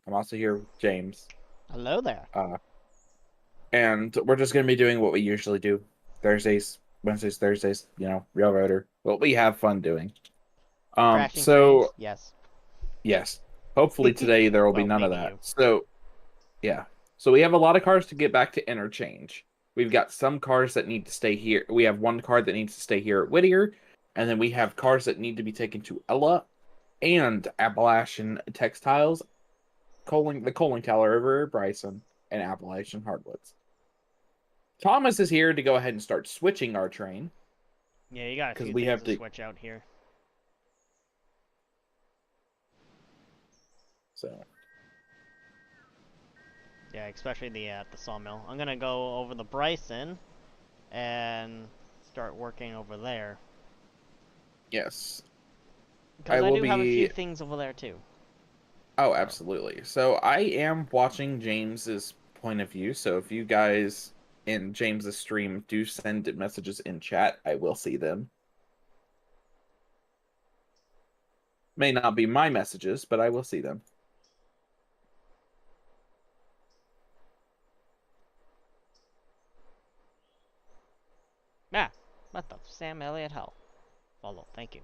I'm also here with James. Hello there. Uh, and we're just going to be doing what we usually do. Thursdays, Wednesdays, Thursdays, Railroader. What we have fun doing. Crashing So, trains? Yes. yes. Hopefully today there will be Well, none of maybe that. you. So, yeah. So we have a lot of cars to get back to interchange. We've got some cars that need to stay here. We have one car that needs to stay here at Whittier. And then we have cars that need to be taken to Ella and Appalachian Textiles, the coaling tower over at Bryson, and Appalachian Hardwoods. Thomas is here to go ahead and start switching our train Yeah, you got a because few we things have to to. switch out here. So Yeah, especially the sawmill. I'm gonna go over the Bryson and start working over there. yes, I Because I will do have a few be. things over there too. Oh, So, absolutely. So I am watching James's point of view. So if you guys in James's stream do send messages in chat, I will see them. May not be my messages, but I will see them. yeah. What the Sam Elliott hell? Follow, thank you.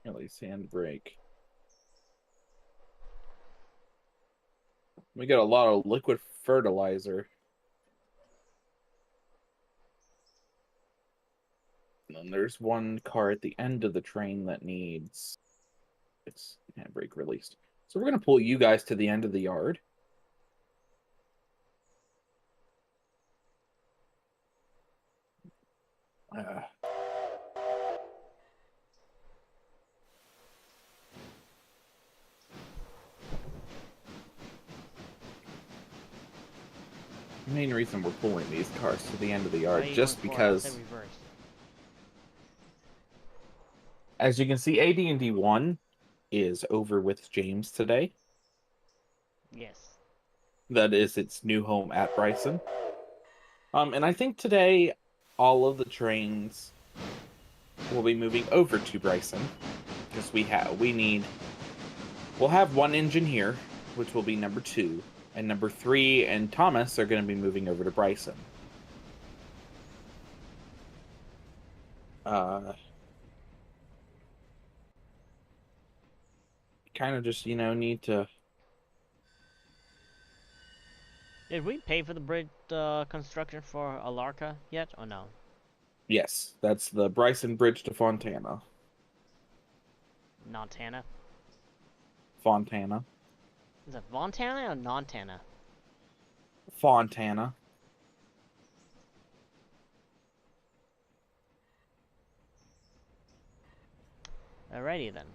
At least handbrake. We got a lot of liquid fertilizer. And then there's one car at the end of the train that needs its handbrake released. So we're going to pull you guys to the end of the yard. Uh, the main reason we're pulling these cars to the end of the Why are yard you going just forward? I said because, reverse. as you can see, AD&D 1 is over with James today. Yes. That is its new home at Bryson. And I think today all of the trains will be moving over to Bryson because we'll have one engine here, which will be number 2, and number 3 and Thomas are going to be moving over to Bryson. Uh, kind of just need to. Did we pay for the bridge construction for Alarka yet, or no? Yes, that's the Bryson Bridge to Fontana. Montana? Fontana. Is it Montana or Nontana? Fontana. Alrighty then.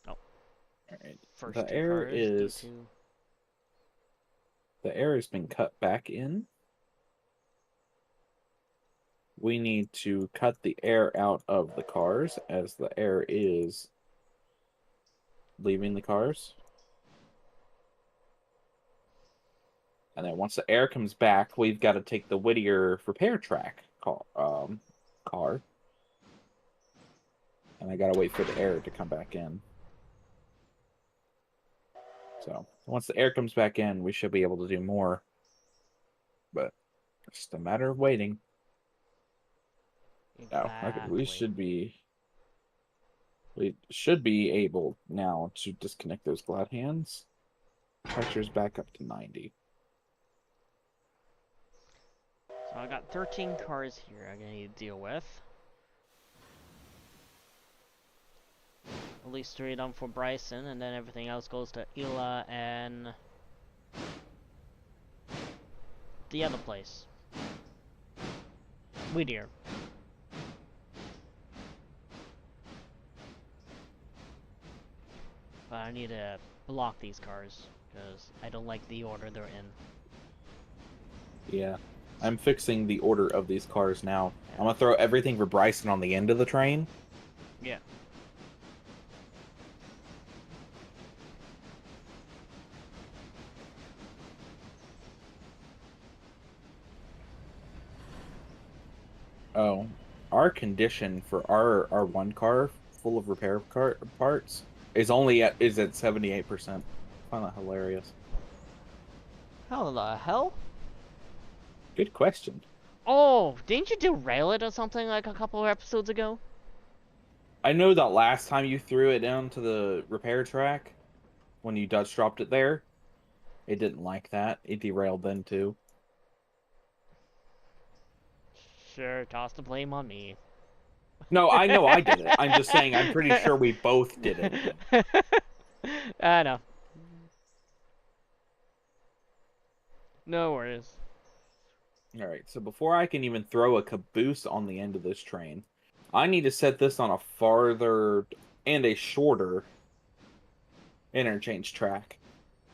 Oh, All right. first two cars due to... The air has been cut back in. We need to cut the air out of the cars as the air is leaving the cars. And then once the air comes back, we've got to take the Whittier repair track car. And I got to wait for the air to come back in. So once the air comes back in, we should be able to do more. But it's just a matter of waiting. Oh, okay. We should be able now to disconnect those glad hands. Pressure's back up to 90. So I got 13 cars here I'm gonna need to deal with. At least 3 of them for Bryson, and then everything else goes to Ila and the other place. Whittier. But I need to block these cars, because I don't like the order they're in. Yeah. I'm fixing the order of these cars now. I'm gonna throw everything for Bryson on the end of the train. Yeah. Oh, our condition for our one car full of repair parts is at 78%. I find that hilarious. How the hell? Good question. Oh, didn't you derail it or something like a couple of episodes ago? I know that last time you threw it down to the repair track when you Dutch dropped it there, it didn't like that. It derailed then too. Sure, toss the blame on me. No, I know I did it. I'm just saying I'm pretty sure we both did it. I know. No worries. All right, so before I can even throw a caboose on the end of this train, I need to set this on a farther and a shorter interchange track.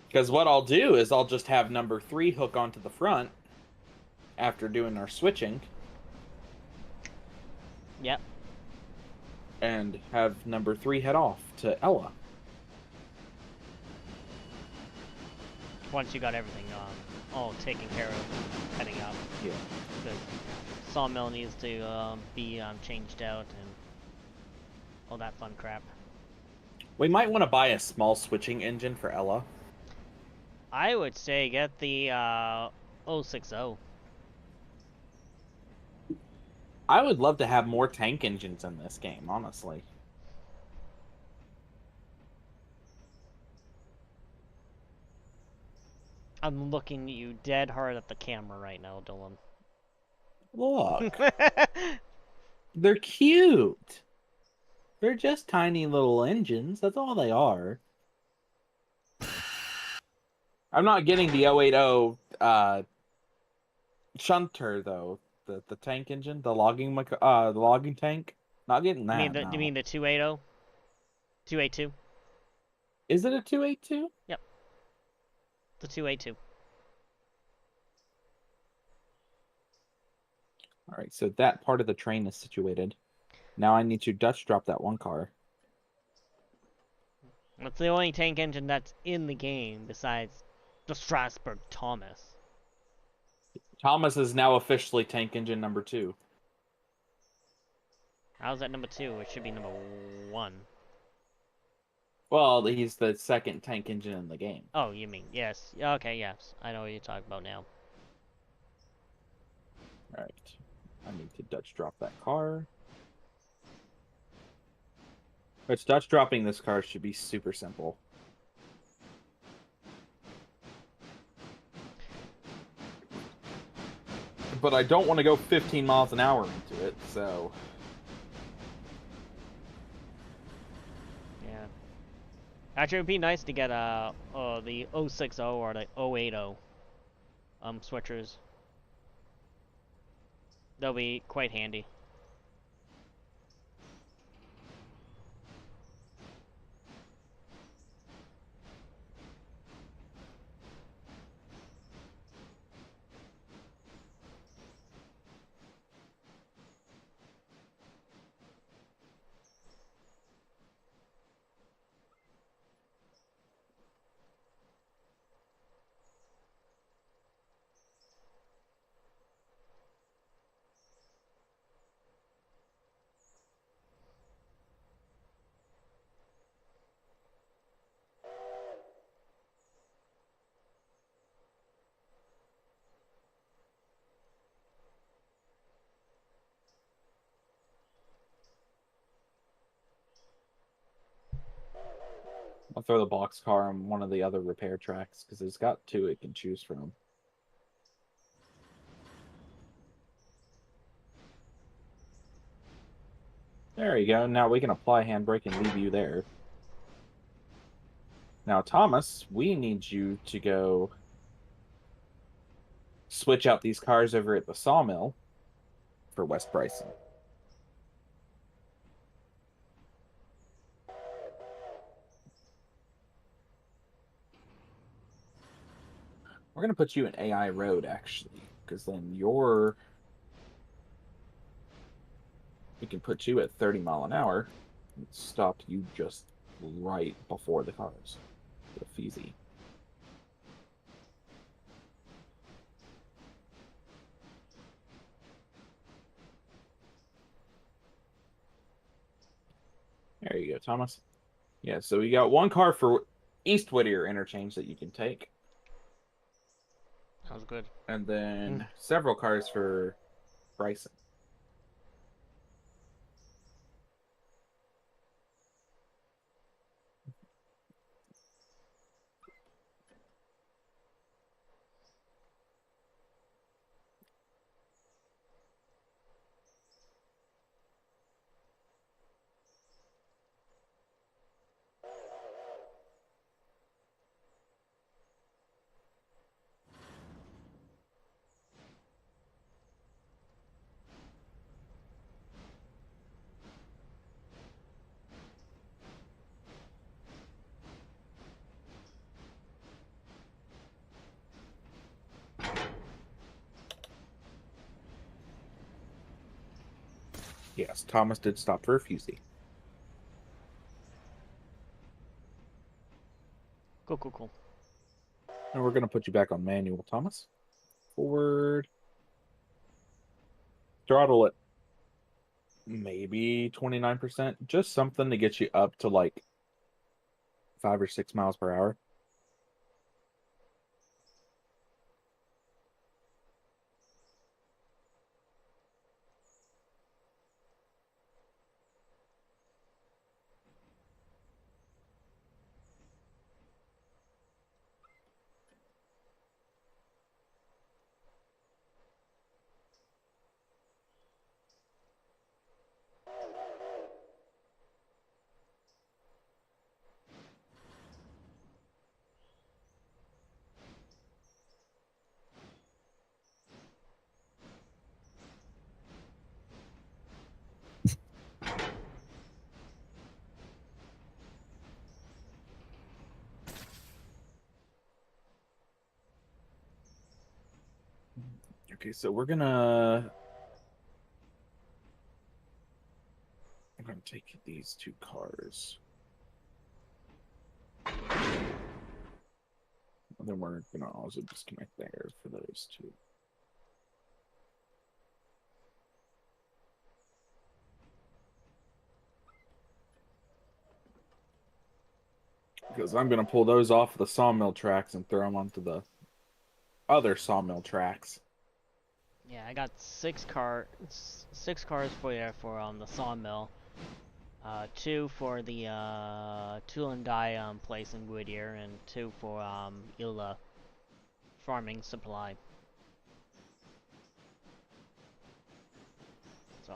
Because what I'll do is I'll just have number 3 hook onto the front after doing our switching. Yep. And have number 3 head off to Ella. Once you got everything all taken care of, heading up. Yeah. The sawmill needs to be changed out and all that fun crap. We might want to buy a small switching engine for Ella. I would say get the 060. I would love to have more tank engines in this game, honestly. I'm looking you dead hard at the camera right now, Dylan. Look. They're cute. They're just tiny little engines. That's all they are. I'm not getting the 080 shunter though. The tank engine, the logging tank. Not getting that. You mean the 280? 282? Is it a 282? Yep. The 282. All right, so that part of the train is situated. Now I need to Dutch drop that one car. That's the only tank engine that's in the game besides the Strasbourg Thomas. Thomas is now officially tank engine number 2. How's that number 2? It should be number 1. Well, he's the second tank engine in the game. Oh, you mean, yes. Okay, yes. I know what you're talking about now. All right. I need to Dutch drop that car. Which Dutch dropping this car should be super simple. But I don't want to go 15 miles an hour into it, so... Yeah. Actually, it would be nice to get the 060 or the 080 switchers. They'll be quite handy. I'll throw the box car on one of the other repair tracks, because it's got 2 it can choose from. There you go. Now we can apply handbrake and leave you there. Now, Thomas, we need you to go switch out these cars over at the sawmill for West Bryson. We're gonna put you in AI road actually, because then we can put you at 30 mile an hour and stop you just right before the cars. Get a feezy. There you go, Thomas. Yeah, so we got one car for East Whittier interchange that you can take, Sounds good. and then several cars for Bryson. Yes, Thomas did stop for a feezy. Cool. And we're gonna put you back on manual, Thomas. Forward. Throttle it maybe 29%. Just something to get you up to like 5 or 6 miles per hour. Okay, so I'm gonna take these two cars. And then we're gonna also disconnect there for those two. Because I'm gonna pull those off the sawmill tracks and throw them onto the other sawmill tracks. Yeah, I got six cars for you for the sawmill. Two for the tool and die place in Whittier, and two for Ila farming supply. So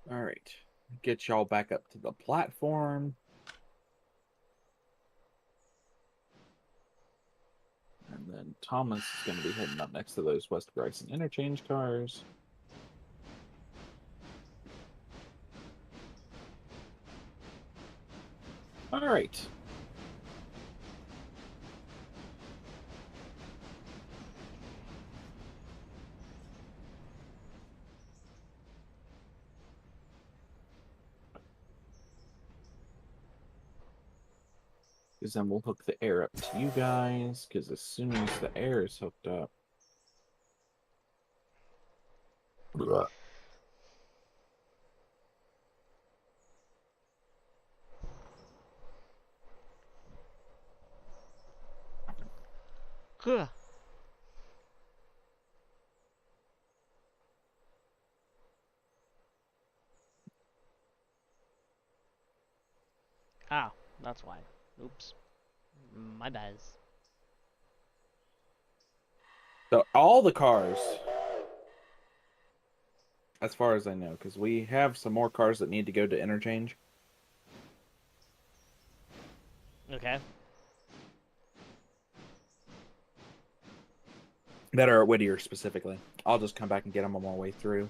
All right, get y'all back up to the platform. And then Thomas is going to be heading up next to those West Bryson interchange cars. All right. Because then we'll hook the air up to you guys. Because as soon as the air is hooked up, blah. Huh. Ah, that's why. Oops. My bad. So all the cars, as far as I know, because we have some more cars that need to go to interchange. Okay. that are at Whittier specifically. I'll just come back and get them on my way through.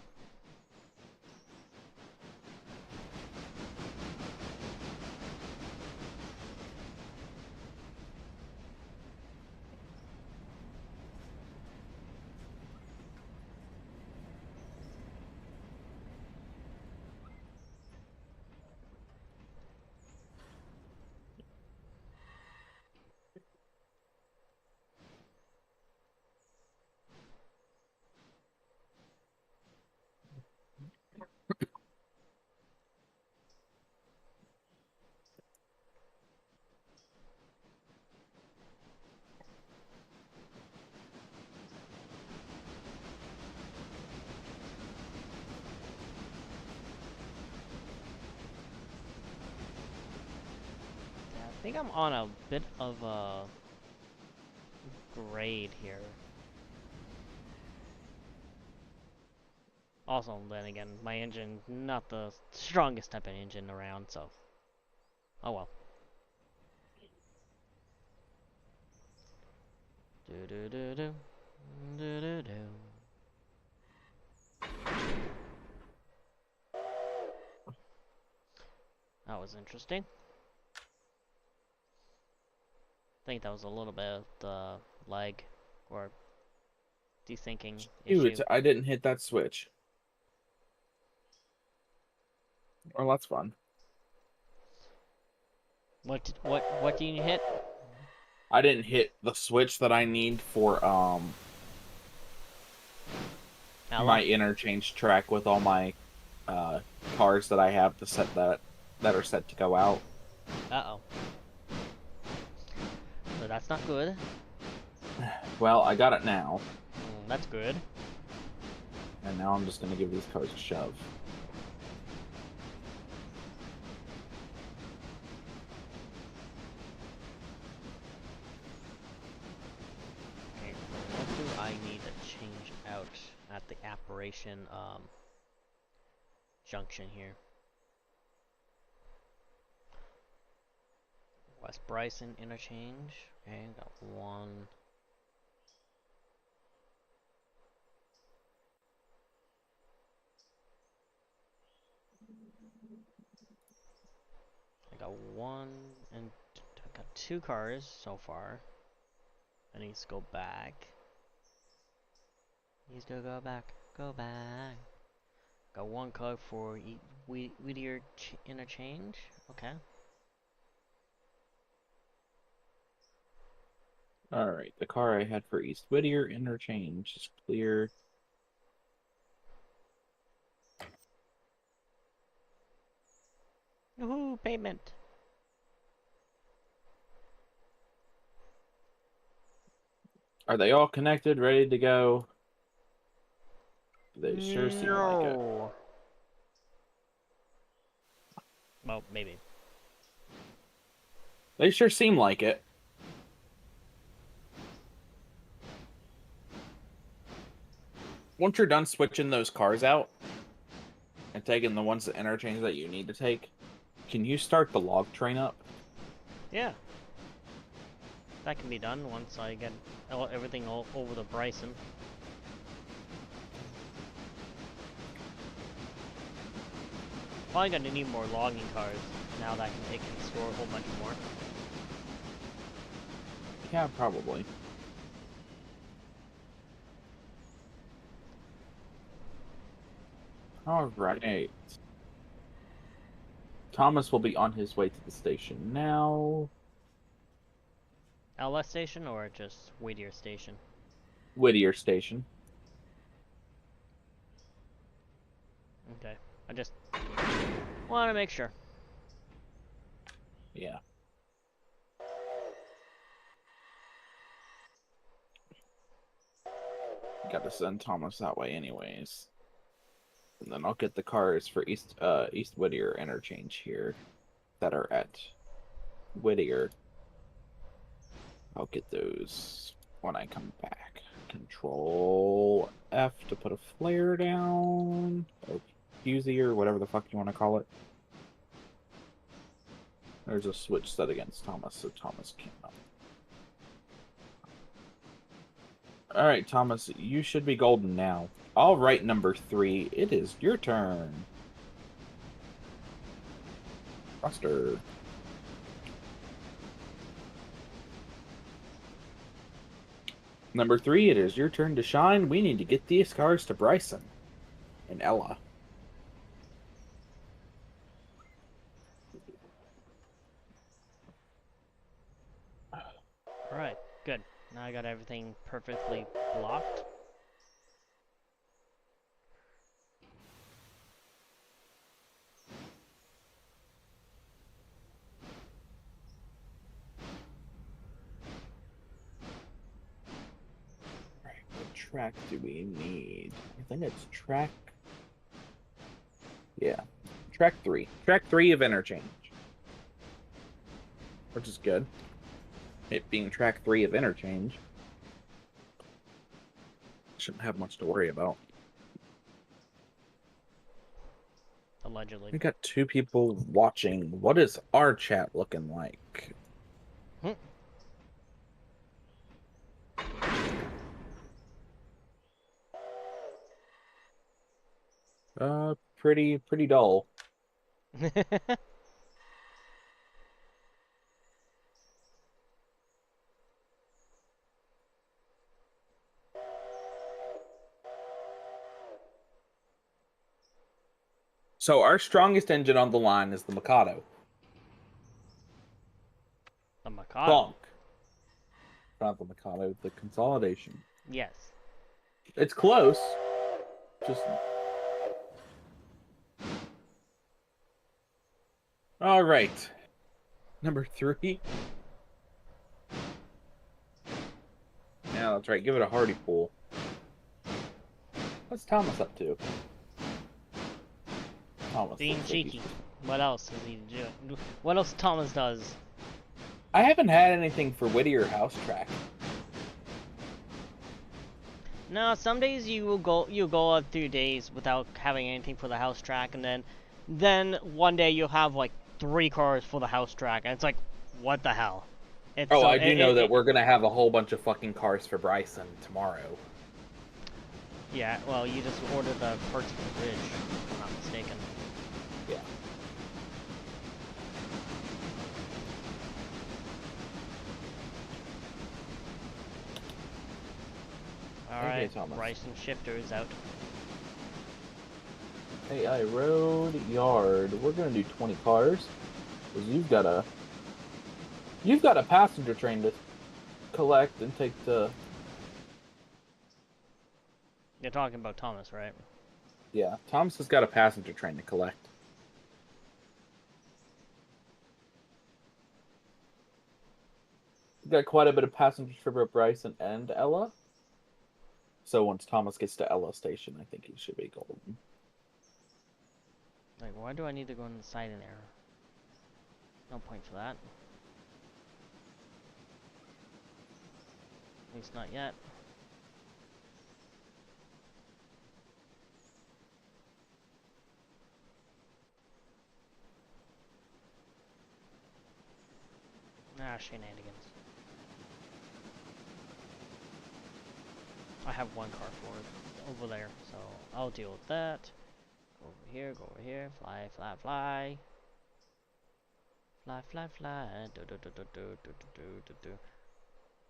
I think I'm on a bit of a grade here. Also, then again, my engine, not the strongest type of engine around, so... Oh well. Do-do-do-do. Do-do-do. That was interesting. I think that was a little bit of the lag or desyncing issue. I didn't hit that switch. Well, that's fun. What do you hit? I didn't hit the switch that I need for my interchange track with all my cars that I have to set that are set to go out. Uh-oh. So that's not good. Well, I got it now. That's good. And now I'm just going to give these cars a shove. Okay, what do I need to change out at the operation junction here? West Bryson interchange. Okay, got one. I got one and I got two cars so far. I need to go back. Needs to go back. Go back. Got one car for Whittier interchange. Okay. Alright, the car I had for East Whittier interchange is clear. Woohoo, payment. Are they all connected, ready to go? They sure seem like it. Well, maybe. They sure seem like it. Once you're done switching those cars out and taking the ones that interchange that you need to take, can you start the log train up? Yeah. That can be done once I get everything all over the Bryson. Probably gonna need more logging cars now that it can store a whole bunch more. Yeah, probably. All right. Thomas will be on his way to the station now. LS station or just Whittier station? Whittier station. Okay. I just want to make sure. Yeah. Got to send Thomas that way anyways. And then I'll get the cars for East Whittier interchange here that are at Whittier. I'll get those when I come back. Control F to put a flare down. Or fusee or whatever the fuck you want to call it. There's a switch set against Thomas, so Thomas can't. All right, Thomas, you should be golden now. All right, number 3. It is your turn. Buster. Number 3, it is your turn to shine. We need to get these cars to Bryson and Ella. Alright, good. Now I got everything perfectly blocked. Alright, what track do we need? I think it's track... Yeah. Track 3. Track 3 of interchange. Which is good. It being track 3 of interchange. Shouldn't have much to worry about. Allegedly. We got 2 people watching. What is our chat looking like? Pretty dull. So our strongest engine on the line is the Mikado. The Mikado? Bonk. Not the Mikado, the Consolidation. Yes. It's close. Just... All right. Number 3. Yeah, that's right. Give it a hearty pull. What's Thomas up to? Thomas. Being cheeky. What else does he do? What else Thomas does? I haven't had anything for Whittier House Track. No, some days you go up 2 days without having anything for the house track, and then one day you'll have like 3 cars for the house track, and it's like, what the hell? It's I do know that we're gonna have a whole bunch of fucking cars for Bryson tomorrow. Yeah, well, you just order the parts for the bridge, if I'm not mistaken. Yeah. Alright, Thomas. Bryson Shifter is out. AI Road Yard. We're gonna do 20 cars. Because you've got a passenger train to collect and take to... You're talking about Thomas, right? Yeah, Thomas has got a passenger train to collect. We've got quite a bit of passengers for Bryson and Ella. So once Thomas gets to Ella Station, I think he should be golden. Like, why do I need to go on the side in there? No point for that. At least not yet. Ah, shenanigans. I have 1 car for it over there, so I'll deal with that. Go over here, fly, fly, fly. Fly, fly, fly. Do, do, do, do, do, do, do, do, do.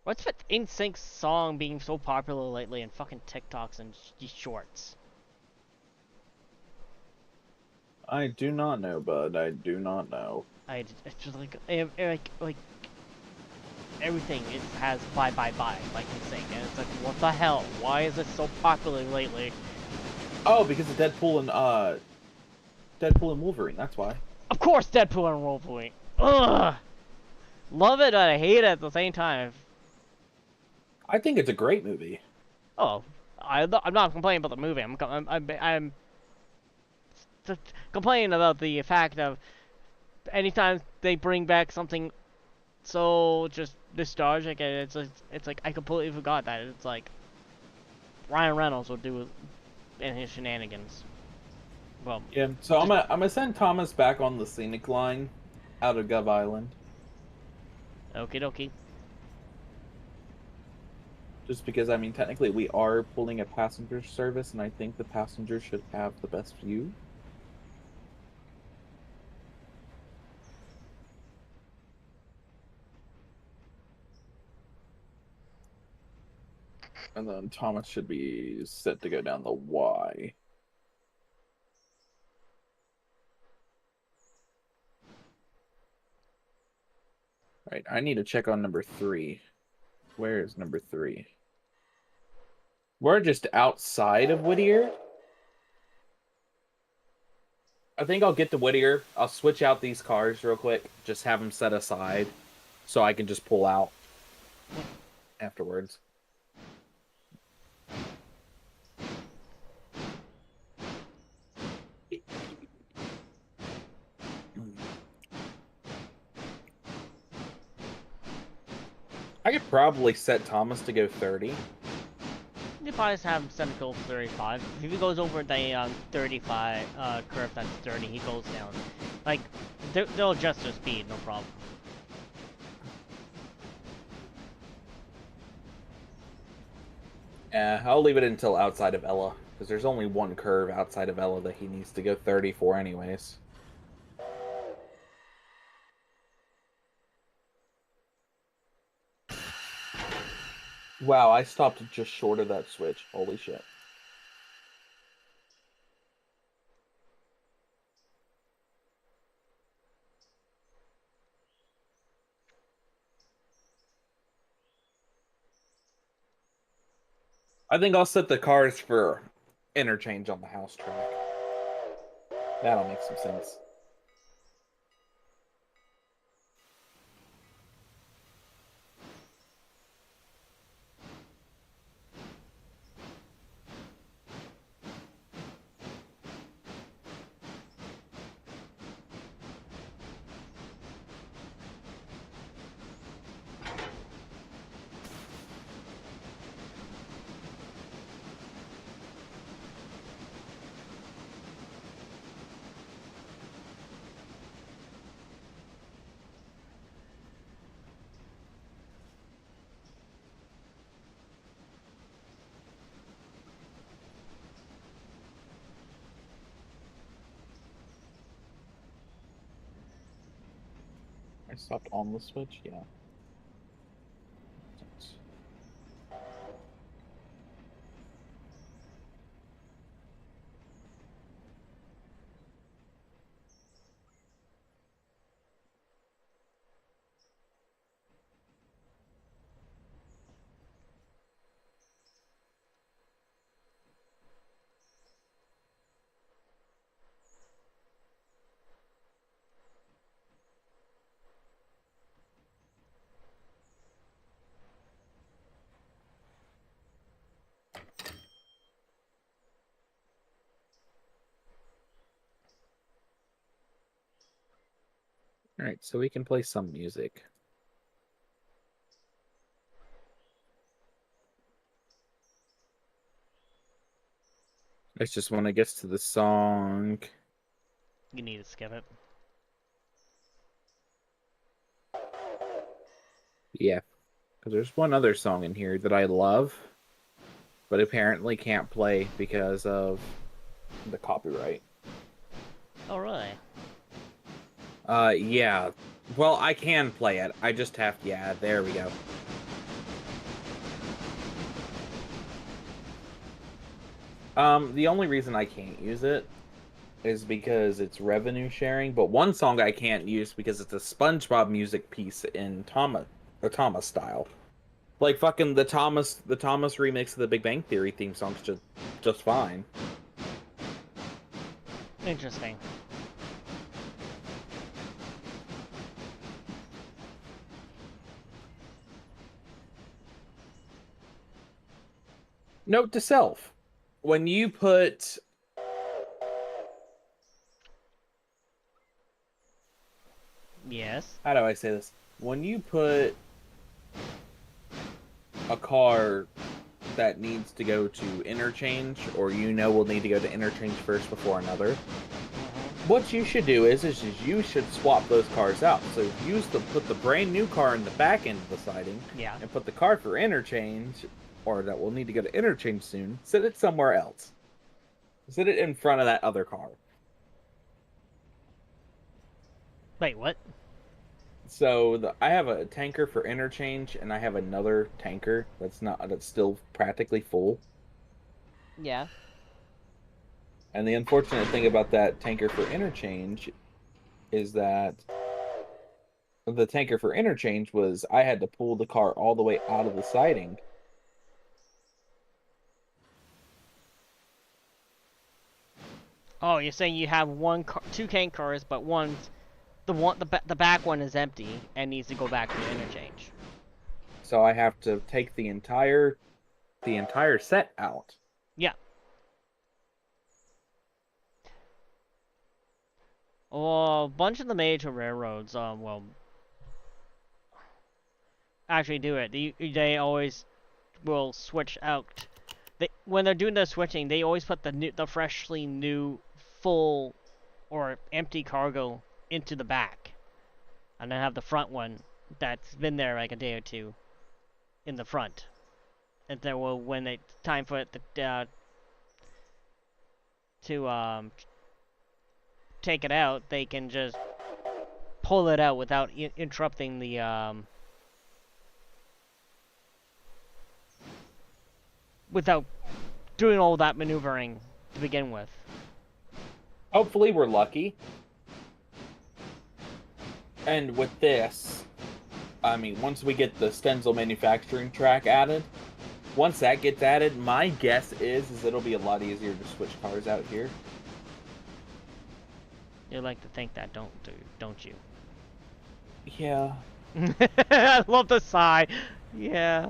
What's with NSYNC's song being so popular lately in fucking TikToks and shorts? I do not know, bud. I do not know. It's just like everything it has bye like NSYNC, and it's like, what the hell? Why is it so popular lately? Oh, because of Deadpool and Wolverine. That's why. Of course, Deadpool and Wolverine. Ugh. Love it, but I hate it at the same time. I think it's a great movie. Oh, I'm not complaining about the movie. I'm complaining about the fact of anytime they bring back something so just nostalgic, and it's like I completely forgot that it's like Ryan Reynolds will do in his shenanigans. Well, yeah. So I'm gonna send Thomas back on the scenic line out of Gov Island. okie dokie. Just because, I mean, technically we are pulling a passenger service, and I think the passengers should have the best view. And then Thomas should be set to go down the Y. Right, I need to check on number 3. Where is number 3? We're just outside of Whittier. I think I'll get to Whittier. I'll switch out these cars real quick. Just have them set aside so I can just pull out afterwards. I could probably set Thomas to go 30. You probably just have him set to go 35. If he goes over the 35 curve that's 30, he goes down. Like, they'll adjust their speed, no problem. I'll leave it until outside of Ella, because there's only one curve outside of Ella that he needs to go 30 for anyways. Wow, I stopped just short of that switch. Holy shit. I think I'll set the cars for interchange on the house track. That'll make some sense. I stopped on the switch, yeah. Alright, so we can play some music. It's just when it gets to the song. You need to skip it. Yeah. Because there's one other song in here that I love, but apparently can't play because of the copyright. Oh, really? Yeah. Well, I can play it. I just have to, yeah, there we go. The only reason I can't use it is because it's revenue sharing, but one song I can't use because it's a SpongeBob music piece in Thomas style. Like fucking the Thomas remix of the Big Bang Theory theme song's just fine. Interesting. Note to self: when you put Yes. how do I say this? When you put a car that needs to go to interchange, or will need to go to interchange first before another, what you should do is you should swap those cars out. So put the brand new car in the back end of the siding, Yeah. and put the car for interchange or that will need to go to interchange soon, sit it somewhere else. Sit it in front of that other car. Wait, what? So I have a tanker for interchange, and I have another tanker that's still practically full. Yeah. And the unfortunate thing about that tanker for interchange is that the tanker for interchange was I had to pull the car all the way out of the siding. Oh, you're saying you have two tank cars, but the back one is empty and needs to go back to the interchange. So I have to take the entire set out. Yeah. Well, a bunch of the major railroads, well, actually do it. They always will switch out. When they're doing the switching, they always put the freshly new, full, or empty cargo into the back, and then have the front one that's been there like a day or two in the front. And then, well, when it's time for it to take it out, they can just pull it out without interrupting the without doing all that maneuvering to begin with. Hopefully we're lucky. And with this, I mean, once we get the stencil manufacturing track added, once that gets added, my guess is it'll be a lot easier to switch cars out here. You like to think that, don't you? Yeah. I love the sigh. Yeah.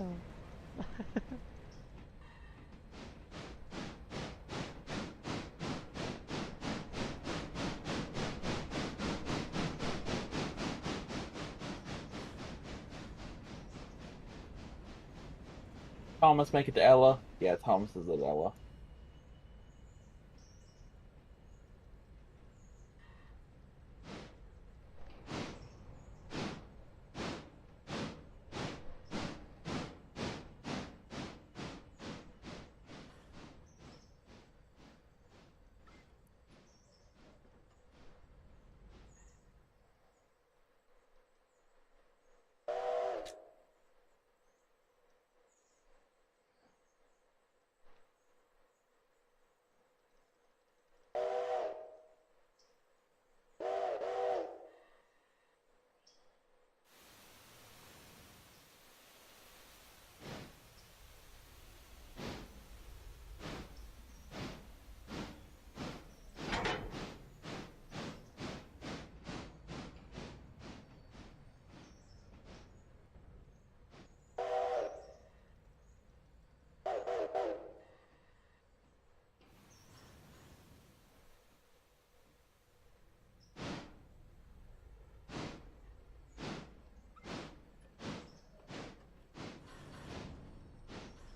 Thomas make it to Ella? Yeah, Thomas is at Ella.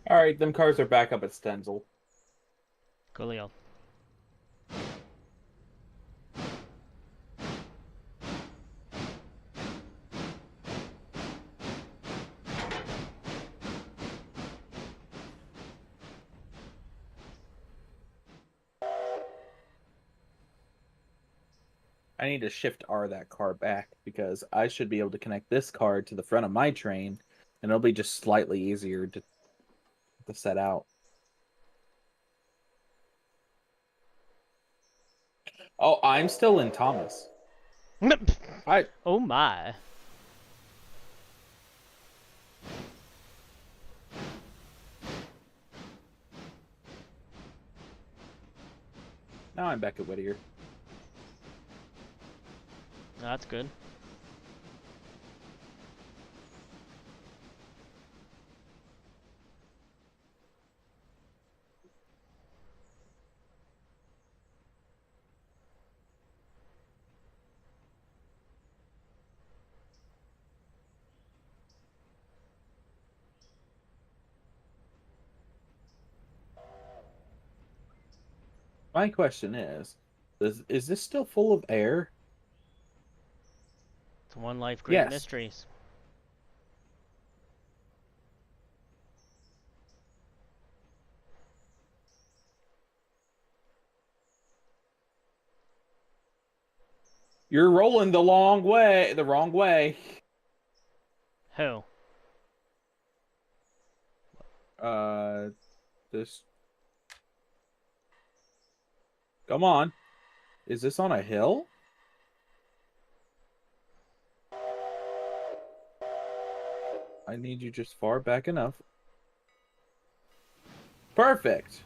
All right, them cars are back up at Stenzel. Coolio. I need to shift R that car back because I should be able to connect this car to the front of my train, and it'll be just slightly easier to set out. Oh, I'm still in Thomas. I Oh my. Now I'm back at Whittier. That's good. My question is this still full of air? It's one life, great Yes. mysteries. You're rolling the wrong way. Who? This. Come on. Is this on a hill? I need you just far back enough. Perfect.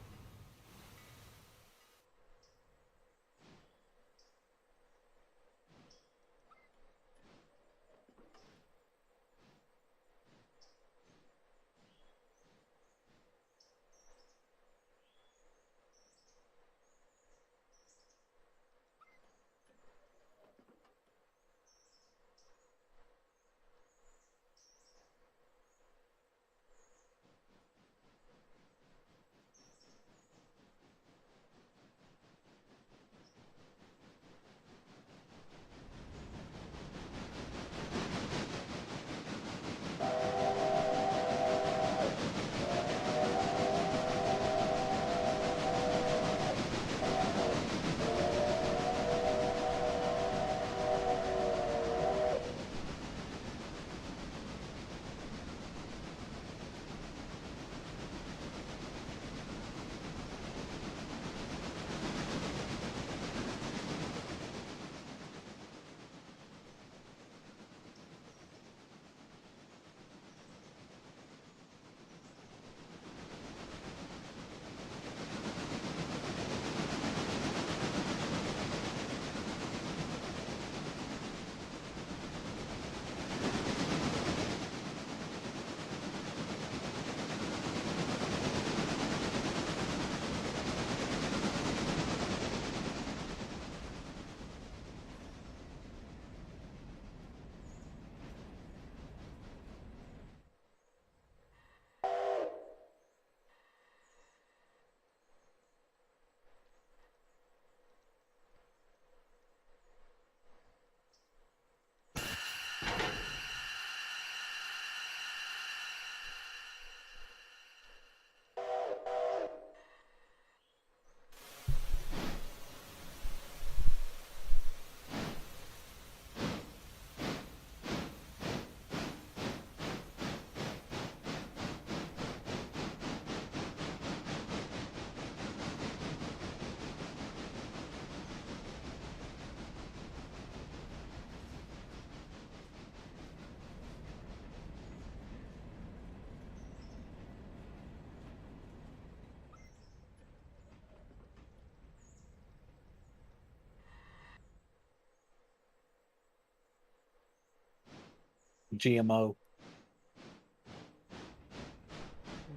GMO.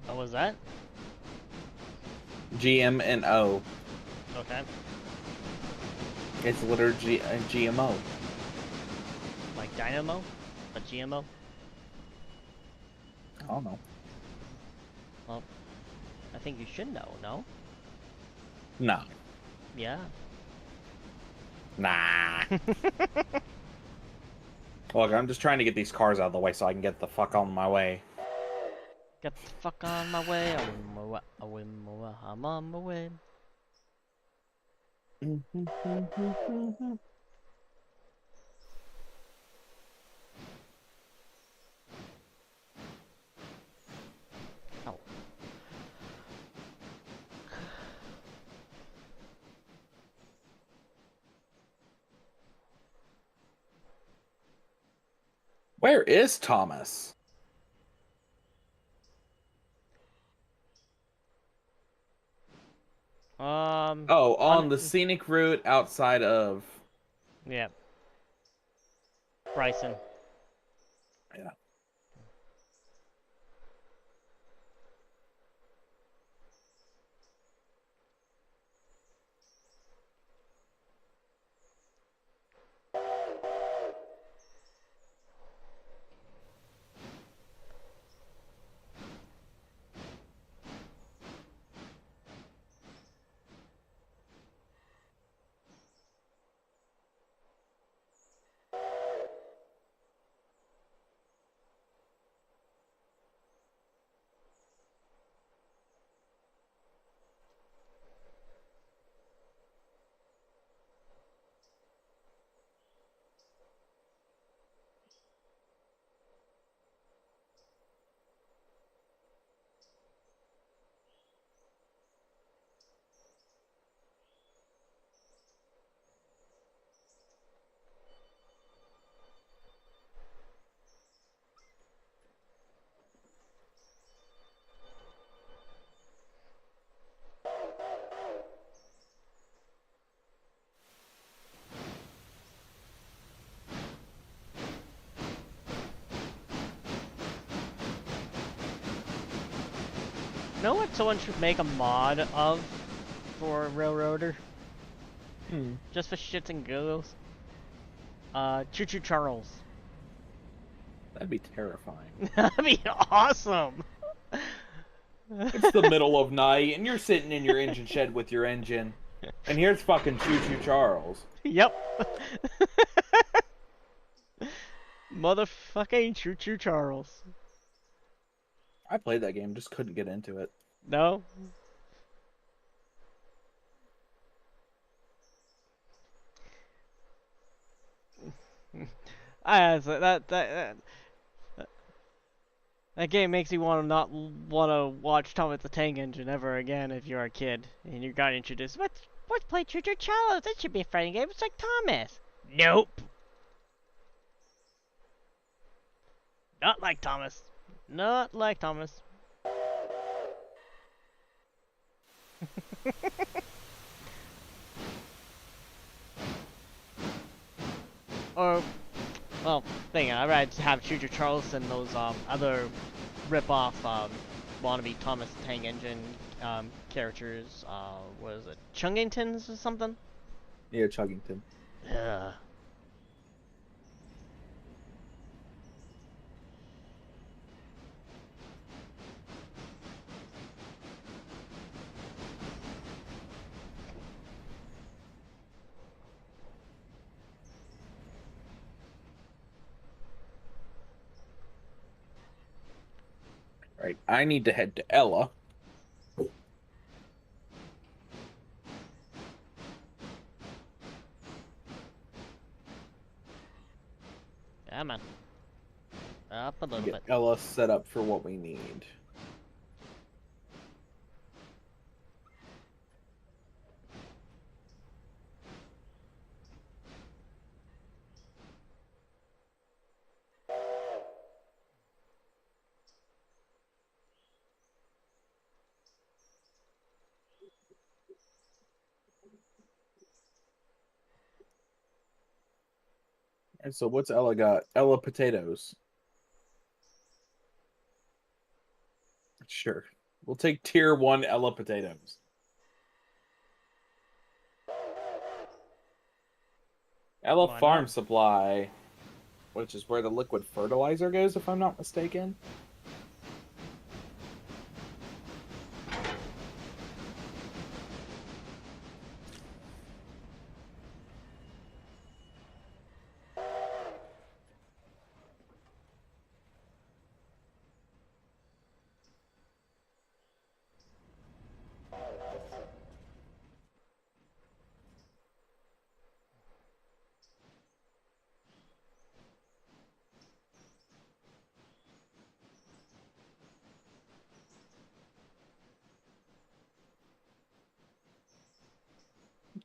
What was that? GM and O. Okay. It's literally a GMO. Like Dynamo? A GMO? I don't know. Well, I think you should know, no? No. Yeah. Nah. Look, I'm just trying to get these cars out of the way so I can get the fuck on my way. Get the fuck on my way. I'm on my way. Oh. Where is Thomas? Oh, on the scenic route outside of... Yeah. Bryson. Yeah. know what someone should make a mod of for Railroader? Just for shits and giggles? Choo Choo Charles. That'd be terrifying. That'd be awesome! It's the middle of night, and you're sitting in your engine shed with your engine, and here's fucking Choo Choo Charles. Yep. Motherfucking Choo Choo Charles. I played that game, just couldn't get into it. No? That game makes you want to not want to watch Thomas the Tank Engine ever again if you're a kid and you got introduced. Let's play Choo Choo Charles. That should be a fighting game. It's like Thomas. Nope. Not like Thomas. Not like Thomas. Or, well, I'd rather have Choo Choo Charles than those other rip-off wannabe Thomas the Tank Engine characters. What is it? Chungingtons or something? Yeah, Chuggington. Yeah. Right, I need to head to Ella. Yeah, man. Up a little Get bit. Ella set up for what we need. And so what's Ella got? Ella potatoes. Sure. We'll take tier 1 Ella potatoes. Ella Why Farm not? Supply, which is where the liquid fertilizer goes, if I'm not mistaken.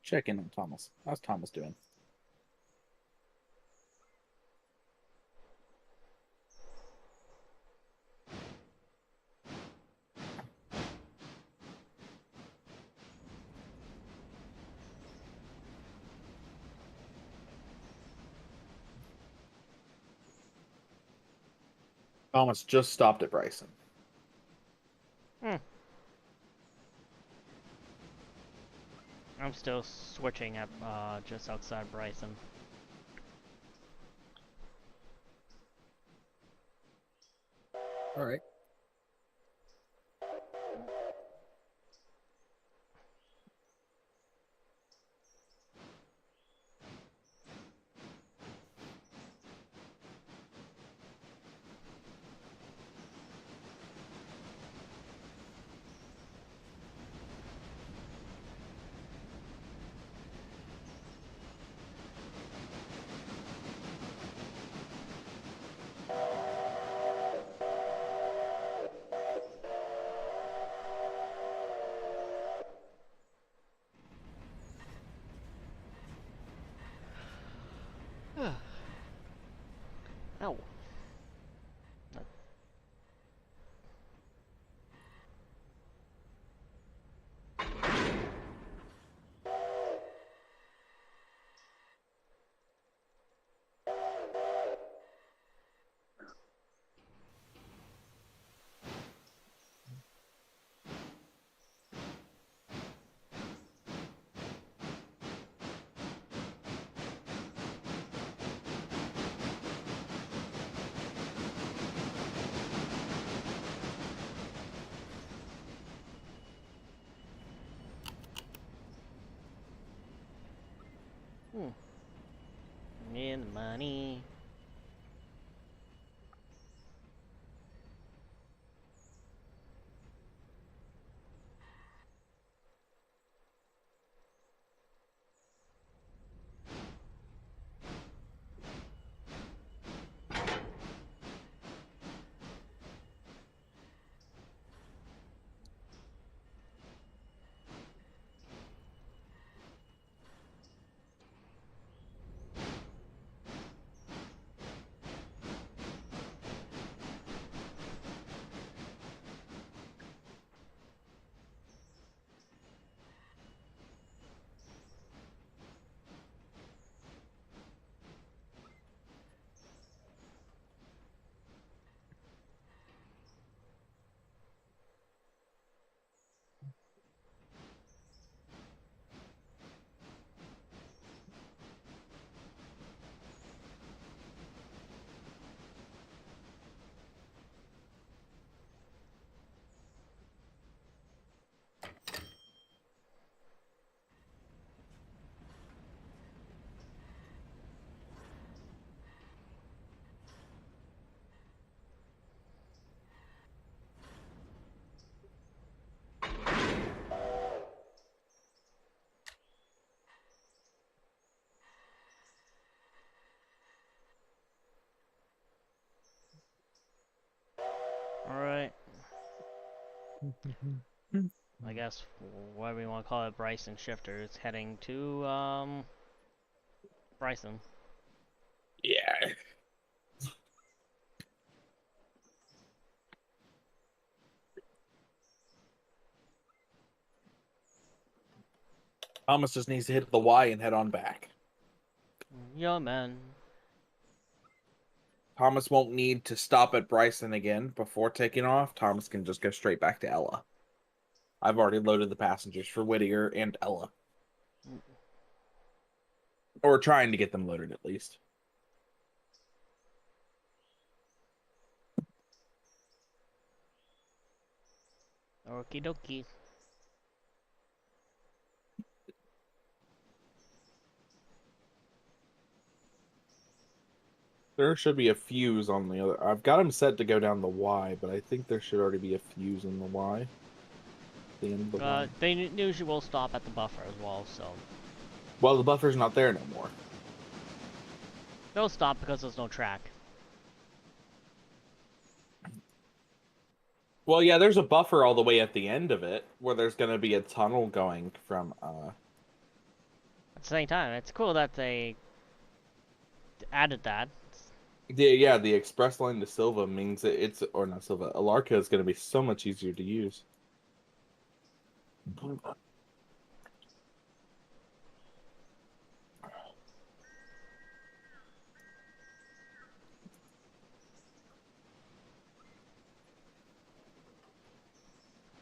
Check in on Thomas. How's Thomas doing? Thomas just stopped at Bryson. Hmm. I'm still switching at just outside Bryson. All right. making the money. Alright. I guess whatever you want to call it, Bryson Shifter is heading to Bryson. Yeah. Thomas just needs to hit the Y and head on back. Yeah, man. Thomas won't need to stop at Bryson again before taking off. Thomas can just go straight back to Ella. I've already loaded the passengers for Whittier and Ella. Or trying to get them loaded at least. Okie dokie. There should be a fuse on the other. I've got them set to go down the Y, but I think there should already be a fuse in the Y. The end of the Y. They usually will stop at the buffer as well, so. Well, the buffer's not there no more. They'll stop because there's no track. Well, yeah, there's a buffer all the way at the end of it, where there's going to be a tunnel going from, At the same time, it's cool that they added that. the express line to Silva means that or not Silva, Alarca is going to be so much easier to use. I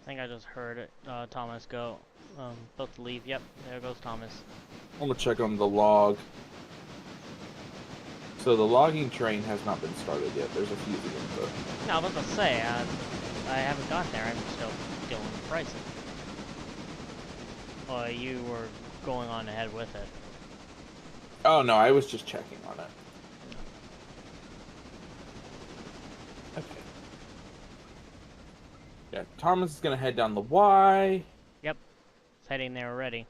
think I just heard it, Thomas go. Both leave. Yep, there goes Thomas. I'm going to check on the log. So the logging train has not been started yet. There's a fuse again, but... No, I was about to say, I haven't gotten there. I'm still dealing with pricing. Well, you were going on ahead with it. Oh, no, I was just checking on it. Okay. Yeah, Thomas is going to head down the Y. Yep, it's heading there already.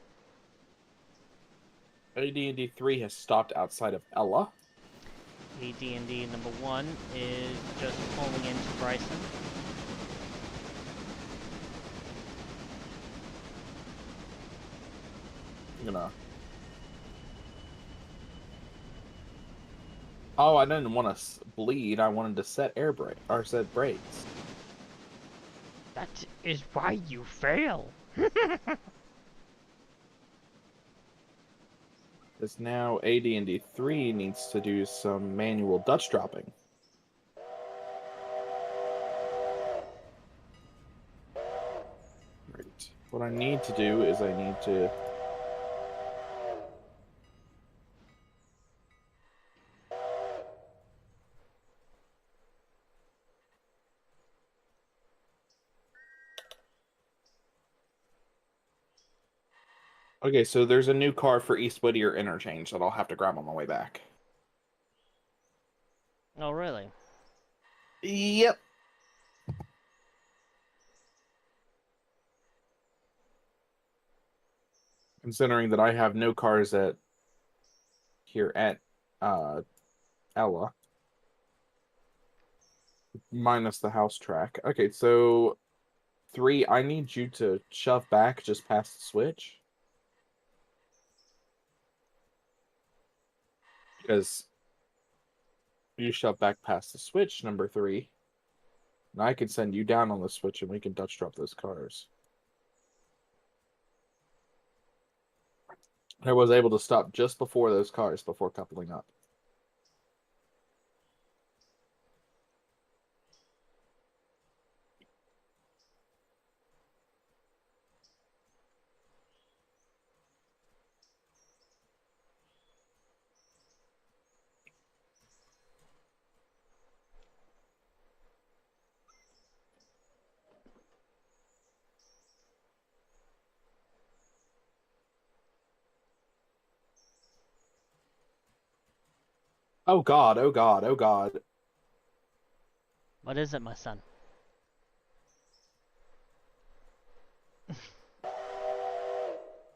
AD&D 3 has stopped outside of Ella. AD&D number 1 is just pulling into Bryson. I'm gonna... Oh, I didn't want to bleed. I wanted to set air brake, or set brakes. That is why you fail. Because now AD&D 3 needs to do some manual Dutch dropping. Right. What I need to do is I need to... Okay, so there's a new car for East Whittier interchange that I'll have to grab on my way back. Oh, really? Yep. Considering that I have no cars at here at uh Ella, minus the house track. Okay, so 3, I need you to shove back just past the switch. Because you shove back past the switch, number 3. And I can send you down on the switch and we can Dutch drop those cars. I was able to stop just before those cars before coupling up. Oh God, oh God, oh God. What is it, my son?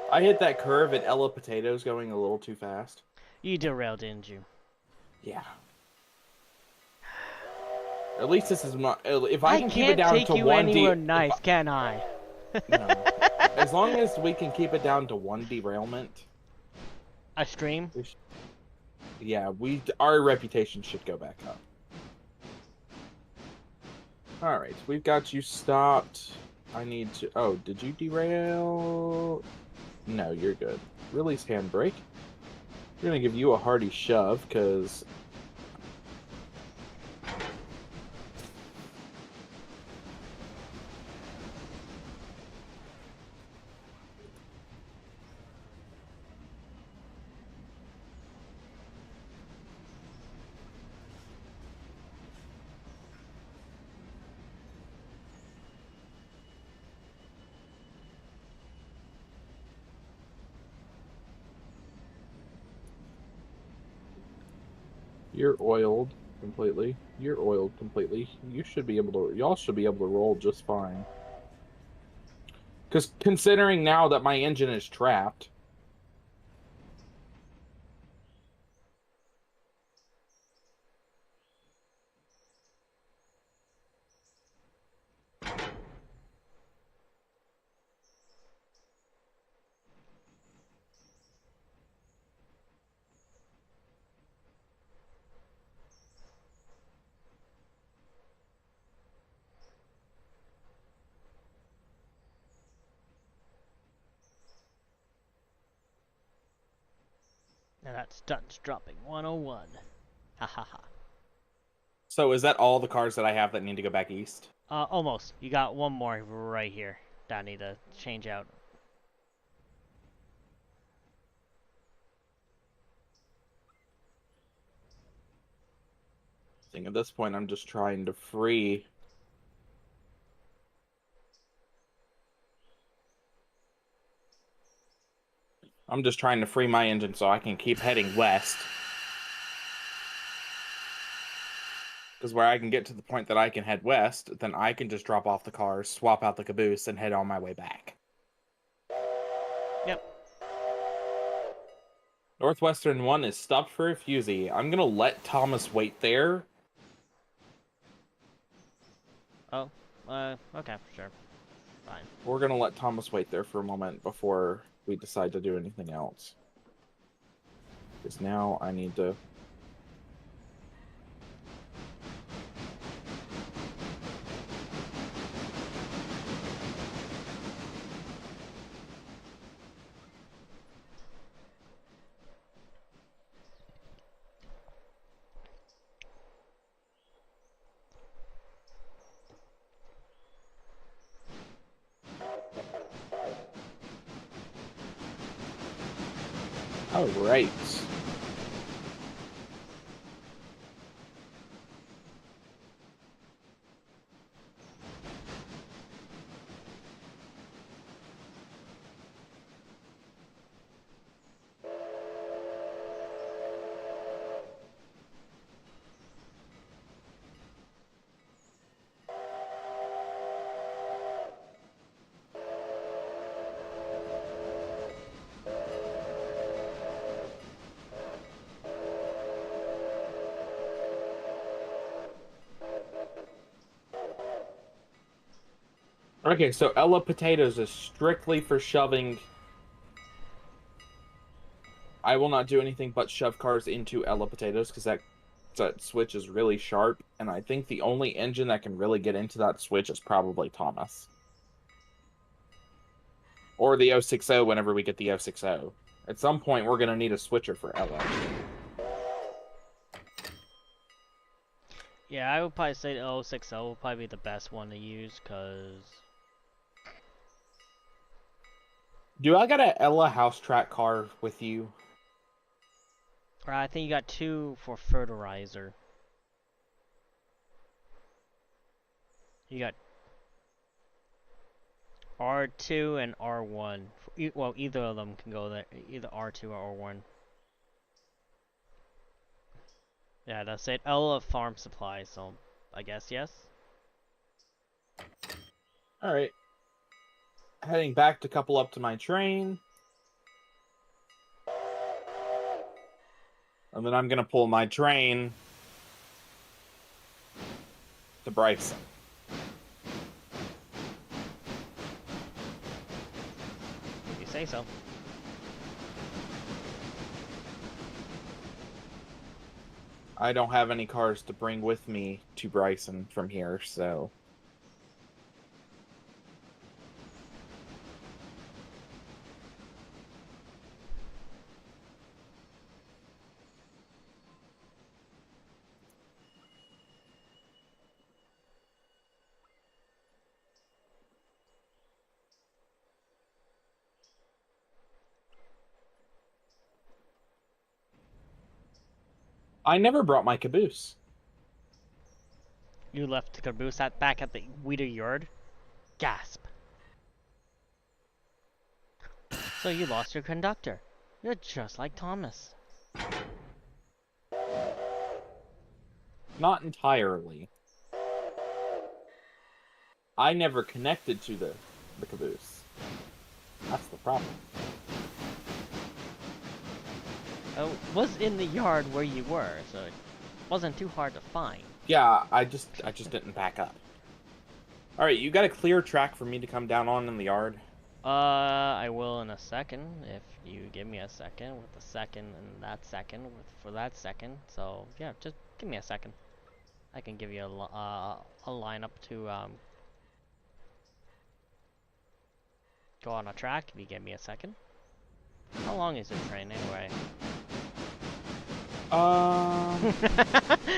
I hit that curve at Ella Potatoes going a little too fast. You derailed, didn't you? Yeah. At least this is my. If I can keep it can't down take to you one anywhere D. nice, can I? No. As long as we can keep it down to 1 derailment. I stream? Yeah, our reputation should go back up. All right, we've got you stopped. I need to. Oh, did you derail? No, you're good. Release handbrake. We're gonna give you a hearty shove because. You're oiled completely. You're oiled completely. You should be able to. Y'all should be able to roll just fine. Because considering now that my engine is trapped. Now that's Dutch dropping 101. Ha ha ha. So is that all the cars that I have that need to go back east? Almost. You got one more right here that I need to change out. I think at this point I'm just trying to free. I'm just trying to free my engine so I can keep heading west. Because where I can get to the point that I can head west, then I can just drop off the cars, swap out the caboose, and head on my way back. Yep. Northwestern 1 is stopped for a fusee. I'm going to let Thomas wait there. Oh, okay, sure. Fine. We're going to let Thomas wait there for a moment before we decide to do anything else. Because now I need to... All right. Okay, so Ella Potatoes is strictly for shoving. I will not do anything but shove cars into Ella Potatoes because that switch is really sharp, and I think the only engine that can really get into that switch is probably Thomas. Or the 060 whenever we get the 060. At some point, we're going to need a switcher for Ella. Yeah, I would probably say the 060 will probably be the best one to use, because... Do I got a Ella house track car with you? I think you got 2 for fertilizer. You got R2 and R1. Well, either of them can go there. Either R2 or R1. Yeah, that's it. Ella Farm Supply, so I guess yes. Alright. Heading back to couple up to my train. And then I'm going to pull my train to Bryson. If you say so. I don't have any cars to bring with me to Bryson from here, so... I never brought my caboose. You left the caboose back at the Weeder yard? Gasp. So you lost your conductor. You're just like Thomas. Not entirely. I never connected to the caboose. That's the problem. It was in the yard where you were, so it wasn't too hard to find. Yeah, I just didn't back up. Alright, you got a clear track for me to come down on in the yard? I will in a second, if you give me a second, with the second and that second, for that second. So, yeah, just give me a second. I can give you a lineup to, go on a track if you give me a second. How long is your train anyway?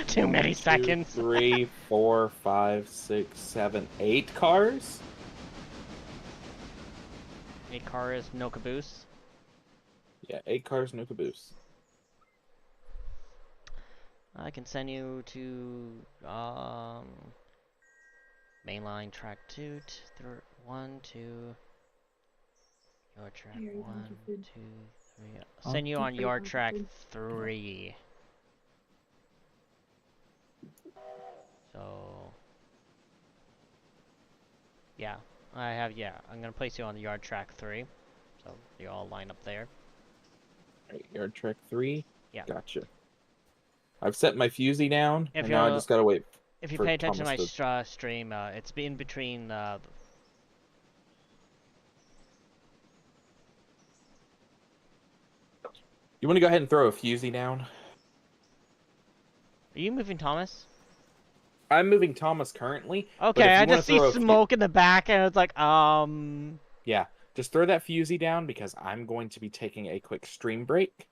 Too many seconds. 2, 3, 4, 5, 6, 7, 8 cars? 8 cars, no caboose. Yeah, 8 cars, no caboose. I can send you to mainline track 2, 1, 2. Your track 1, 2, 3. I'll send you on your track 3. So yeah, I'm gonna place you on the yard track 3. So you all line up there. Right, yard track 3? Yeah. Gotcha. I've set my fusee down, and now I just gotta wait. If you pay attention to my stream, it's in between You want to go ahead and throw a fusee down? Are you moving Thomas? I'm moving Thomas currently. Okay, I just see smoke in the back, and it's like, Yeah, just throw that fusee down because I'm going to be taking a quick stream break.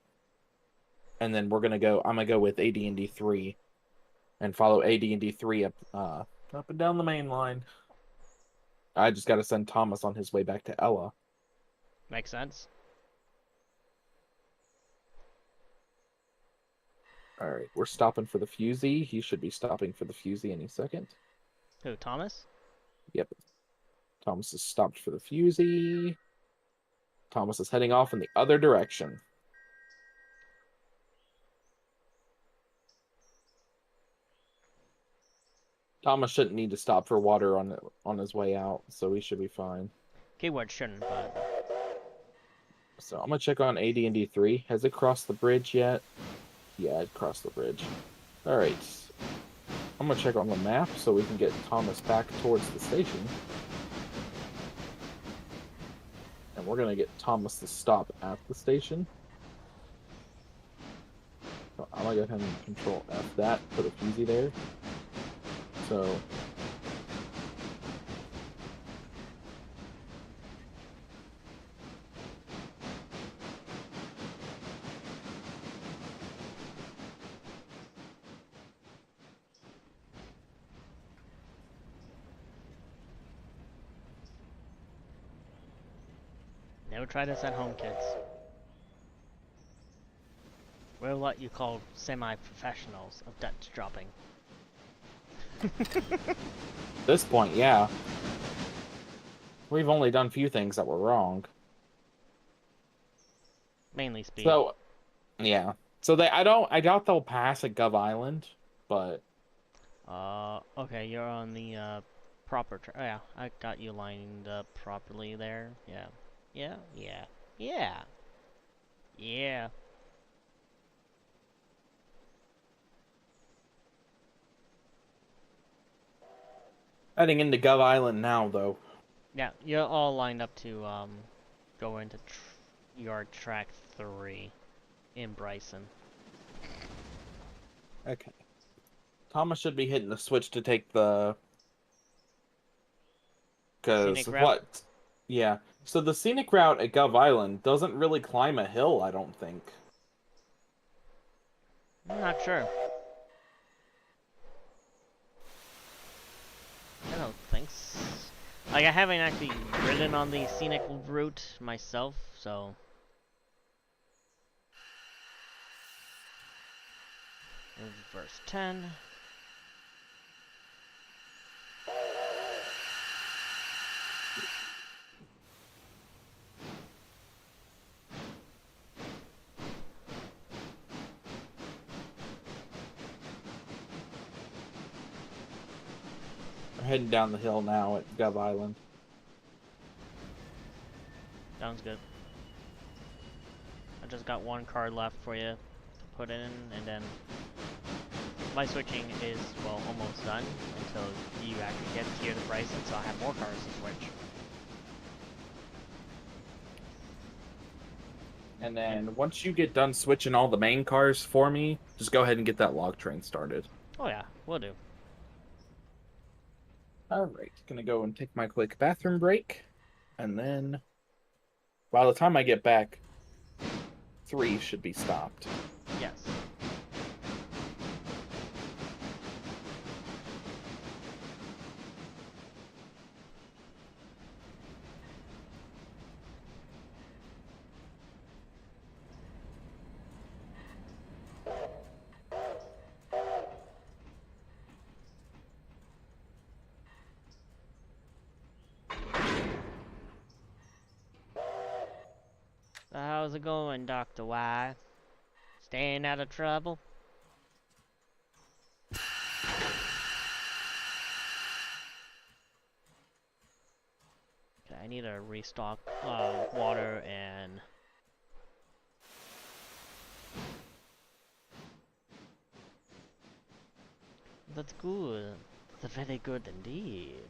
And then I'm gonna go with AD&D 3 and follow AD&D 3 up and down the main line. I just gotta send Thomas on his way back to Ella. Makes sense. Alright, we're stopping for the fusee. He should be stopping for the fusee any second. Who, Thomas? Yep. Thomas is stopped for the fusee. Thomas is heading off in the other direction. Thomas shouldn't need to stop for water on his way out, so he should be fine. Keyword shouldn't, but... So I'm gonna check on AD&D 3. Has it crossed the bridge yet? Yeah, it crossed the bridge. Alright. I'm gonna check on the map so we can get Thomas back towards the station. we're gonna get Thomas to stop at the station. So I'm gonna go ahead and Control F that, put a fusee there. So Never try this at home, kids. We're what you call semi-professionals of Dutch dropping. at this point, yeah. We've only done a few things that were wrong. Mainly speed. So, yeah. So I doubt they'll pass at Gov Island, but Okay, you're on the proper track. Oh, yeah, I got you lined up properly there. Yeah. Yeah, yeah, yeah. Yeah. heading into Gov Island now, though. Yeah, you're all lined up to go into your track 3 in Bryson. Okay. Thomas should be hitting the switch to take the... Because Scenic route? what? Yeah. So the scenic route at Gov Island doesn't really climb a hill, I don't think. I'm not sure. I don't think so. Like, I haven't actually ridden on the scenic route myself, so... Verse 10. We're heading down the hill now at Gov Island. Sounds good. I just got one card left for you to put in, and then my switching is, well, almost done until you actually get here to Bryson, so I have more cards to switch. And then once you get done switching all the main cars for me, just go ahead and get that log train started. Oh yeah, will do. Alright, gonna go and take my quick bathroom break. And then, by the time I get back, 3 should be stopped. Yes. So how's it going, Dr. Y? Staying out of trouble? Okay, I need to restock water and... That's good. That's very good indeed.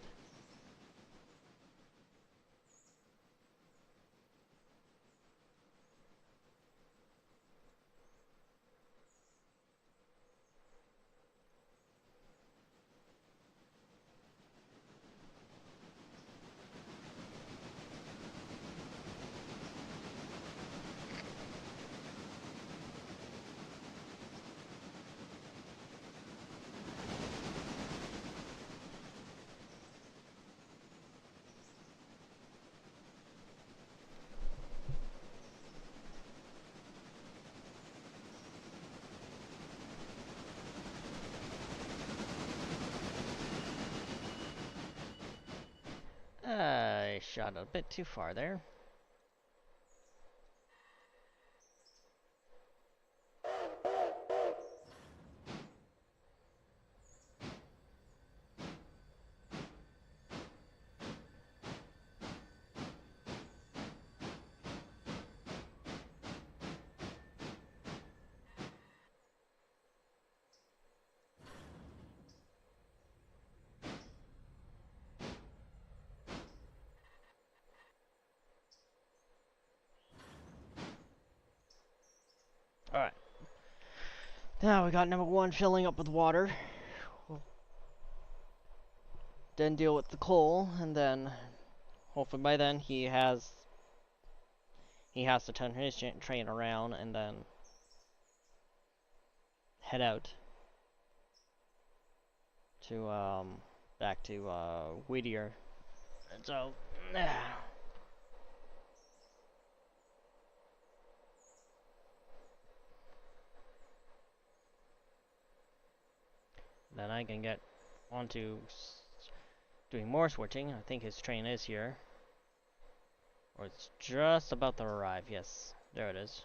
I shot a bit too far there. Now we got number 1 filling up with water. Then deal with the coal, and then hopefully by then he has to turn his train around and then head out to back to Whittier. And so then I can get onto doing more switching. I think his train is here. Or it's just about to arrive. Yes, there it is.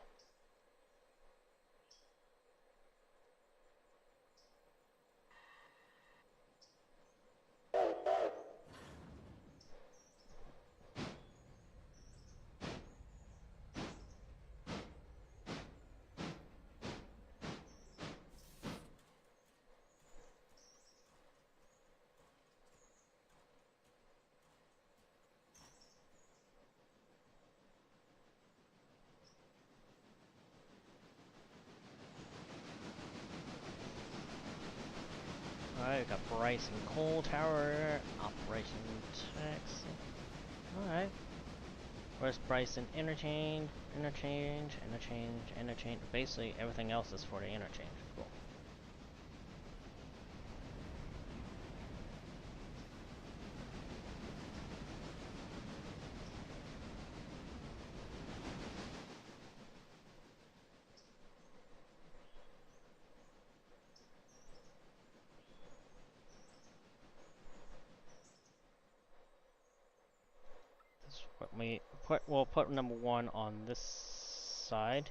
Alright, we got Bryson Coal Tower, Operation Tex. Alright. Where's Bryson Interchange, Interchange, Interchange, Interchange. Basically, everything else is for the interchange. Cool. We'll put number 1 on this side.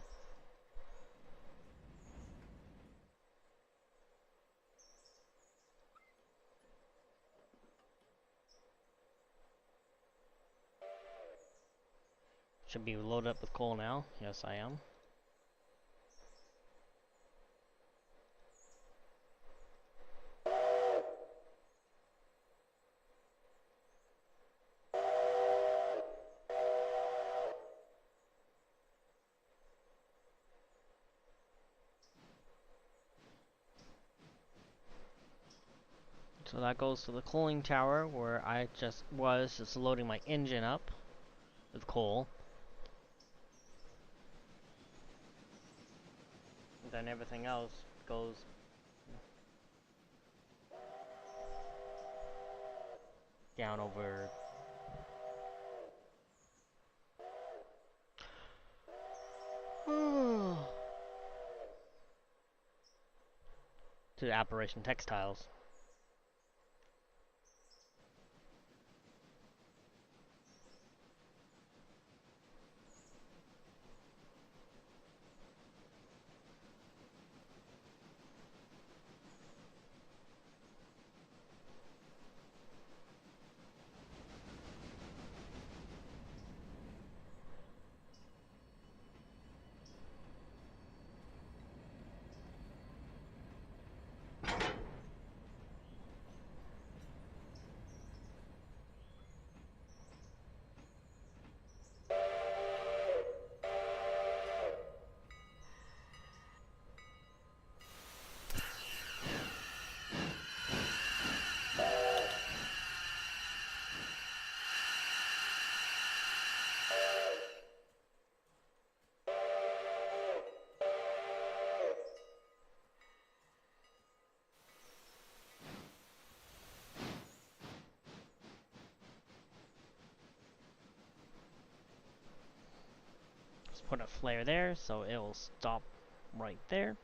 Should be loaded up with coal now. Yes, I am. So that goes to the cooling tower where I just loading my engine up with coal. And then everything else goes down over to the Operation Textiles. Just put a flare there so it will stop right there.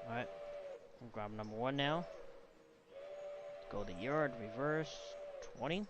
Alright, we'll grab number 1 now. Go to yard, reverse, 20.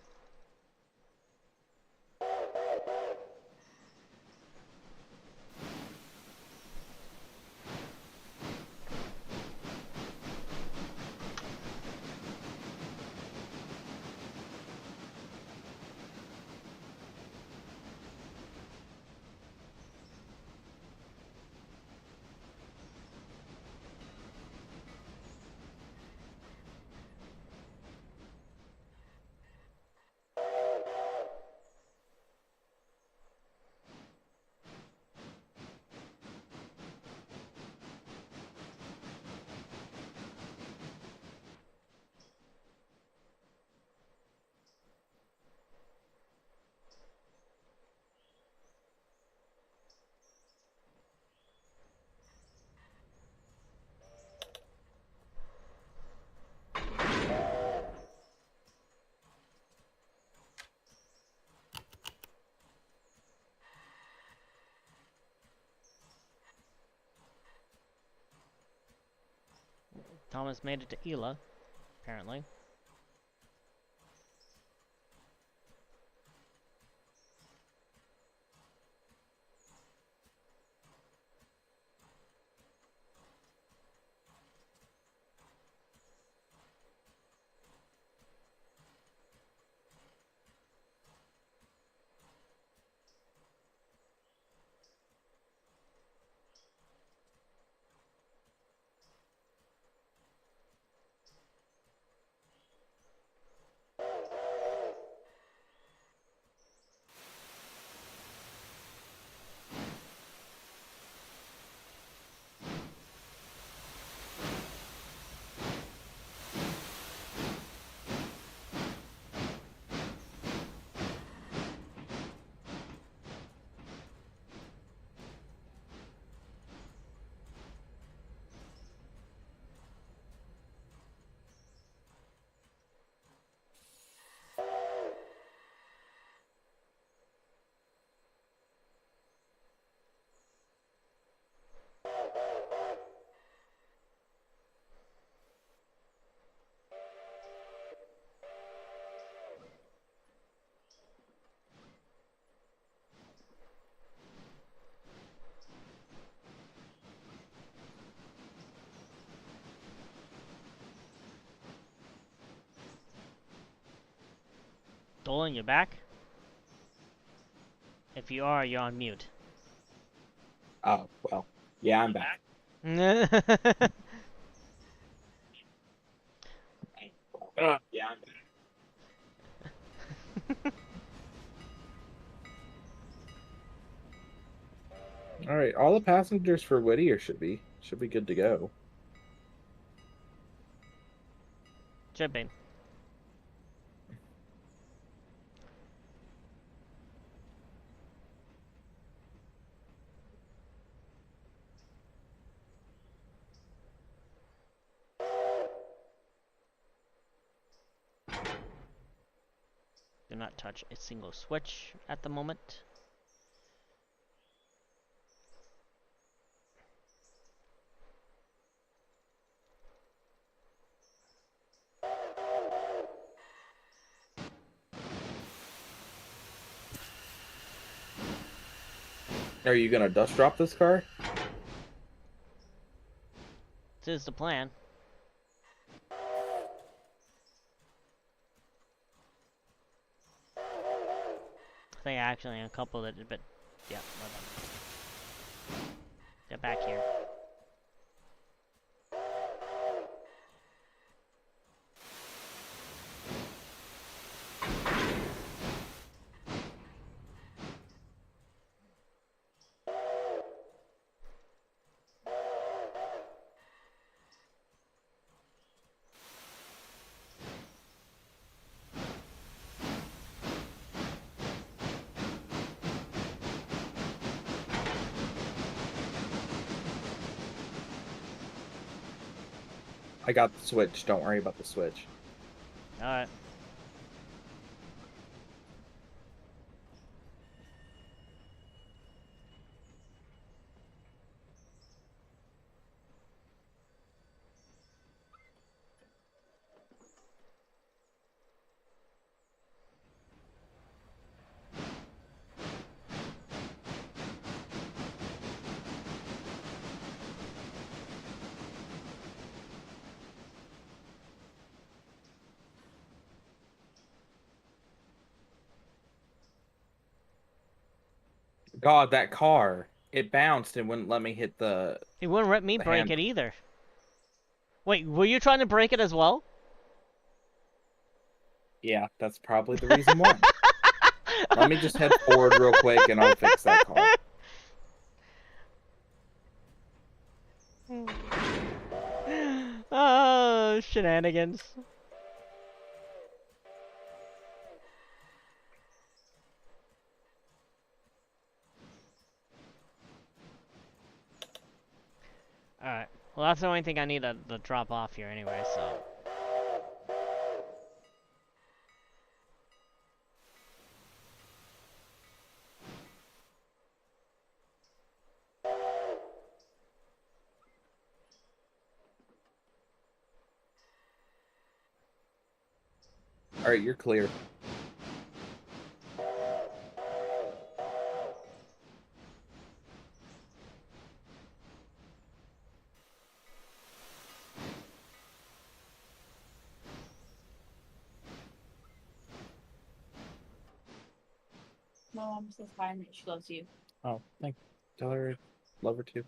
Thomas made it to Ela, apparently. Dolan, you back? If you are, you're on mute. Oh, well. Yeah, I'm back. Yeah, I'm back. All right, all the passengers for Whittier should be good to go. Shipping. Do not touch a single switch at the moment. Are you gonna dust drop this car? This is the plan. I think actually a couple that did, but yeah, whatever. Get back here. I got the switch. Don't worry about the switch. Alright. God, that car. It bounced and wouldn't let me hit the It wouldn't let me break hand. it either. Wait, were you trying to break it as well? Yeah, that's probably the reason why. Let me just head forward real quick and I'll fix that car. Oh, shenanigans. Alright. Well, that's the only thing I need to drop off here anyway, so... All right, you're clear. Mom says hi and that she loves you. Oh, thank you. Tell her I love her too.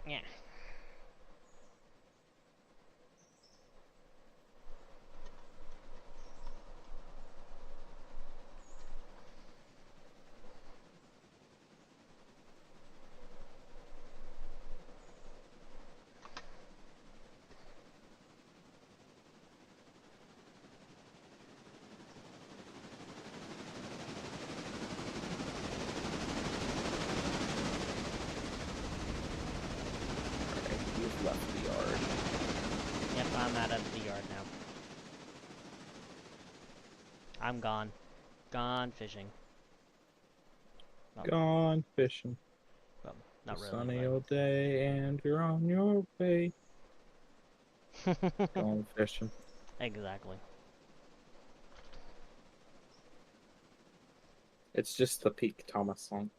Yeah. All right, you've left the yard. Yep, I'm out of the yard now. I'm gone. Gone fishing. Well, Gone fishing. well not It's a really, sunny but... old day, and you're on your way. Gone fishing. Exactly. It's just the peak Thomas song.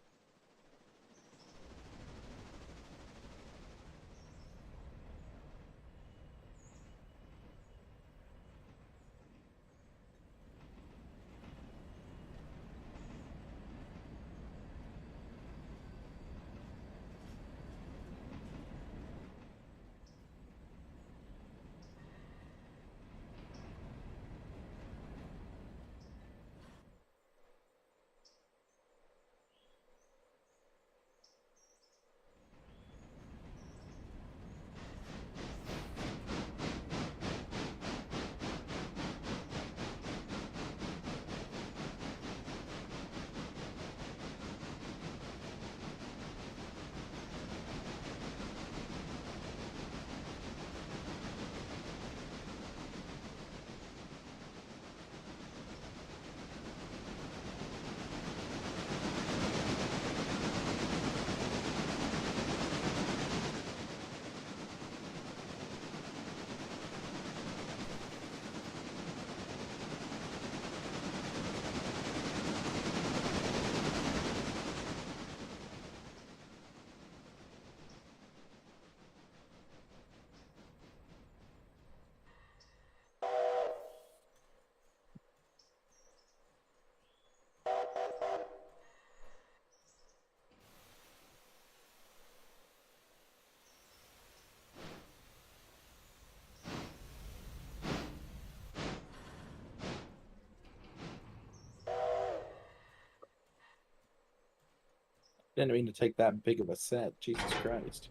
Didn't mean to take that big of a set. Jesus Christ.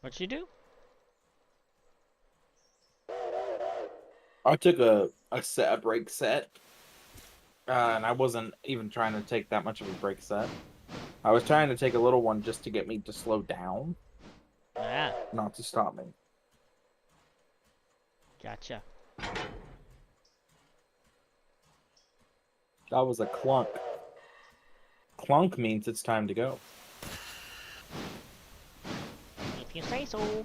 What'd you do? I took a break set, and I wasn't even trying to take that much of a break set. I was trying to take a little one just to get me to slow down, Ah, not to stop me. gotcha. That was a clunk. Clunk means it's time to go. If you say so.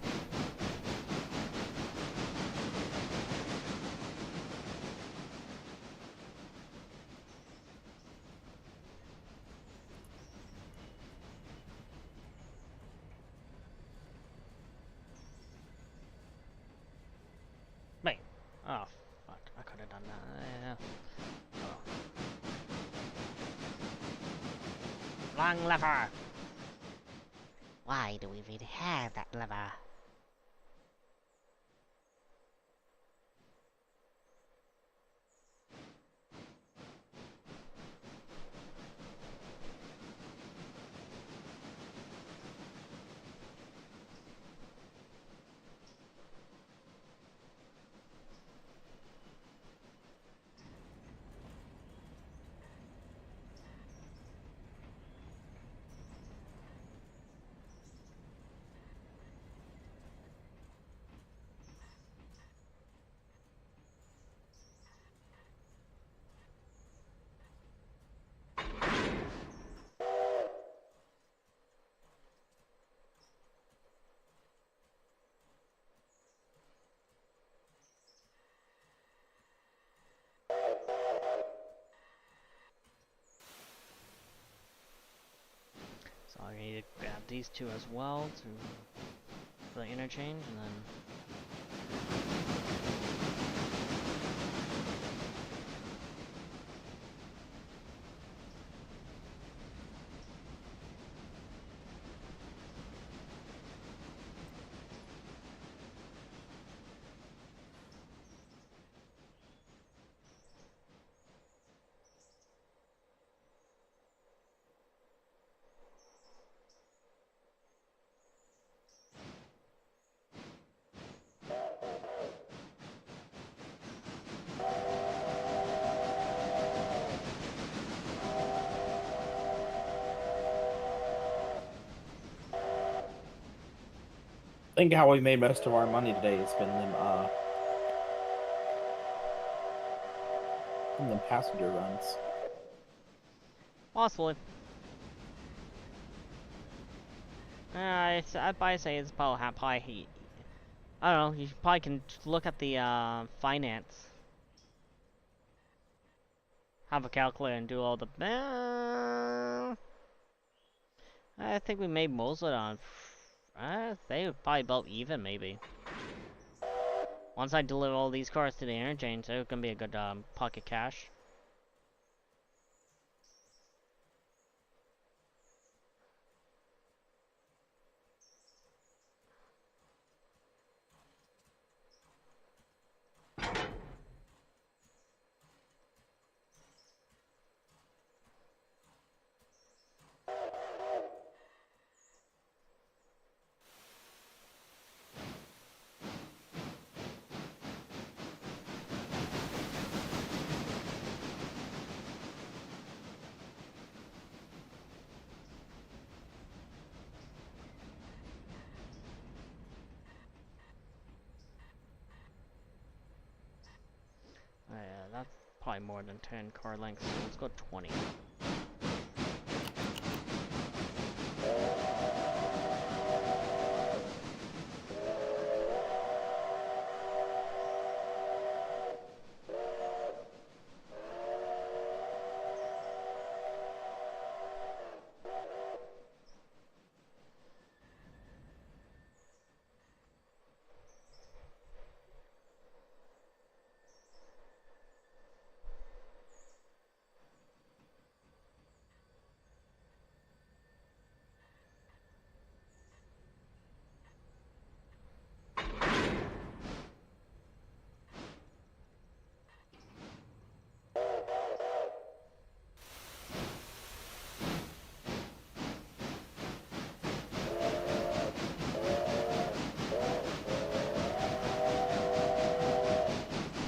Wait. Oh, fuck. I could have done that. Oh. Long lever! Why do we even have that lever? So I need to grab these two as well for the interchange, and then... I think how we made most of our money today has been them passenger runs. Possibly. I'd probably say it's probably I don't know, you probably can look at the finance. Have a calculator and do all the... I think we made most of it on... they were probably about even, maybe. Once I deliver all these cars to the interchange, it's gonna be a good pocket cash. Yeah, that's probably more than 10 car lengths, so let's go 20.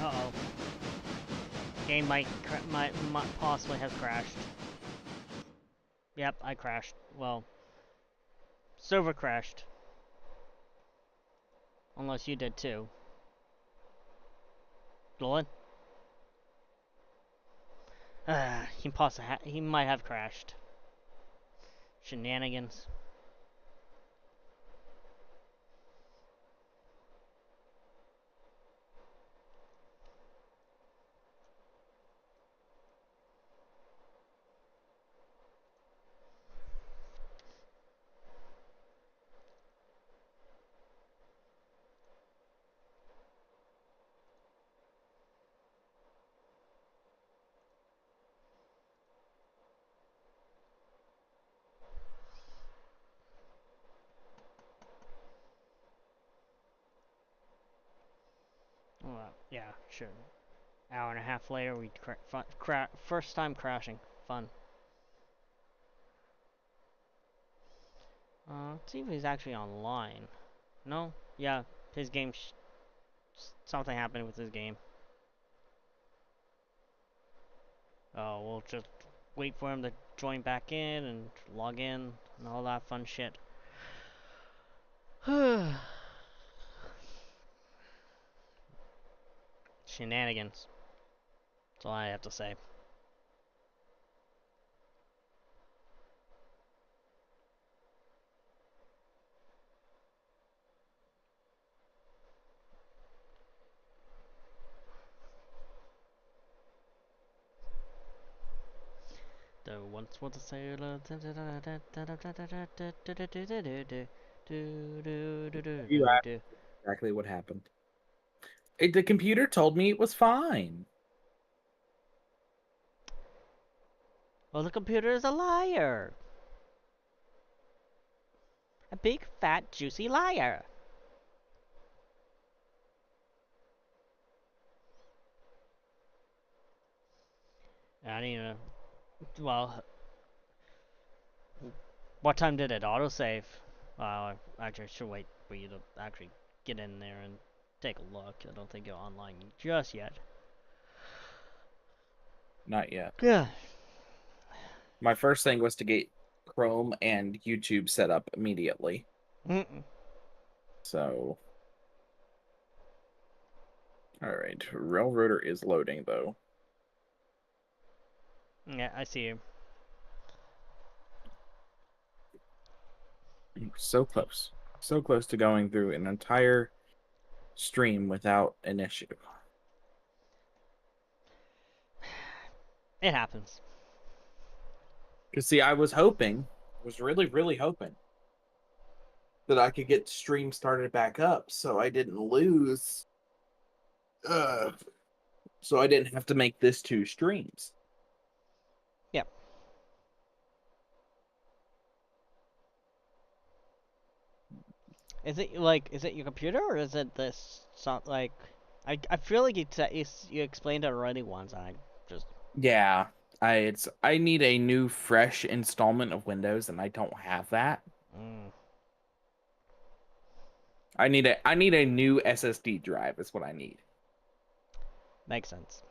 Uh-oh. Game might possibly have crashed. Yep, I crashed. Well, server crashed. Unless you did too. Dolan? He might have crashed. Shenanigans. Yeah, sure. Hour and a half later, we first time crashing. Fun. Let's see if he's actually online. No? Yeah, his game. Something happened with his game. Oh, we'll just wait for him to join back in and log in and all that fun shit. Shenanigans. That's all I have to say. There once was a sailor. You asked exactly what happened. The computer told me it was fine. Well, the computer is a liar. A big, fat, juicy liar. I don't even. Well, what time did it autosave? Actually, I should wait for you to actually get in there and take a look. I don't think you're online just yet. Not yet. Yeah. My first thing was to get Chrome and YouTube set up immediately. So, all right. Railroader is loading though. Yeah, I see you. So close. So close to going through an entire stream without an issue. It happens. Because, see, I was really, really hoping that I could get stream started back up so I didn't lose. So I didn't have to make this 2 streams. Yep. Is it your computer or is it this, like, I feel like you explained it already once, and I just... Yeah, I need a new fresh installment of Windows and I don't have that. I need a new SSD drive is what I need. Makes sense.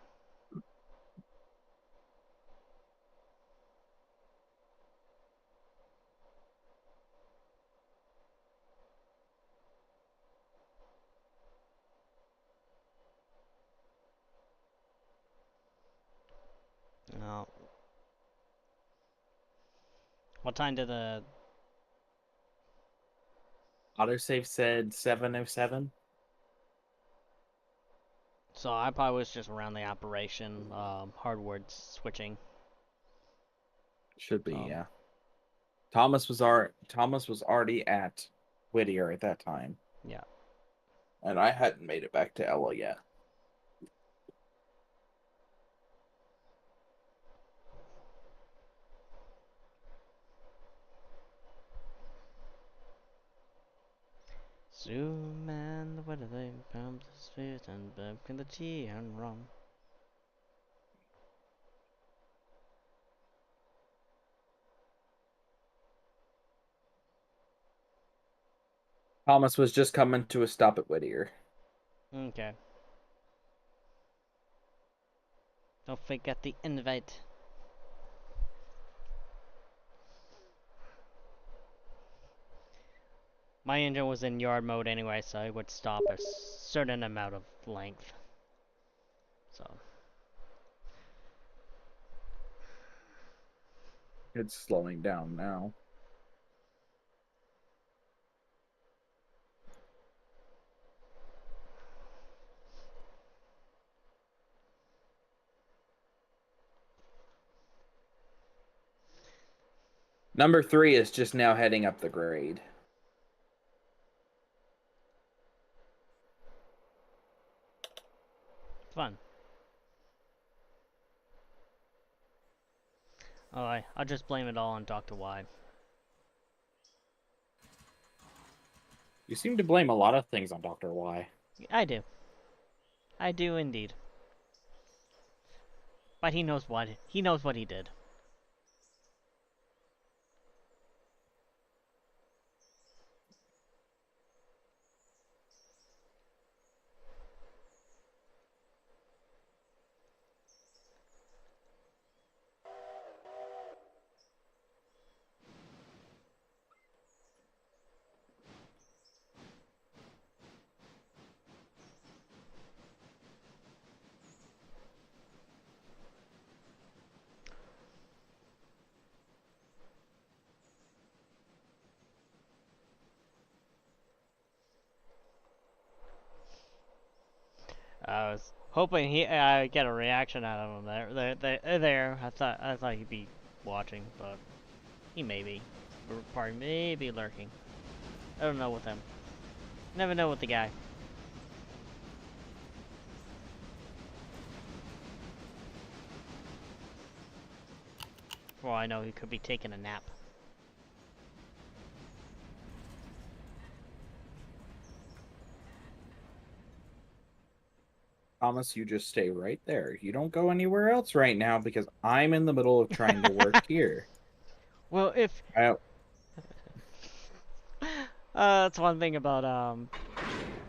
No. What time did the... Autosave said 7:07. So I probably was just around the operation, hardware switching. Should be, yeah. Thomas was already at Whittier at that time. Yeah. And I hadn't made it back to Ella yet. Zoom and the weather they pump the street and back in the tea and rum. Thomas was just coming to a stop at Whittier. Okay. Don't forget the invite. My engine was in yard mode anyway, so it would stop a certain amount of length. So. It's slowing down now. Number 3 is just now heading up the grade. Fun. Alright, I'll just blame it all on Dr. Y. You seem to blame a lot of things on Dr. Y. I do. I do indeed. But he knows what he did. I was hoping I'd get a reaction out of him there. I thought he'd be watching, but he may be. Pardon, may be lurking. I don't know with him. Never know with the guy. For all I know, he could be taking a nap. Thomas, you just stay right there. You don't go anywhere else right now because I'm in the middle of trying to work here. Well, if I, that's one thing about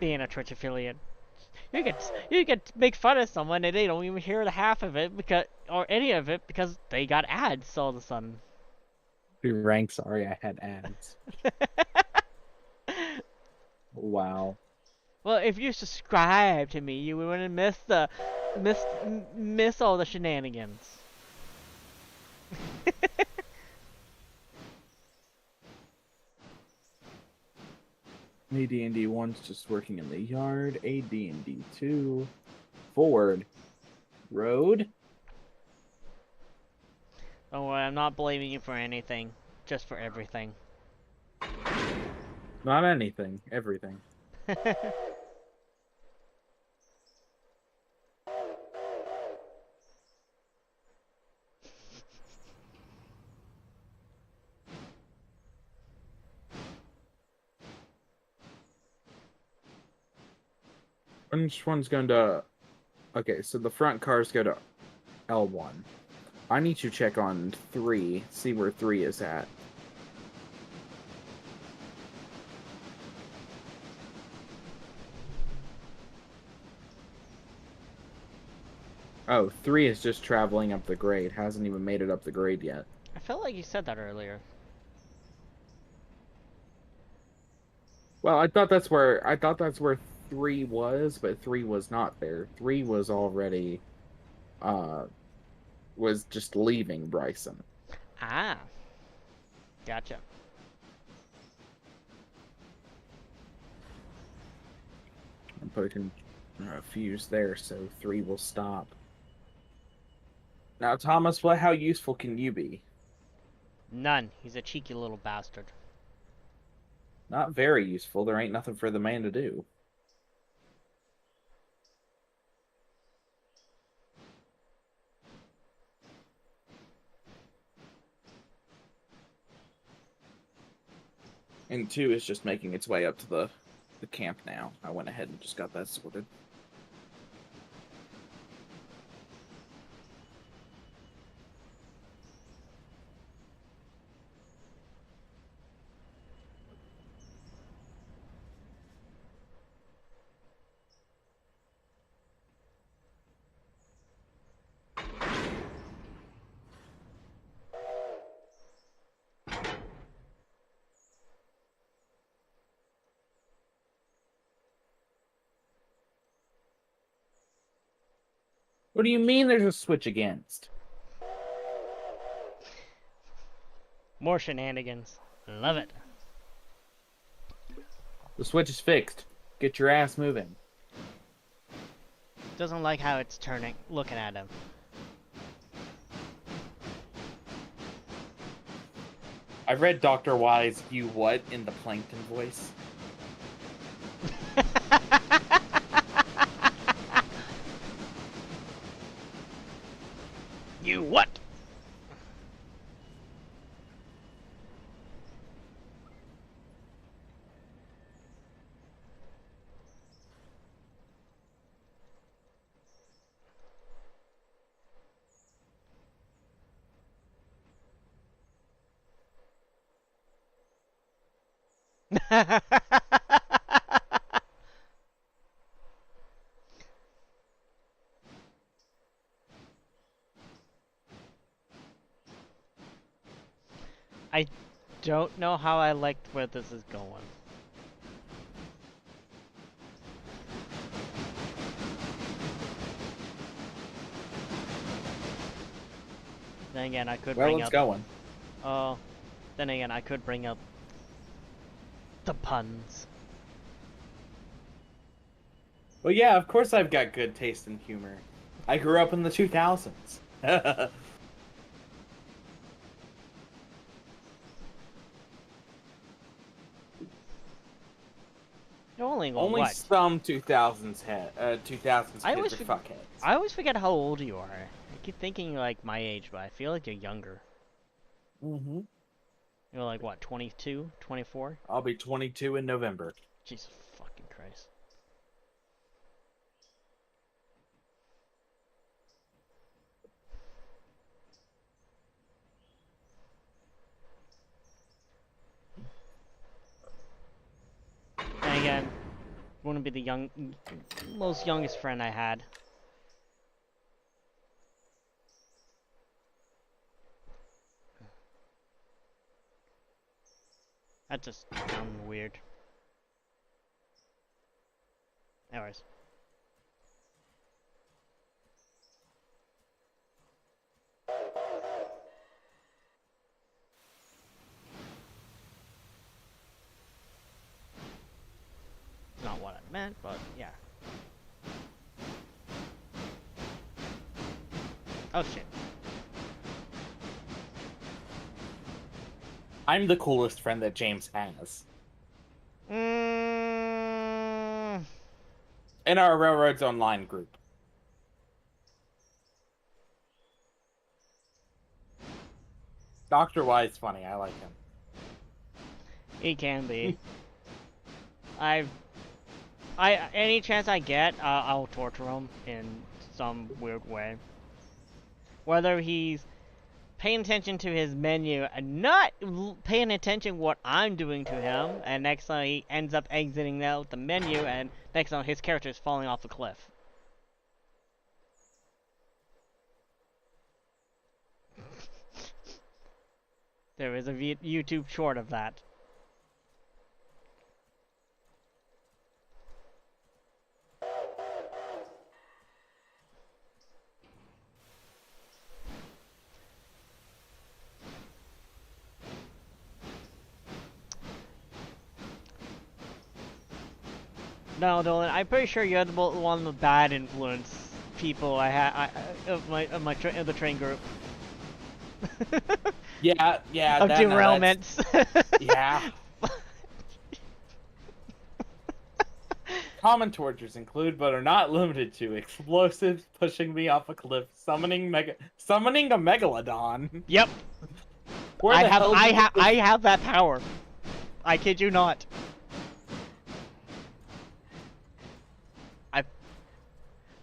being a Twitch affiliate. You could make fun of someone and they don't even hear the half of it or any of it because they got ads all of a sudden. rank, sorry, I had ads. Wow. Well, if you subscribe to me, you wouldn't miss all the shenanigans. AD&D 1's just working in the yard. AD&D 2. Forward. Road. Don't worry, I'm not blaming you for anything, just for everything. Not anything. Everything. Which one's going to... Okay, so the front cars go to L1. I need to check on 3, see where 3 is at. Oh, 3 is just traveling up the grade. Hasn't even made it up the grade yet. I felt like you said that earlier. Well, I thought that's where 3 was, but 3 was not there. 3 was already was just leaving Bryson. Ah. Gotcha. I'm putting a fuse there, so 3 will stop. Now, Thomas, how useful can you be? None. He's a cheeky little bastard. Not very useful. There ain't nothing for the man to do. And 2 is just making its way up to the camp now. I went ahead and just got that sorted. What do you mean there's a switch against? More shenanigans. Love it. The switch is fixed. Get your ass moving. Doesn't like how it's turning, looking at him. I read Dr. Wise, you what, in the Plankton voice. You what? I don't know how I liked where this is going. Then again, I could Well, bring it's up. going. Oh, then again, I could bring up the puns. Well, yeah, of course I've got good taste in humor. I grew up in the 2000s. Only Only what? some 2000s 2000s I kids always are forget. fuckheads. I always forget how old you are. I keep thinking you're like my age, but I feel like you're younger. Mm-hmm. You're like what, 22, 24? I'll be 22 in November. Jesus fucking Christ. And again, wouldn't be the most youngest friend I had. That just sounded weird. Anyways. Not what I meant, but yeah. Oh shit. I'm the coolest friend that James has. Mm. In our Railroads Online group. Dr. Y's funny, I like him. He can be. Any chance I get, I'll torture him in some weird way. Whether he's paying attention to his menu and not paying attention what I'm doing to him, and next time he ends up exiting out the menu, and next time his character is falling off the cliff. There is a YouTube short of that. No, Dolan, I'm pretty sure you're one of the bad influence people I had of the train group. Yeah, of that, derailments. Yeah. Common tortures include, but are not limited to, explosives, pushing me off a cliff, summoning a megalodon. Yep. I have that power. I kid you not.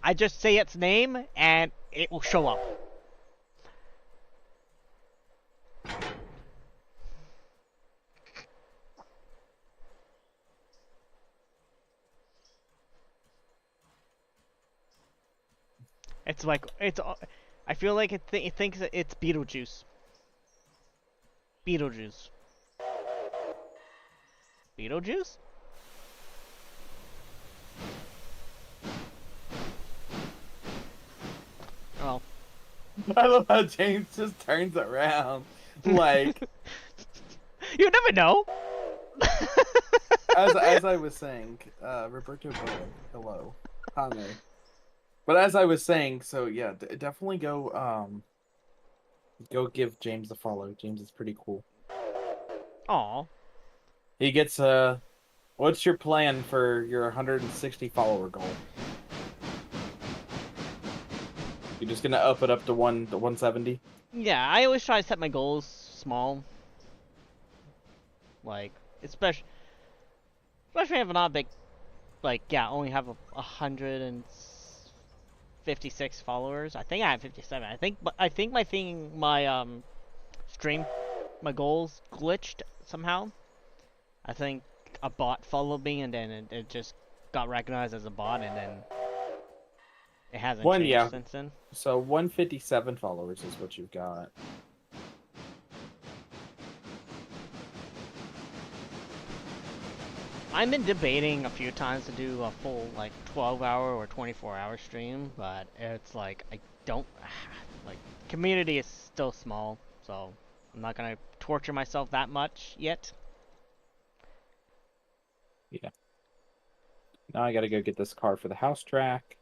I just say its name and it will show up. It's like I feel like it thinks it's Beetlejuice. Beetlejuice. Beetlejuice? Oh. I love how James just turns around. Like you never know. as I was saying, Roberto Bowen, hello. Hi. But as I was saying, so yeah, definitely go give James a follow. James is pretty cool. Aw. He gets what's your plan for your 160 follower goal? You're just gonna up it up to 170? Yeah, I always try to set my goals small. Like, especially if I'm not big. Like, yeah, I only have 156 followers. I think I have 57. I think my stream, my goals glitched somehow. I think a bot followed me, and then it just got recognized as a bot, and then it hasn't changed Yeah. since then. So 157 followers is what you've got. I've been debating a few times to do a full, like, 12-hour or 24-hour stream, but it's like, I don't, like, community is still small, so I'm not gonna torture myself that much yet. Yeah. Now I gotta go get this car for the house track.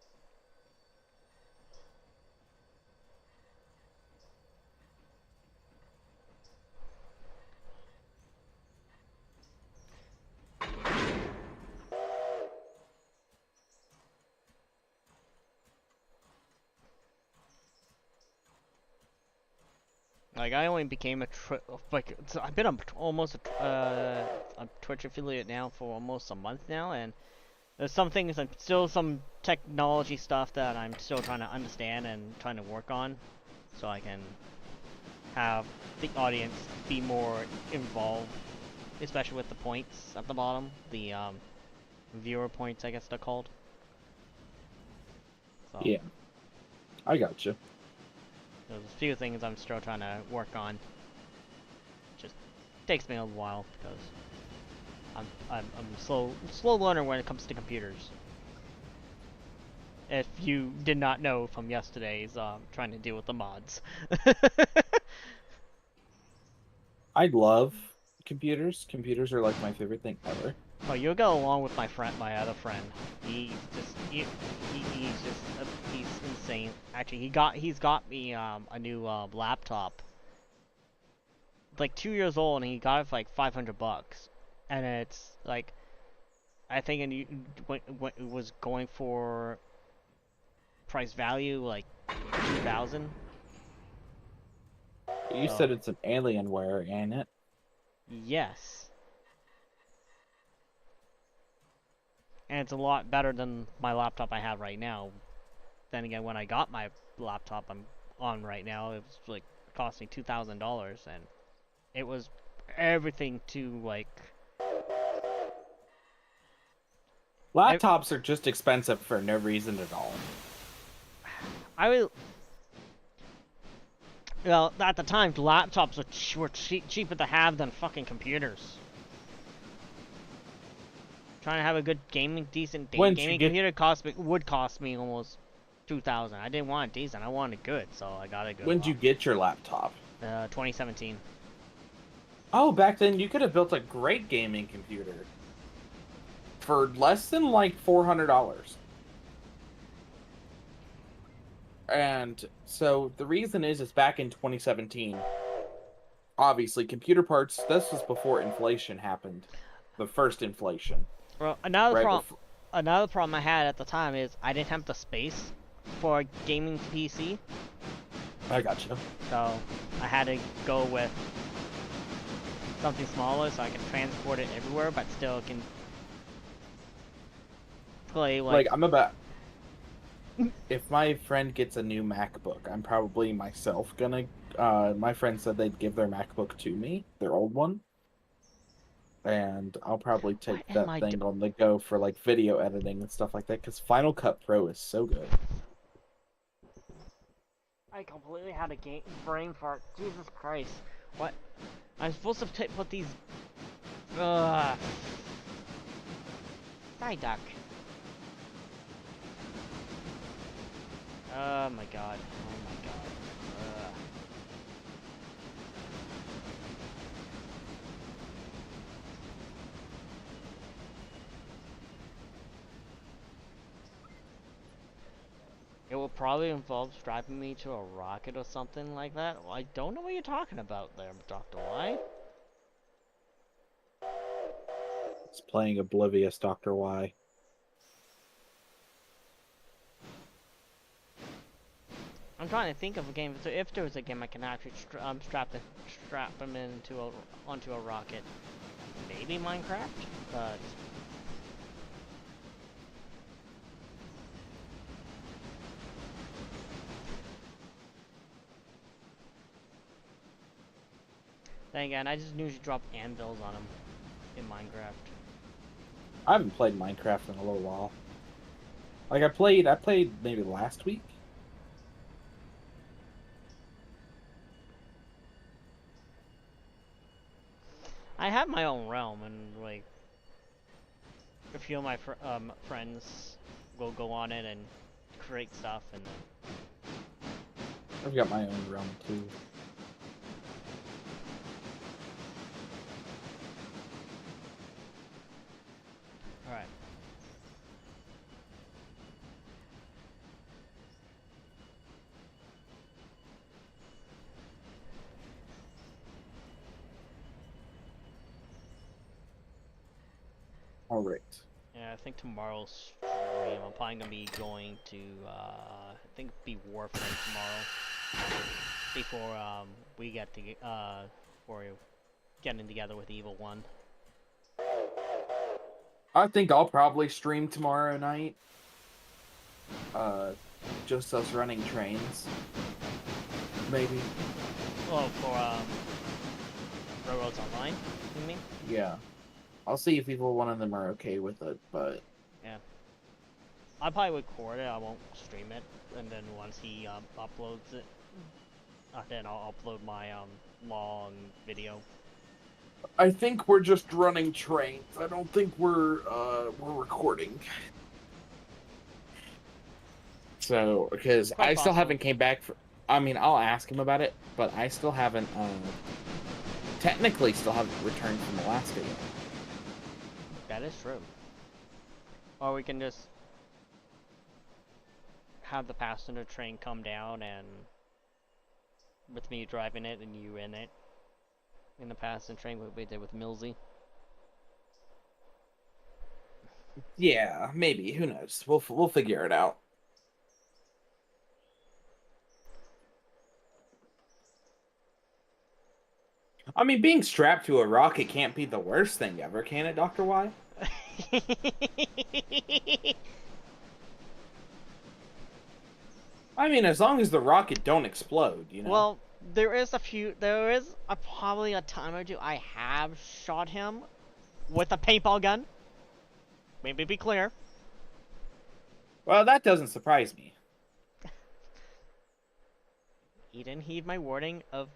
Like, I only became a I've been almost a Twitch affiliate now for almost a month now, and there's some things, still some technology stuff that I'm still trying to understand and trying to work on, so I can have the audience be more involved, especially with the points at the bottom, the viewer points, I guess they're called. So, Yeah, I gotcha. there's a few things I'm still trying to work on. Just takes me a while because I'm a slow learner when it comes to computers. If you did not know from yesterday's trying to deal with the mods. I love computers. Computers are like my favorite thing ever. Oh, you'll go along with my other friend. He's just he's insane. Actually, he's got me a new laptop. Like 2 years old, and he got it for like $500, and it's like I think it was going for price value like 2,000. You said it's an Alienware, ain't it? Yes. And it's a lot better than my laptop I have right now. Then again, when I got my laptop I'm on right now, it was like costing $2,000, and it was everything to like. Laptops are just expensive for no reason at all. I would. Well, at the time, laptops were cheaper to have than fucking computers. Trying to have a good decent gaming computer would cost me almost 2,000. I didn't want it decent. I wanted it good, so I got it good. When'd you get your laptop? 2017. Oh, back then you could have built a great gaming computer for less than like $400. And so the reason is back in 2017, obviously computer parts, this was before inflation happened. The first inflation. Well, Right another problem I had at the time is I didn't have the space for a gaming PC. I gotcha. So I had to go with something smaller so I can transport it everywhere, but still can play like I'm about. If my friend gets a new MacBook, I'm probably myself gonna. My friend said they'd give their MacBook to me, their old one, and I'll probably take that thing on the go for like video editing and stuff like that. Because Final Cut Pro is so good. I completely had a brain fart. Jesus Christ! What? I'm supposed to put these. Side duck. Oh my god. Oh my god. It will probably involve strapping me to a rocket or something like that. Well, I don't know what you're talking about there, Dr. Y. It's playing Oblivious, Dr. Y. I'm trying to think of a game. So if there was a game I can actually strap them onto a rocket, maybe Minecraft, but. Then again, I just usually drop anvils on them in Minecraft. I haven't played Minecraft in a little while. Like I played maybe last week. I have my own realm, and like a few of my friends will go on it and create stuff, and then I've got my own realm too. all right. All right. Yeah, I think tomorrow's stream, I'm probably gonna be going to, I think be Warframe tomorrow, before, we get to, for getting together with Evil One. I think I'll probably stream tomorrow night. Just us running trains. Maybe. Oh, for, Railroads Online, you mean? Yeah. I'll see if people, one of them are okay with it, but Yeah. I'll probably record it, I won't stream it, and then once he, uploads it, then I'll upload my, long video. I think we're just running trains. I don't think we're recording. So, because Quite I still possible. haven't came back for. I mean, I'll ask him about it, but I still haven't. Technically, still haven't returned from Alaska yet. That is true. Or we can just have the passenger train come down and with me driving it and you in it. In the passenger train, what we did with Millsy. Yeah, maybe. Who knows? We'll figure it out. I mean, being strapped to a rocket can't be the worst thing ever, can it, Dr. Y? I mean, as long as the rocket don't explode, you know? Well, there is probably a time or two I have shot him with a paintball gun. Maybe be clear. Well, that doesn't surprise me. He didn't heed my warning of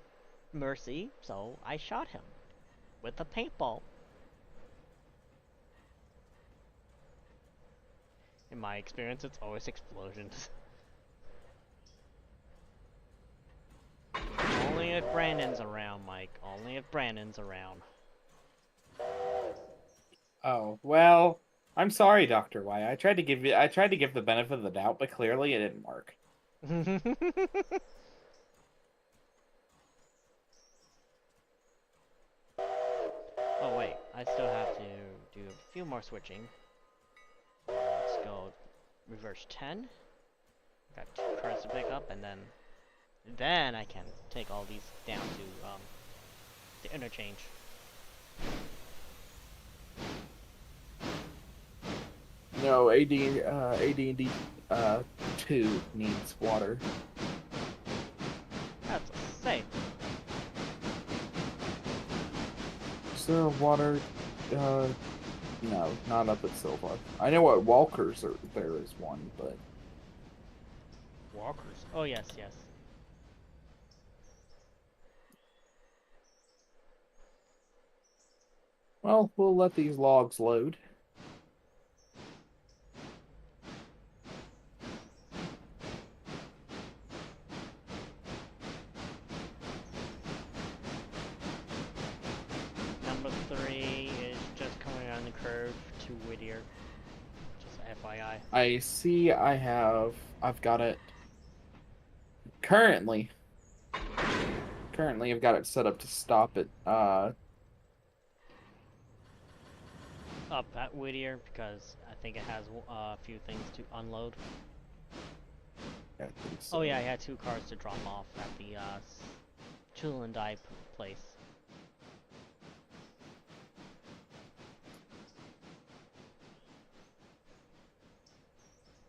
mercy, so I shot him with a paintball. In my experience, it's always explosions. Only if Brandon's around, Mike. Only if Brandon's around. Oh, well, I'm sorry, Dr. Y. I tried to give the benefit of the doubt, but clearly it didn't work. Oh wait, I still have to do a few more switching. Let's go reverse 10. Got 2 cards to pick up, and then I can take all these down to the interchange. No, AD&D 2 needs water. That's a save. Is there water? No, not up at Silva. I know what Walkers are. There is one, but Walkers. Oh yes, yes. well, we'll let these logs load. Number 3 is just coming around the curve to Whittier. Just FYI. I see. I've got it. Currently, I've got it set up to stop at Up at Whittier because I think it has a few things to unload. I think so. Oh yeah, I had 2 cars to drop off at the Tool and Die place.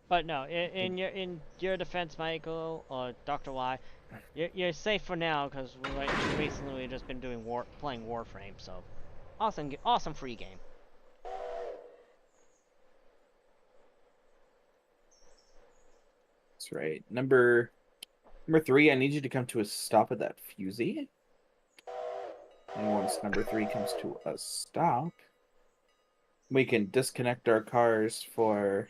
But no, in your defense, Michael or Dr. Y, you're safe for now because recently we've just been doing playing Warframe, so awesome free game. That's right. Number 3, I need you to come to a stop at that fusee. And once number 3 comes to a stop, we can disconnect our cars for...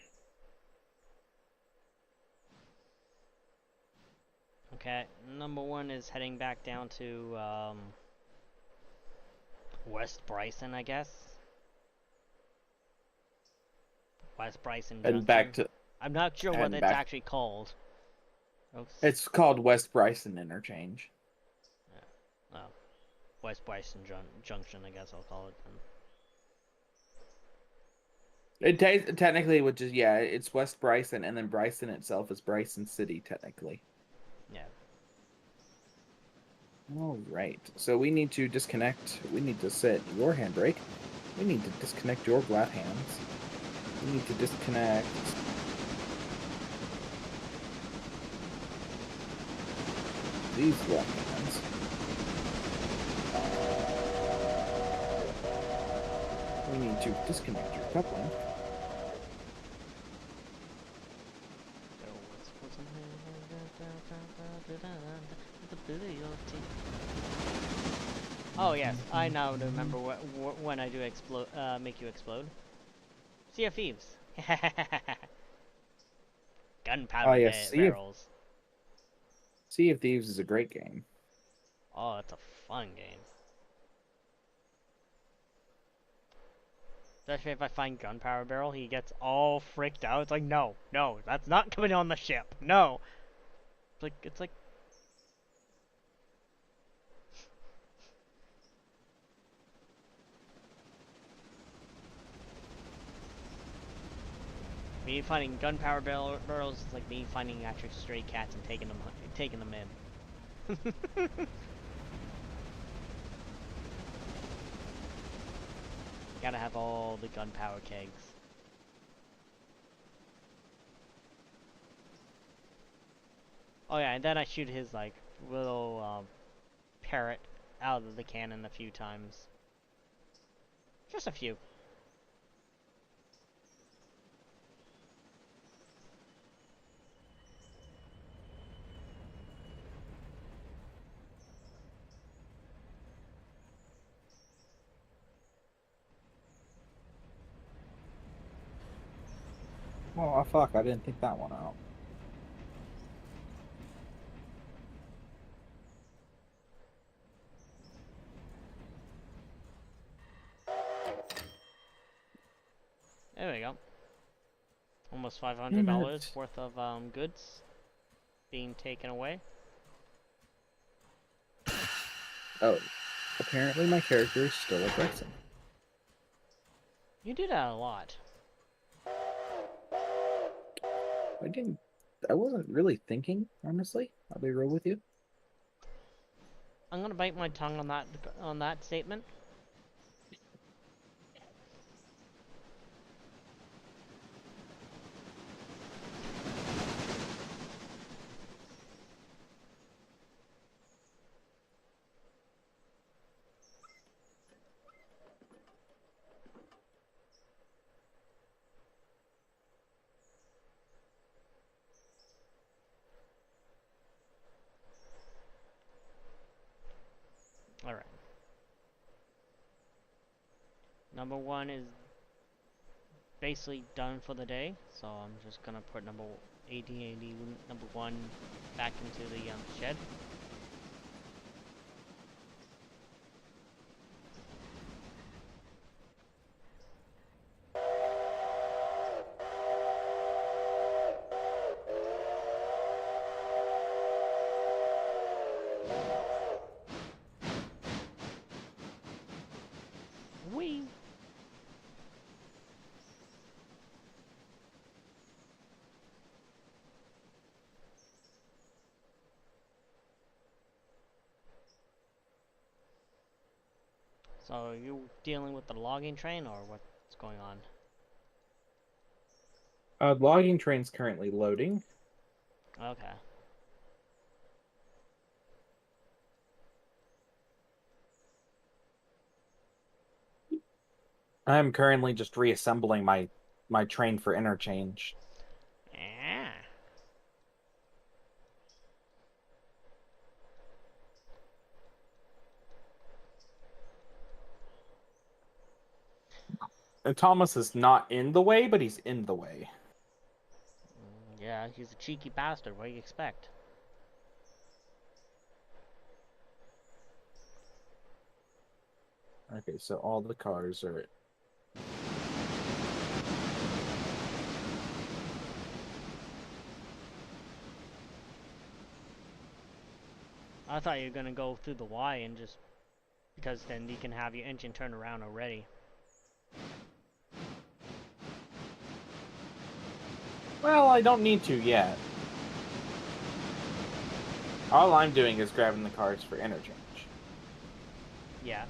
Okay, number 1 is heading back down to West Bryson, I guess. West Bryson and Junction. back to I'm not sure what and it's back. actually called. Oops. It's called West Bryson Interchange. Yeah. Oh, West Bryson Junction, I guess I'll call it then. Technically, which is, yeah, it's West Bryson, and then Bryson itself is Bryson City, technically. Yeah. All right. So we need to disconnect. We need to set your handbrake. We need to disconnect your glad hands. We need to disconnect these glad hands. We need to disconnect your coupling. Oh yes, I now remember when I do explode, make you explode. Sea of Thieves. Oh Gunpowder yes, barrels. Sea of Thieves is a great game. Oh, it's a fun game. Especially if I find gunpowder barrel, he gets all freaked out. It's like, no, no, that's not coming on the ship. No. It's like. Me finding gunpowder barrels is like me finding actual stray cats and taking them in. Gotta have all the gunpowder kegs. Oh yeah, and then I shoot his like little parrot out of the cannon a few times. Just a few. Oh, fuck, I didn't think that one out. There we go. Almost Damn $500 it. worth of goods being taken away. Oh, apparently my character is still at Bryson. You do that a lot. I wasn't really thinking, honestly. I'll be real with you. I'm gonna bite my tongue on that statement. Alright. Number 1 is basically done for the day, so I'm just gonna put AD&D number 1 back into the shed. Whee! So, are you dealing with the logging train, or what's going on? Logging train's currently loading. Okay. I'm currently just reassembling my train for interchange. Yeah. And Thomas is not in the way, but he's in the way. Yeah, he's a cheeky bastard. What do you expect? Okay, so all the cars are... I thought you were gonna go through the Y and just... Because then you can have your engine turn around already. Well, I don't need to yet. All I'm doing is grabbing the cars for interchange. Yeah.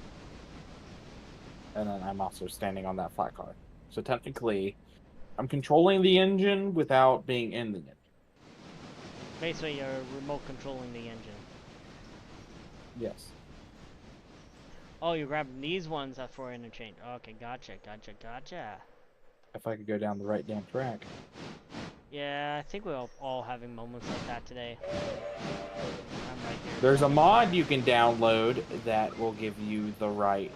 And then I'm also standing on that flat car. So technically, I'm controlling the engine without being in the engine. Basically, you're remote controlling the engine. Yes. Oh, you're grabbing these ones for interchange. Okay, gotcha. If I could go down the right damn track. Yeah, I think we're all having moments like that today. I'm right here. There's a mod you can download that will give you the right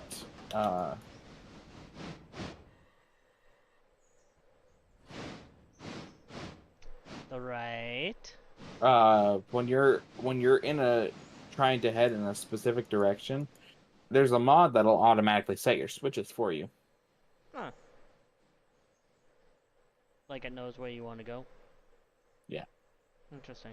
The right. when you're in a trying to head in a specific direction, there's a mod that'll automatically set your switches for you. Huh. Like it knows where you want to go. Yeah. Interesting.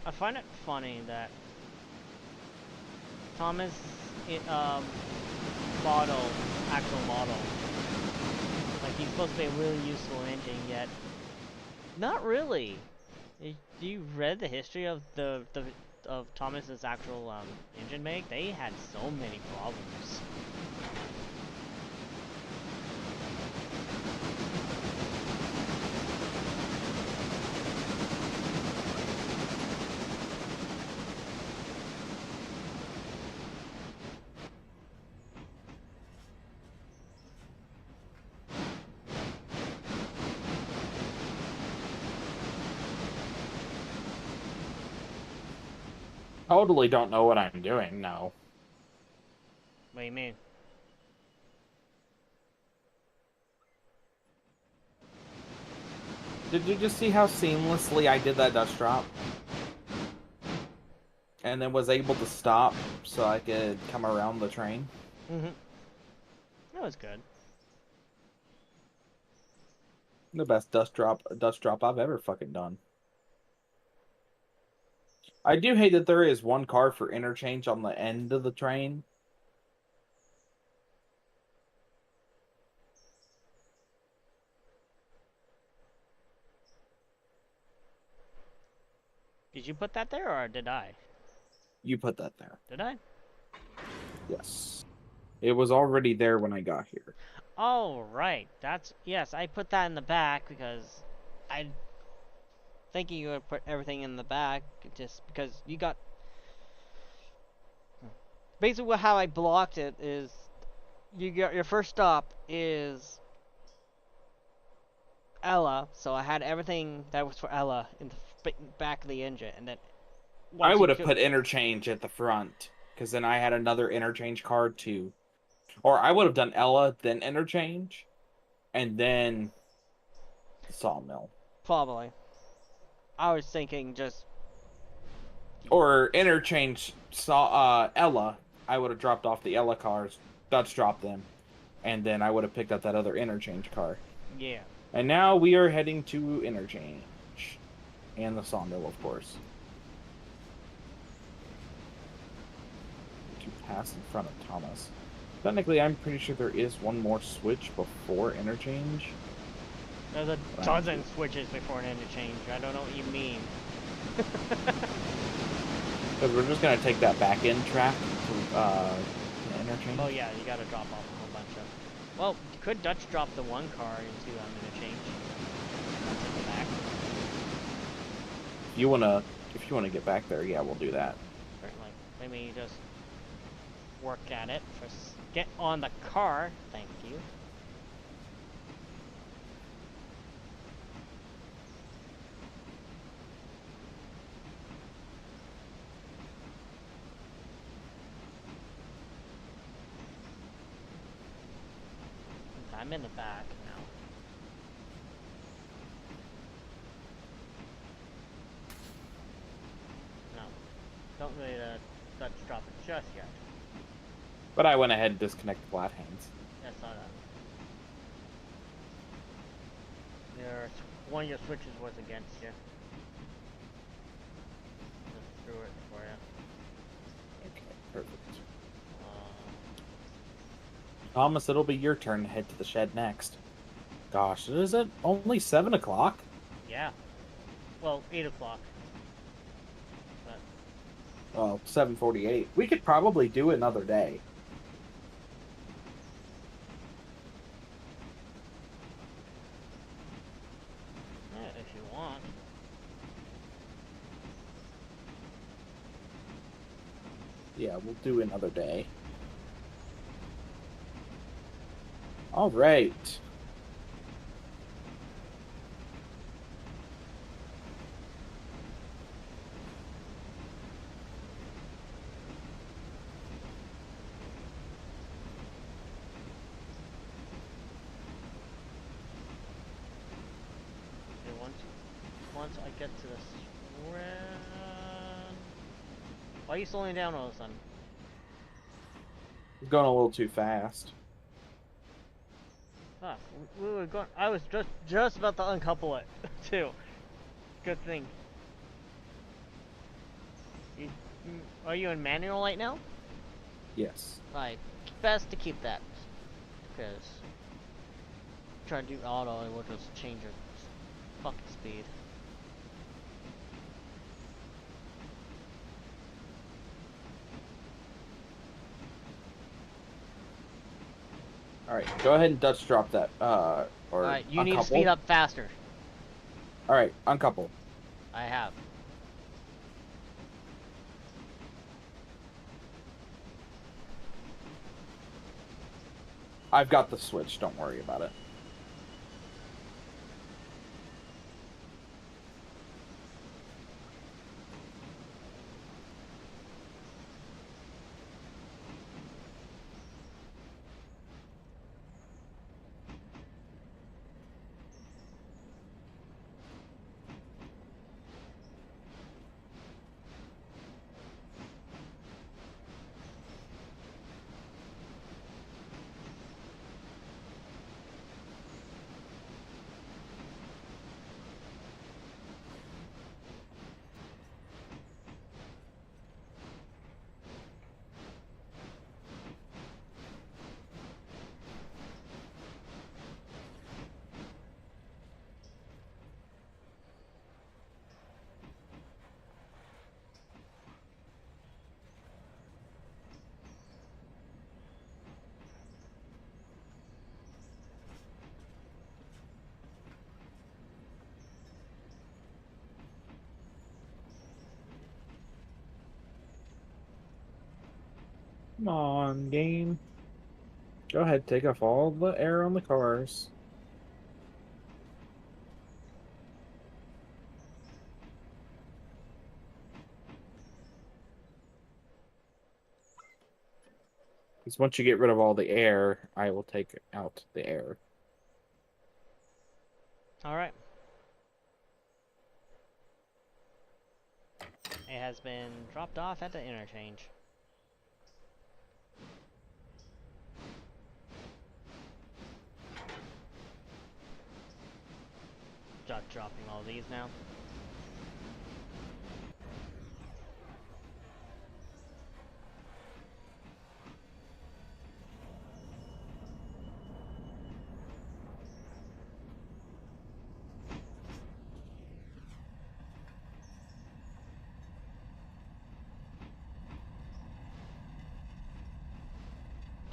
I find it funny that Thomas, actual model, like he's supposed to be a really useful engine, yet not really. You read the history of of Thomas's actual engine make? They had so many problems. Totally don't know what I'm doing, no. What do you mean? Did you just see how seamlessly I did that dust drop? And then was able to stop so I could come around the train? Mm-hmm. That was good. The best dust drop I've ever fucking done. I do hate that there is one car for interchange on the end of the train. Did you put that there, or did I? You put that there. Did I? Yes. It was already there when I got here. Oh, right. Yes, I put that in the back because I thinking you would put everything in the back just because you got... Basically how I blocked it is you got your first stop is Ella, so I had everything that was for Ella in the back of the engine, and then I would have put interchange at the front, because then I had another interchange card too. Or I would have done Ella, then interchange, and then the sawmill. Probably. I was thinking just... Or interchange Ella. I would have dropped off the Ella cars, Dutch dropped them, and then I would have picked up that other interchange car. Yeah. And now we are heading to interchange. And the sawmill, of course. pass in front of Thomas. Technically, I'm pretty sure there is one more switch before interchange. There's a dozen switches before an interchange. I don't know what you mean. Because we're just going to take that back end track to interchange. Oh yeah, you gotta drop off a whole bunch of... Well, you could Dutch drop the one car into interchange. That's in the back. If you wanna get back there, yeah, we'll do that. Certainly. Let me just work at it. Just get on the car. Thank you. I'm in the back now. No. Don't really Dutch drop it just yet. But I went ahead and disconnected flat hands. I saw that. One of your switches was against you. Just threw it for you. Okay, perfect. Thomas, it'll be your turn to head to the shed next. Gosh, is it only 7 o'clock? Yeah. Well, 8 o'clock. Well, 7:48. We could probably do it another day. Yeah, if you want. Yeah, we'll do another day. All right. Once I get to this why are you slowing down all of a sudden? We're going a little too fast. Fuck, we were going. I was just about to uncouple it, too. Good thing. Are you in manual right now? Yes. Like, best to keep that, because try to do auto, it will just change your fucking speed. Alright, go ahead and Dutch drop that, or Alright, you uncouple. need to speed up faster. Alright, uncouple. I have. I've got the switch, don't worry about it. Come on, game. Go ahead, take off all the air on the cars. Because once you get rid of all the air, I will take out the air. Alright. It has been dropped off at the interchange. Just dropping all these now.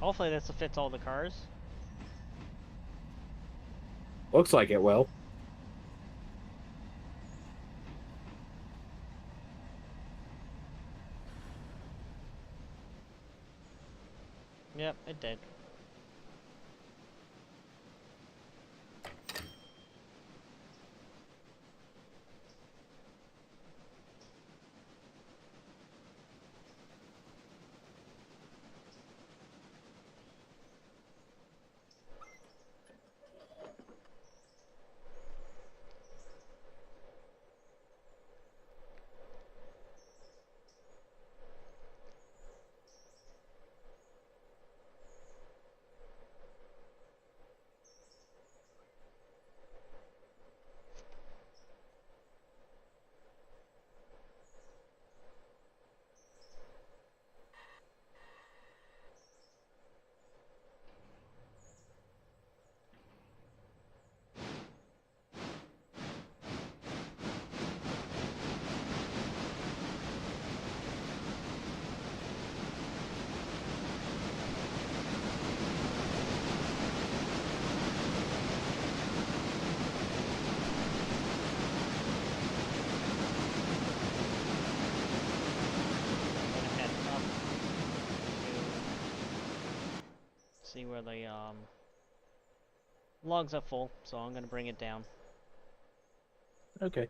Hopefully this fits all the cars. Looks like it will. Yep, it did. Head up to see where the logs are full, so I'm gonna bring it down. Okay.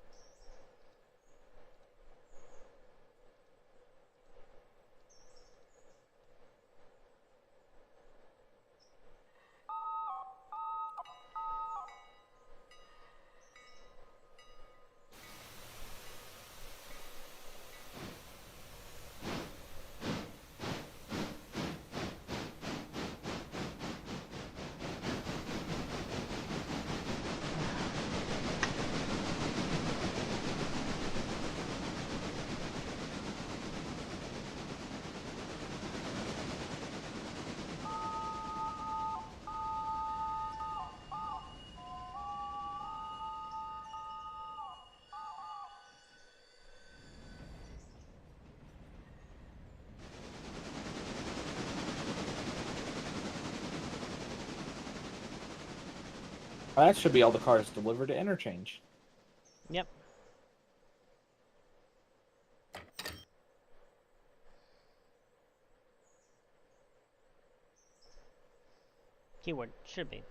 That should be all the cars delivered to interchange. Yep. Keyword should be.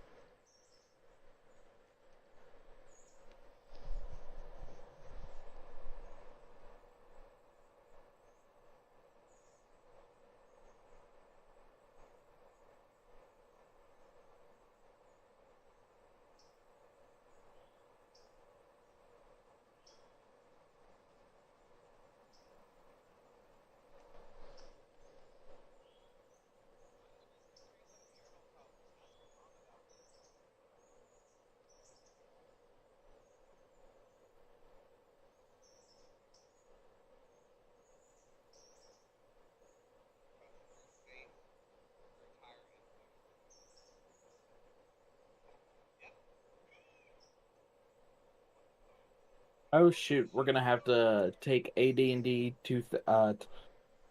Oh shoot, we're gonna have to take AD&D to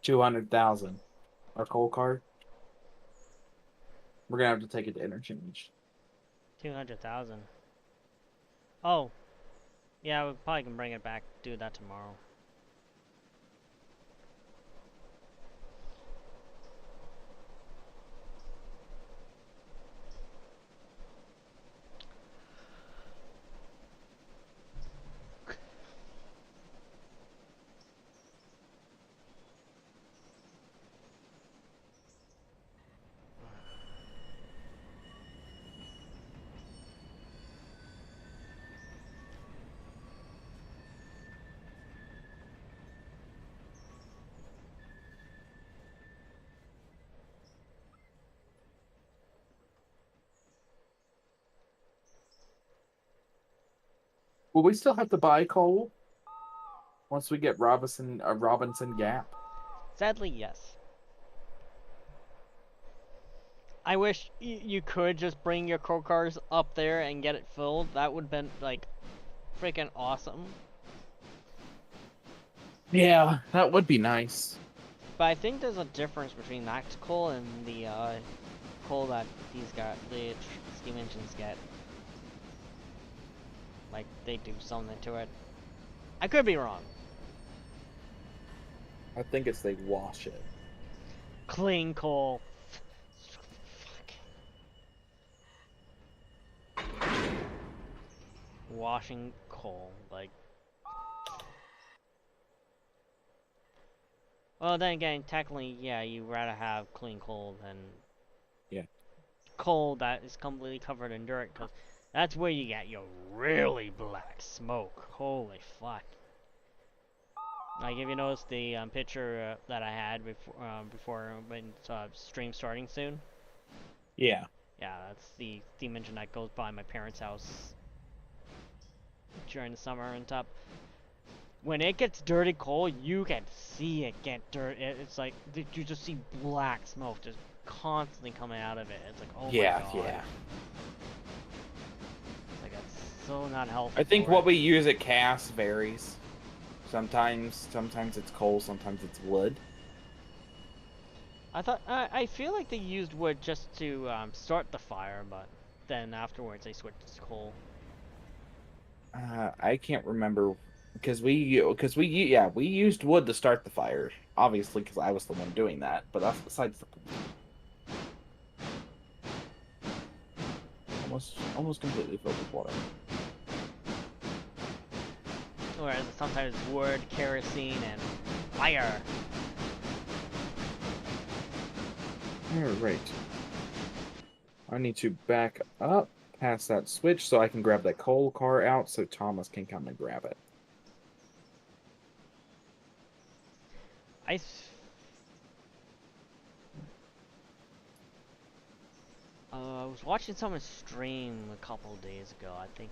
200,000. Our coal card. We're gonna have to take it to interchange. 200,000. Oh, yeah, we probably can bring it back. Do that tomorrow. Will we still have to buy coal once we get Robinson Gap? Sadly, yes. I wish you could just bring your coal cars up there and get it filled. That would have been, like, freaking awesome. Yeah, that would be nice. But I think there's a difference between that coal and the coal that the steam engines get. Like they do something to it. I could be wrong. I think it's they wash it. Clean coal. Fuck. Washing coal, like. Well, then again, technically, yeah, you'd rather have clean coal than coal that is completely covered in dirt, because that's where you get your really black smoke. Holy fuck. Like, if you notice the picture that I had before when stream starting soon. Yeah. Yeah, that's the steam engine that goes by my parents' house during the summer and stuff. When it gets dirty coal, you can see it get dirt. It's like you just see black smoke just constantly coming out of it. It's like, oh my god. Yeah. It's like that's so not healthy. I think what we use at Cass varies. Sometimes it's coal, sometimes it's wood. I feel like they used wood just to start the fire, but then afterwards they switched to coal. I can't remember because we used wood to start the fire, obviously because I was the one doing that. But that's besides the point. Almost completely filled with water. Whereas sometimes wood, kerosene, and fire. Alright. I need to back up past that switch so I can grab that coal car out so Thomas can come and grab it. I was watching someone stream a couple days ago. I think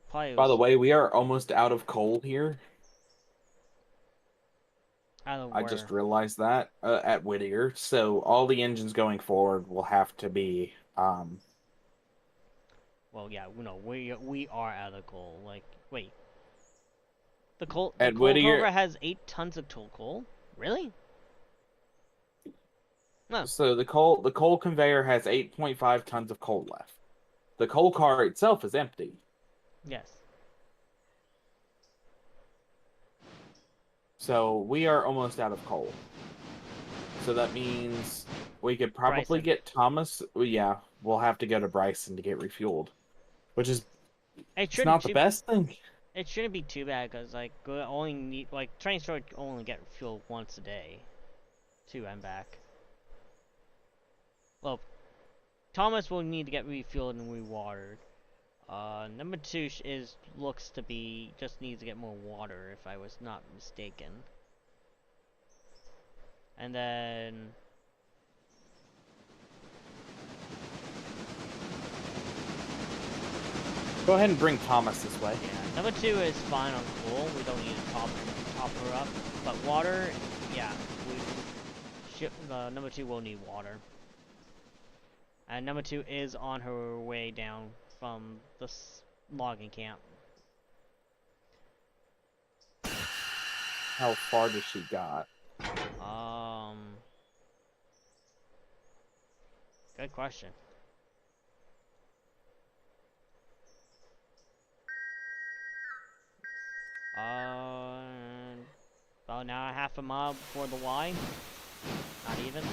probably. By the way, we are almost out of coal here. I just realized that at Whittier. So all the engines going forward will have to be. Well, yeah, no, we are out of coal. Like, wait, the coal Whittier cover has 8 tons of coal. Really? No. So the coal conveyor has 8.5 tons of coal left. The coal car itself is empty. Yes. So we are almost out of coal. So that means we could probably get Thomas. Yeah, we'll have to go to Bryson to get refueled, which is it's not the best thing. It shouldn't be too bad because like we only need train store only get fuel once a day, to and back. Well, Thomas will need to get refueled and rewatered. Number 2 looks to be just needs to get more water if I was not mistaken. And then go ahead and bring Thomas this way. Yeah, number 2 is fine on coal. We don't need to top her up. But water, yeah, number 2 will need water. And number 2 is on her way down from the logging camp. How far does she got? Good question. About now half a mile before the Y. Not even.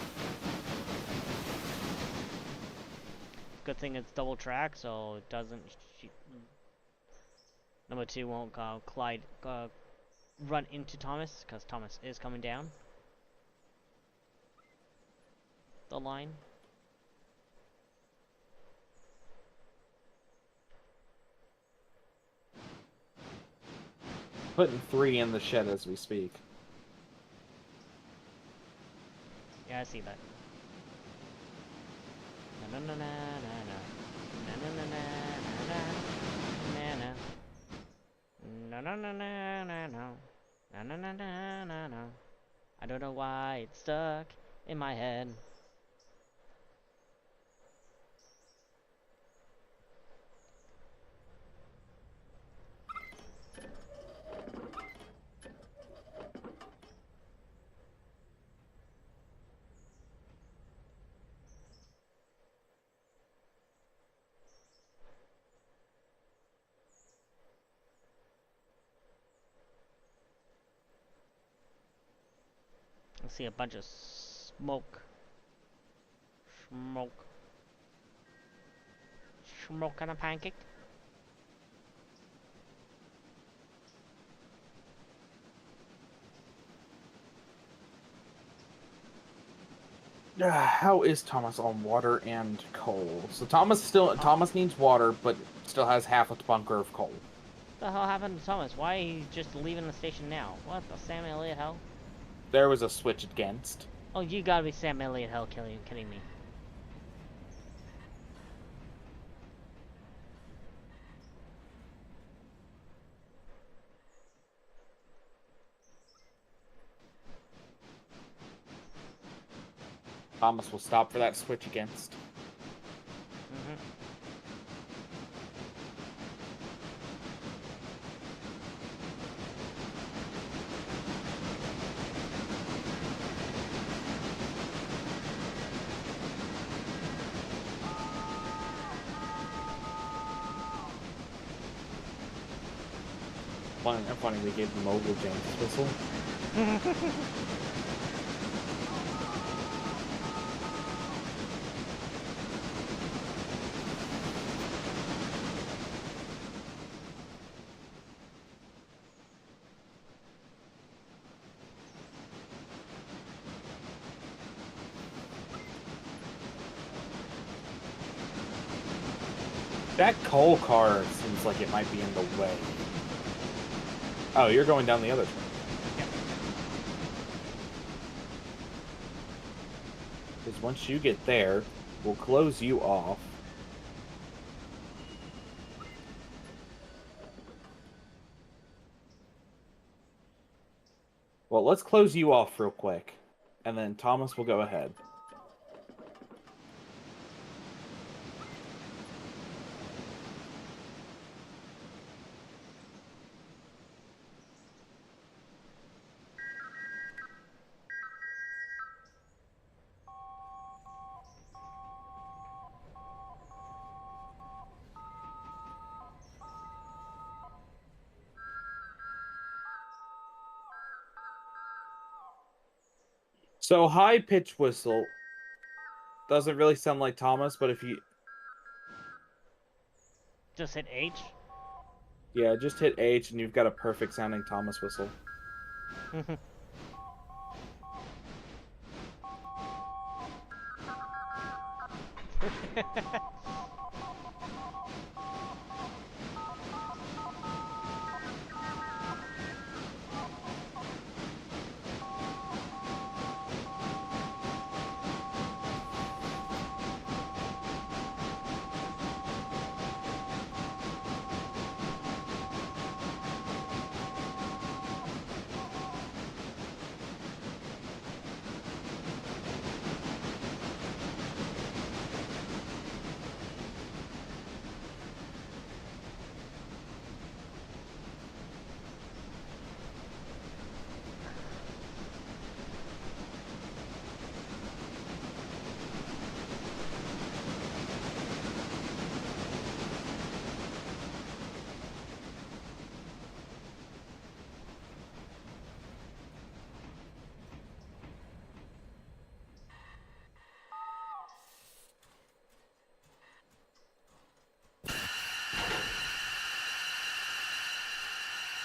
Good thing it's double track, so it doesn't. Number 2 won't run into Thomas, because Thomas is coming down the line. Putting 3 in the shed as we speak. Yeah, I see that. Na na na na na na na na na na na na na na na na na na na. I don't know why it's stuck in my head. see a bunch of smoke. Smoke. Smoke on a pancake? How is Thomas on water and coal? So Thomas needs water, but still has half a bunker of coal. What the hell happened to Thomas? Why is he just leaving the station now? What the Sam Elliott hell? There was a switch against. Oh, you gotta be Sam Elliott hell kidding me. Thomas will stop for that switch against. Funny we gave the mogul James whistle. That coal car seems like it might be in the way. Oh, you're going down the other track. Yep. Because once you get there, we'll close you off. Well, let's close you off real quick, and then Thomas will go ahead. So high pitch whistle doesn't really sound like Thomas, but if you Just hit H? just hit H and you've got a perfect sounding Thomas whistle.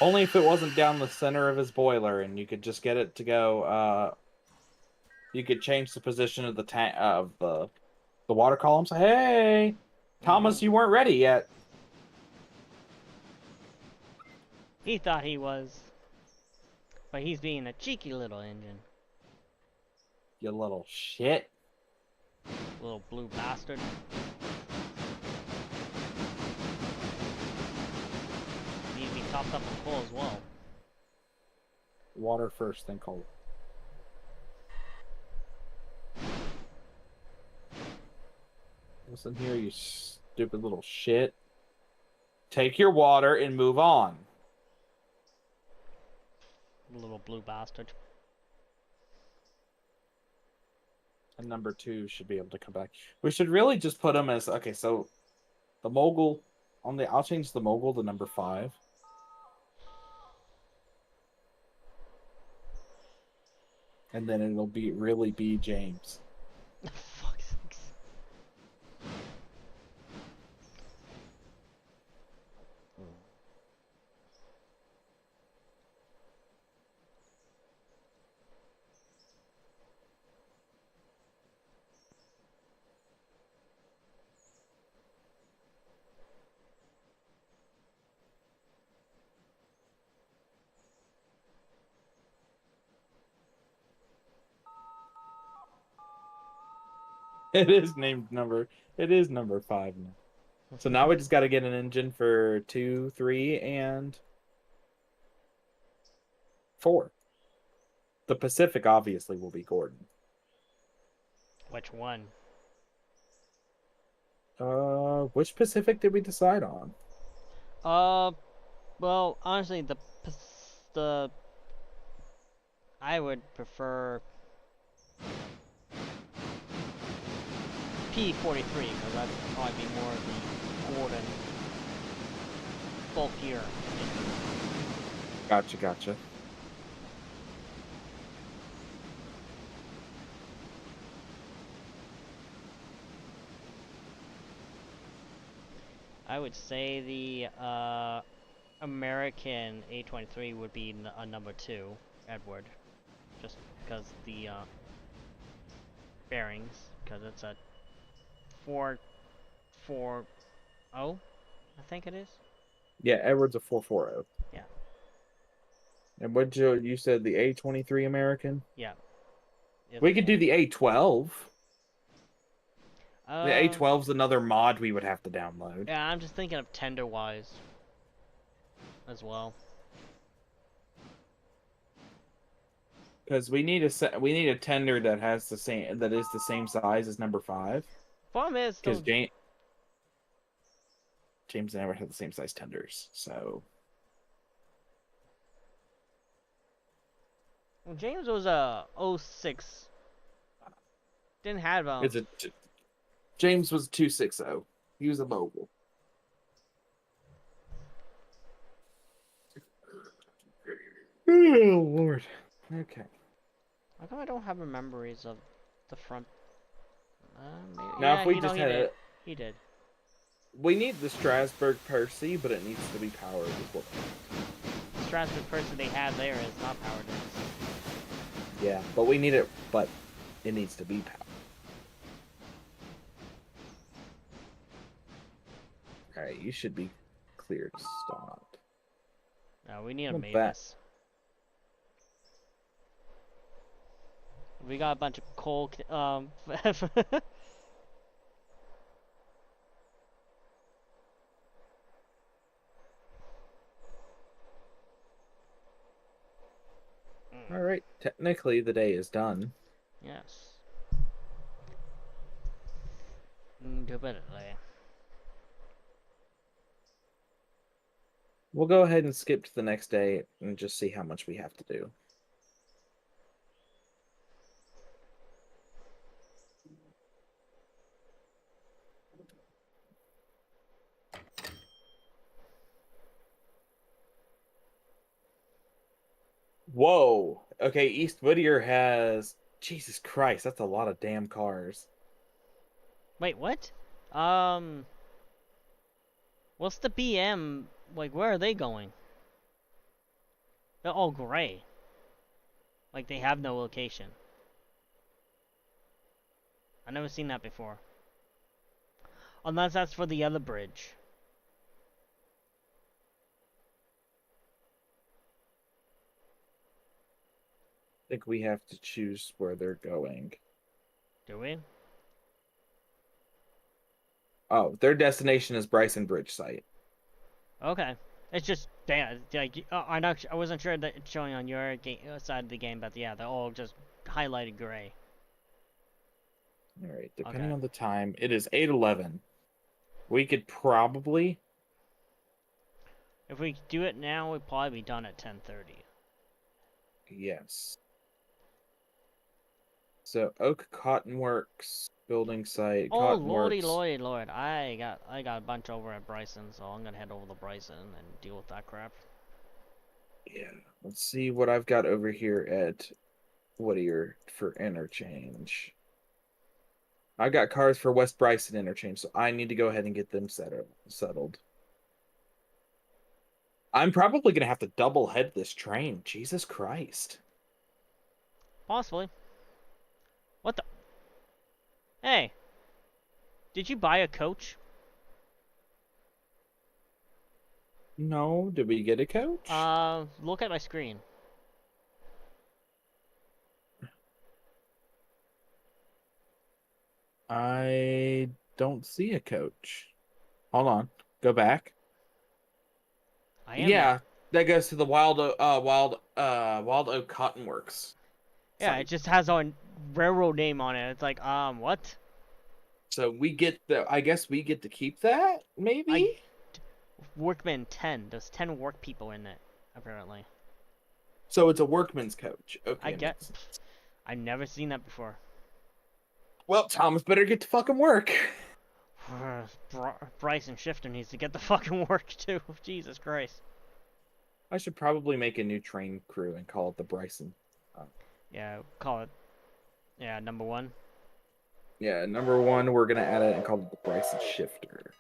Only if it wasn't down the center of his boiler and you could just get it to go, you could change the position of the tank of the water column. Say, hey, Thomas, you weren't ready yet. He thought he was. But he's being a cheeky little engine. You little shit. Little blue bastard. Need to be topped up with coal as well. Water first, then coal. Listen here, you stupid little shit. Take your water and move on. Little blue bastard. And number 2 should be able to come back. We should really just put him as... Okay, so the mogul... I'll change the mogul to number 5. and then it'll really be James. Fuck's sakes. It is named number. It is number 5 now. So now we just got to get an engine for 2, 3, and 4. The Pacific obviously will be Gordon. Which one? Which Pacific did we decide on? Well, honestly, the I would prefer P-43 because that would probably be more of the Gordon bulkier. Gotcha. I would say the American A-23 would be a number 2, Edward, just because the bearings, because it's a 440, I think it is. Yeah, Edward's a 440. Yeah. And what you said the A23 American? Yeah. We could do the A12. The Uh, A12's another mod we would have to download. yeah, I'm just thinking of tender-wise as well. Because we need a tender that is the same size as number 5. Problem is, Because James never had the same size tenders, so well, James was a 06. Didn't have James was 260. He was a mobile. Oh Lord. Okay. How come I don't have memories of the front? Maybe, Now yeah, if we just had did. He did. we need the Strasbourg Percy, but it needs to be powered as well. The Strasbourg person they have there is not powered. It's... Yeah, but we need it, but it needs to be powered. Alright, you should be clear to stop. No, we need a Not Mavis. We got a bunch of coal. Alright, technically the day is done. Yes. Indubitably. We'll go ahead and skip to the next day and just see how much we have to do. Whoa. Okay, East Whittier has... Jesus Christ, that's a lot of damn cars. Wait, what? What's the BM? Like, where are they going? They're all gray. Like, they have no location. I've never seen that before. Unless that's for the other bridge. I think we have to choose where they're going. Do we? Oh, their destination is Bryson Bridge site. Okay. It's just, yeah, like, I wasn't sure that it's showing on your side of the game, but yeah, they're all just highlighted gray. All right, depending on the time, it is 8:11. We could probably... If we do it now, we'd probably be done at 10:30. Yes. So Oak Cotton Works building site. Oh Cotton lordy, Works. lordy, lord! I got a bunch over at Bryson, so I'm gonna head over to Bryson and deal with that crap. Yeah. Let's see what I've got over here at Whittier for interchange. I got cars for West Bryson interchange, so I need to go ahead and get them settled. I'm probably gonna have to double head this train. Jesus Christ. Possibly. What the? Hey, did you buy a coach? No, did we get a coach? Look at my screen. I don't see a coach. Hold on. Go back. I am now. Yeah, that goes to the Wild Oak Cotton Works Yeah, it site. just has our railroad name on it. It's like, what? So we get I guess we get to keep that, I maybe? Workman 10. There's 10 work people in it, apparently. So it's a workman's coach. I Okay, get. makes sense. I've never seen that before. Well, Thomas better get to fucking work. Bryson Shifter needs to get the fucking work too. Jesus Christ. I should probably make a new train crew and call it the Bryson. Yeah, call it. Yeah, number 1. Yeah, number 1, we're gonna add it and call it the Bryson Shifter.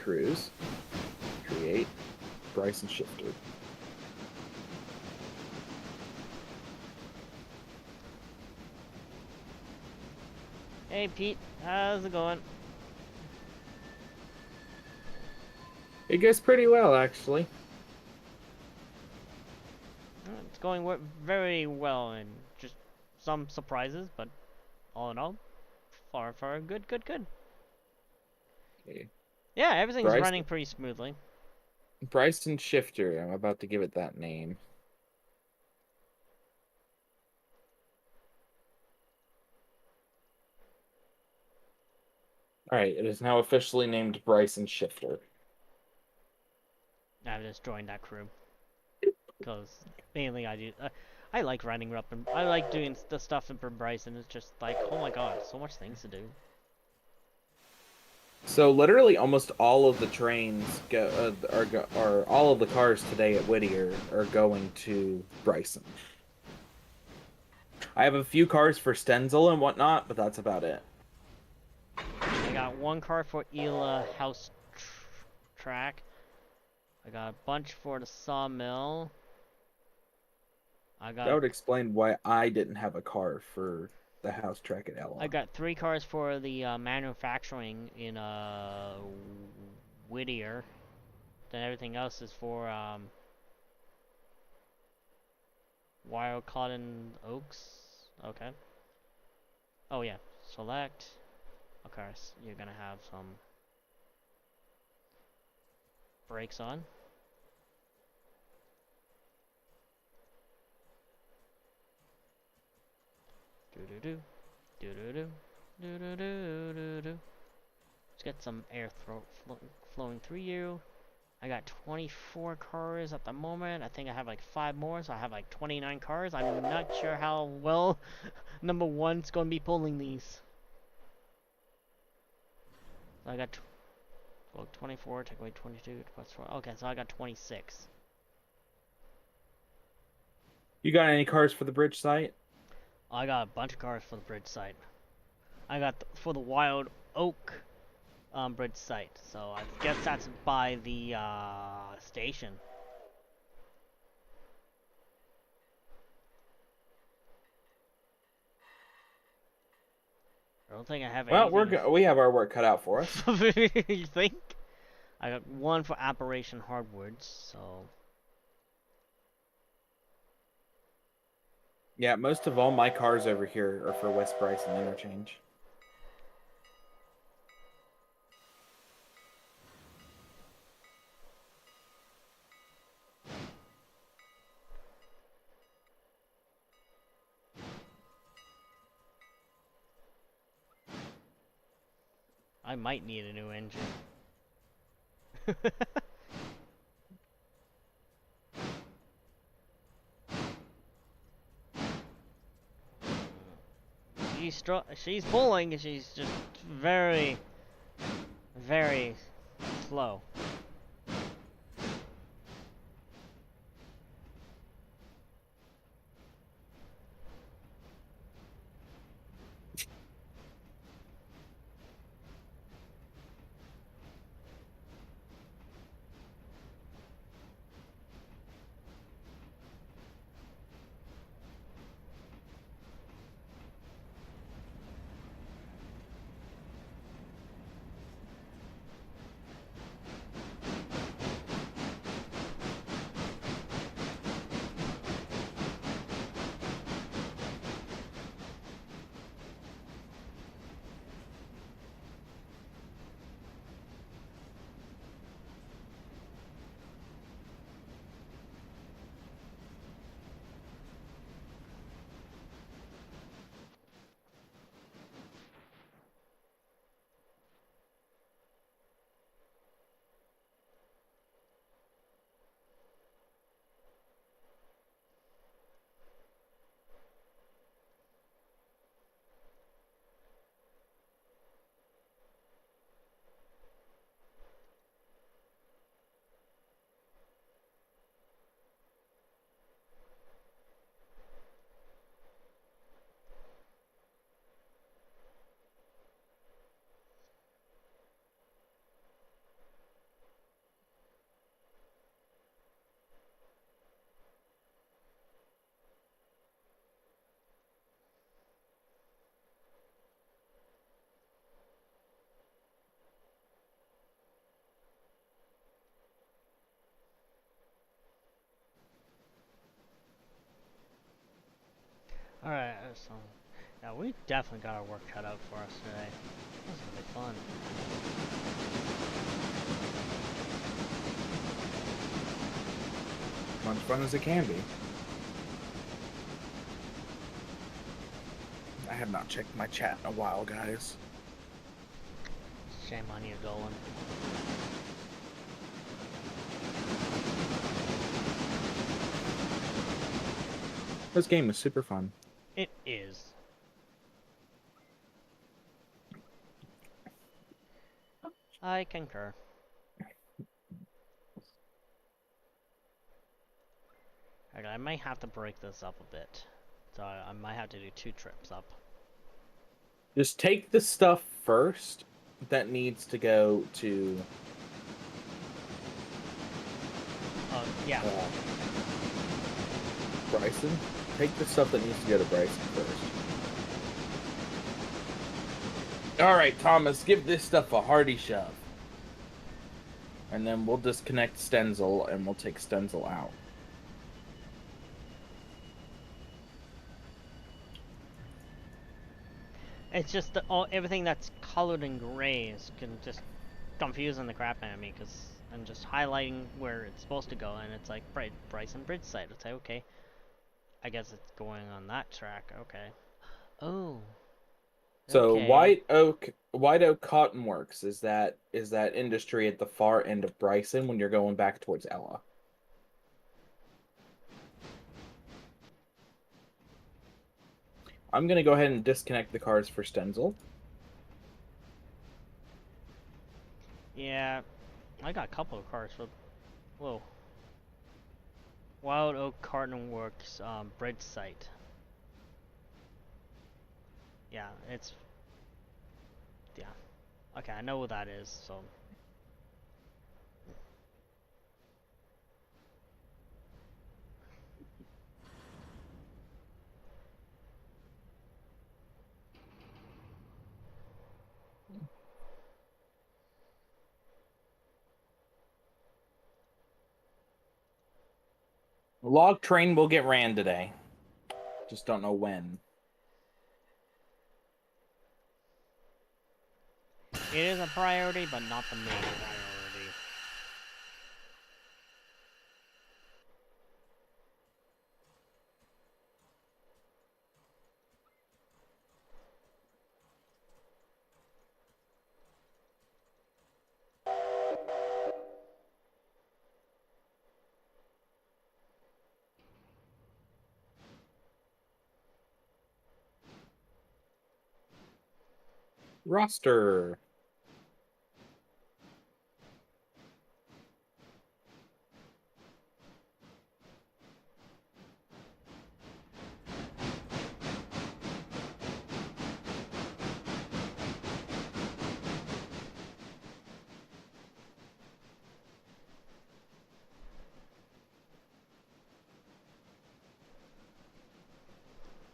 Cruise. Create. Bryson Shifter. Hey Pete, how's it going? It goes pretty well, actually. It's going very well, and just some surprises, but all in all, far good. Okay. Yeah, everything's Bryson, running pretty smoothly. Bryson Shifter. I'm about to give it that name. All right, it is now officially named Bryson Shifter. I've just joined that crew because mainly I do. I like running up and I like doing the stuff in Bryson. It's just like, oh my god, so much things to do. So literally, almost all of the trains are all of the cars today at Whittier are going to Bryson. I have a few cars for Stenzel and whatnot, but that's about it. I got 1 car for Ela House Track. I got a bunch for the sawmill. That would explain why I didn't have a car for the house track at Ella. I got 3 cars for the manufacturing in Whittier. Then everything else is for Wild Cotton Oaks. Okay. Oh yeah, select. Of course, you're gonna have some brakes on. Let's get some air flowing through you. I got 24 cars at the moment. I think I have like 5 more, so I have like 29 cars. I'm not sure how well number 1's going to be pulling these. So I got 24, take away 22, plus 4. Okay, so I got 26. You got any cars for the bridge site? I got a bunch of cars for the bridge site. I got for the Wild Oak bridge site, so I guess that's by the station. I don't think I have Well, anything. we have our work cut out for us. You think? I got 1 for Operation Hardwoods, so. Yeah, most of all my cars over here are for West Bryson interchange. I might need a new engine. She's pulling, and she's just very, very slow. Alright, so yeah, we definitely got our work cut out for us today. This is gonna be fun. Much fun as it can be. I have not checked my chat in a while, guys. Shame on you, Dolan. This game is super fun. It is. I concur. Okay, I might have to break this up a bit. So I might have to do 2 trips up. Just take the stuff first that needs to go to... Yeah. Bryson. Take the stuff that needs to go to Bryson first. Alright, Thomas, give this stuff a hearty shove. And then we'll disconnect Stenzel and we'll take Stenzel out. It's just everything that's colored in gray is just confusing the crap out of me, because I'm just highlighting where it's supposed to go, and it's like Bryson Bridge site. It's like, okay, I guess it's going on that track. Okay. Oh. So Okay. White Oak Cotton Works is that industry at the far end of Bryson when you're going back towards Ella. I'm gonna go ahead and disconnect the cars for Stenzel. Yeah, I got a couple of cars for. Whoa. Wild Oak Carton Works bridge site. Yeah, it's. Yeah. Okay, I know what that is, so. The log train will get ran today. Just don't know when. It is a priority, but not the main priority. Roster.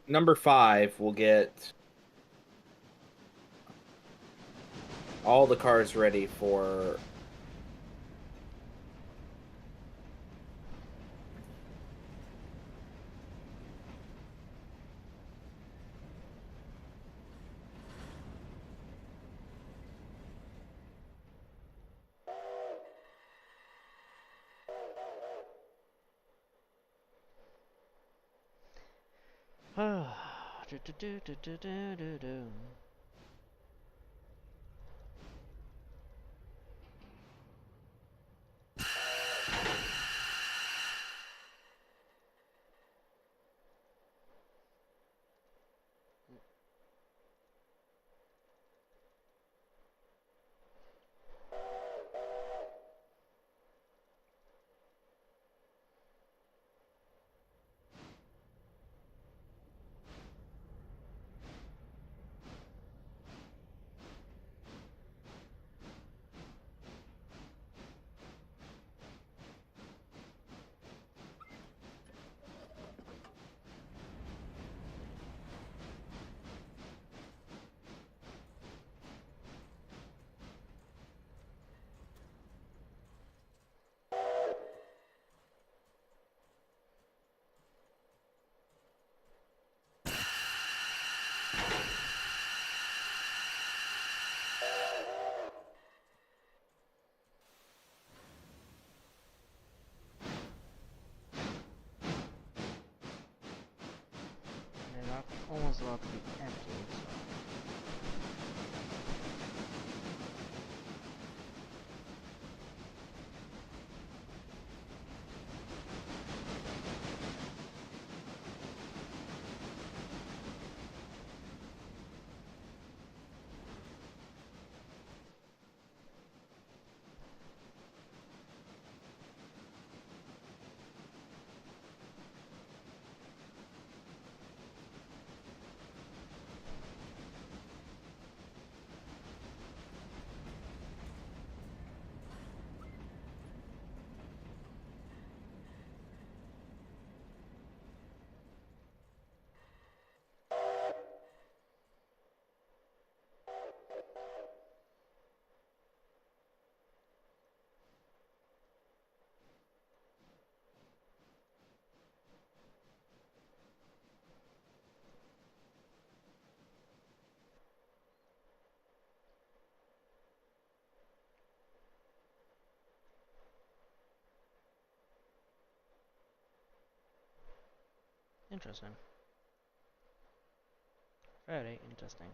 Number 5 will get all the cars ready for is about to be emptied, so... Interesting. Very interesting.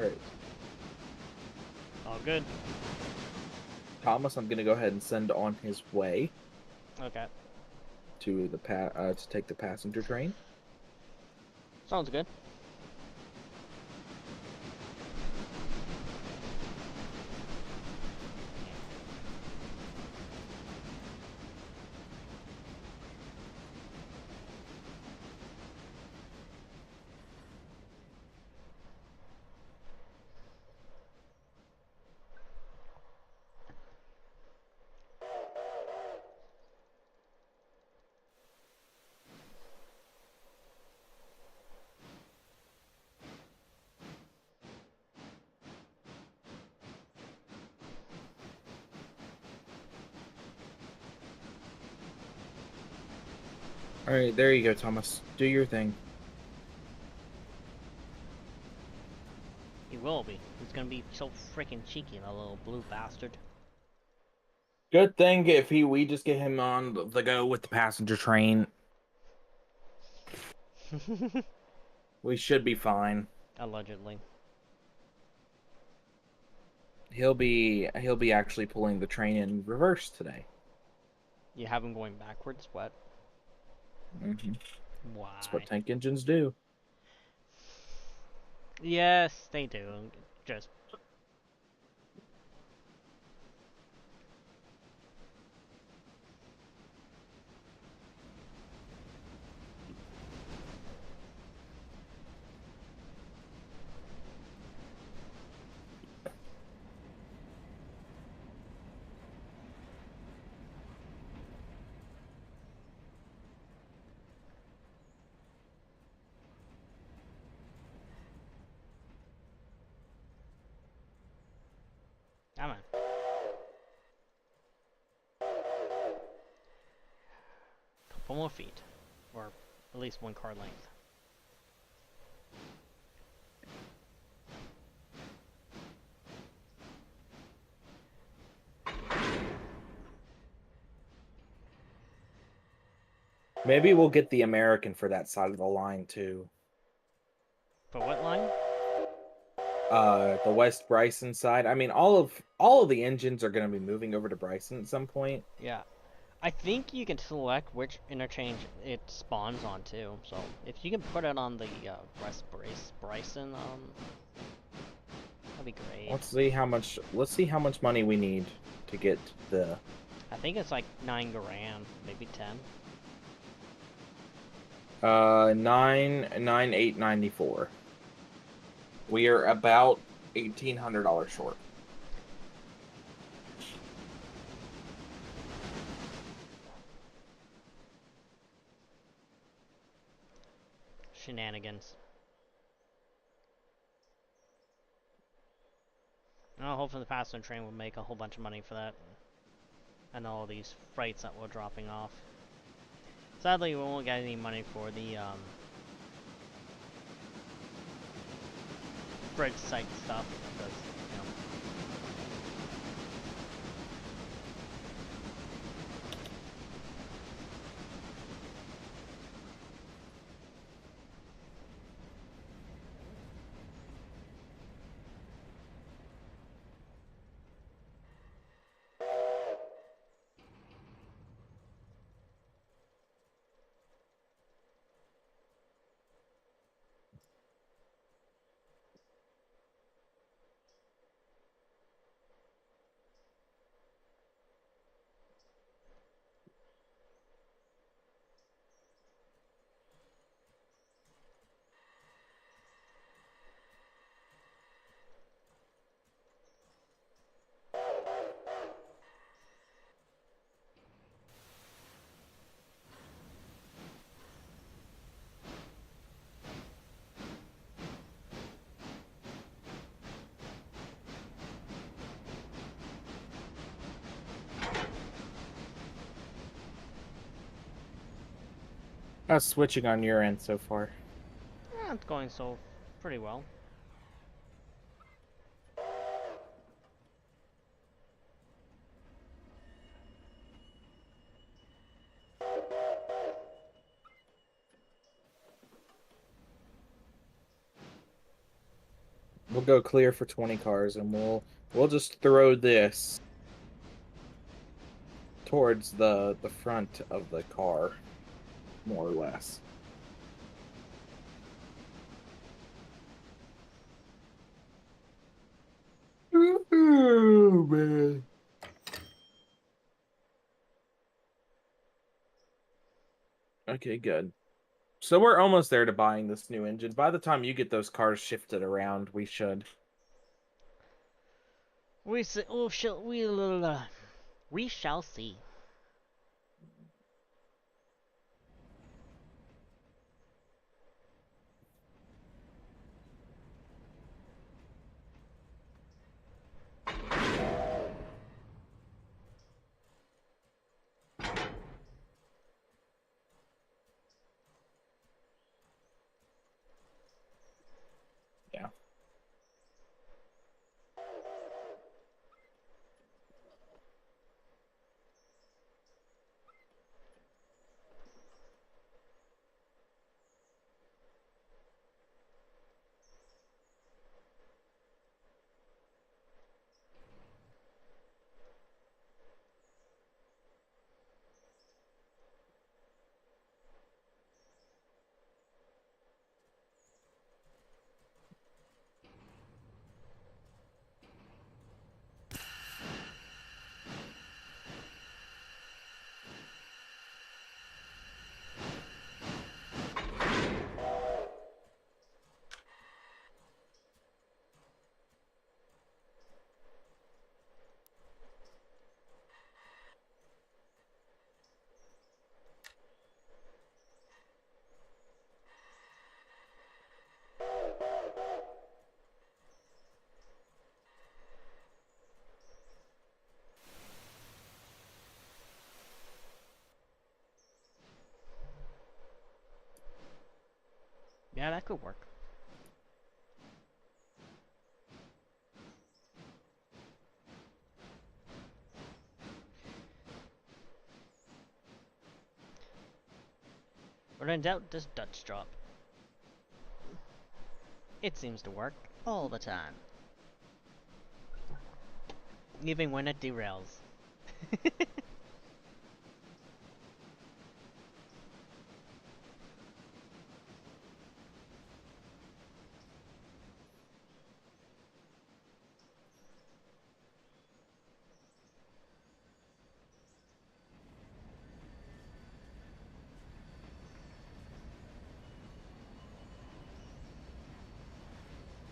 All right. All good. Thomas, I'm gonna go ahead and send on his way Okay. to the to take the passenger train. Sounds good. All right, there you go, Thomas. Do your thing. He will be. He's gonna be so freaking cheeky, that little blue bastard. Good thing if we just get him on the go with the passenger train, we should be fine. Allegedly. He'll be actually pulling the train in reverse today. You have him going backwards? What? Hmm. That's what Why? tank engines do. Yes, they do. Just come on. Couple more feet, or at least one car length. Maybe we'll get the American for that side of the line too. For what line? The West Bryson side. I mean, all of the engines are going to be moving over to Bryson at some point. Yeah. I think you can select which interchange it spawns on too. So if you can put it on the Bryson, that'd be great. Let's see how much money we need to get the I think it's like 9 grand, maybe 10. 998.94. We are about $1,800 short. Shenanigans. Well, hopefully the passenger train will make a whole bunch of money for that. And all these freights that we're dropping off. Sadly, we won't get any money for the bridge site stuff because, you know. How's switching on your end so far? It's going so pretty well. We'll go clear for 20 cars and we'll just throw this towards the front of the car, more or less. Oh man. Okay, good. So we're almost there to buying this new engine. By the time you get those cars shifted around, we should. We shall see. Yeah. could work. When in doubt, just Dutch drop. It seems to work all the time. Even when it derails.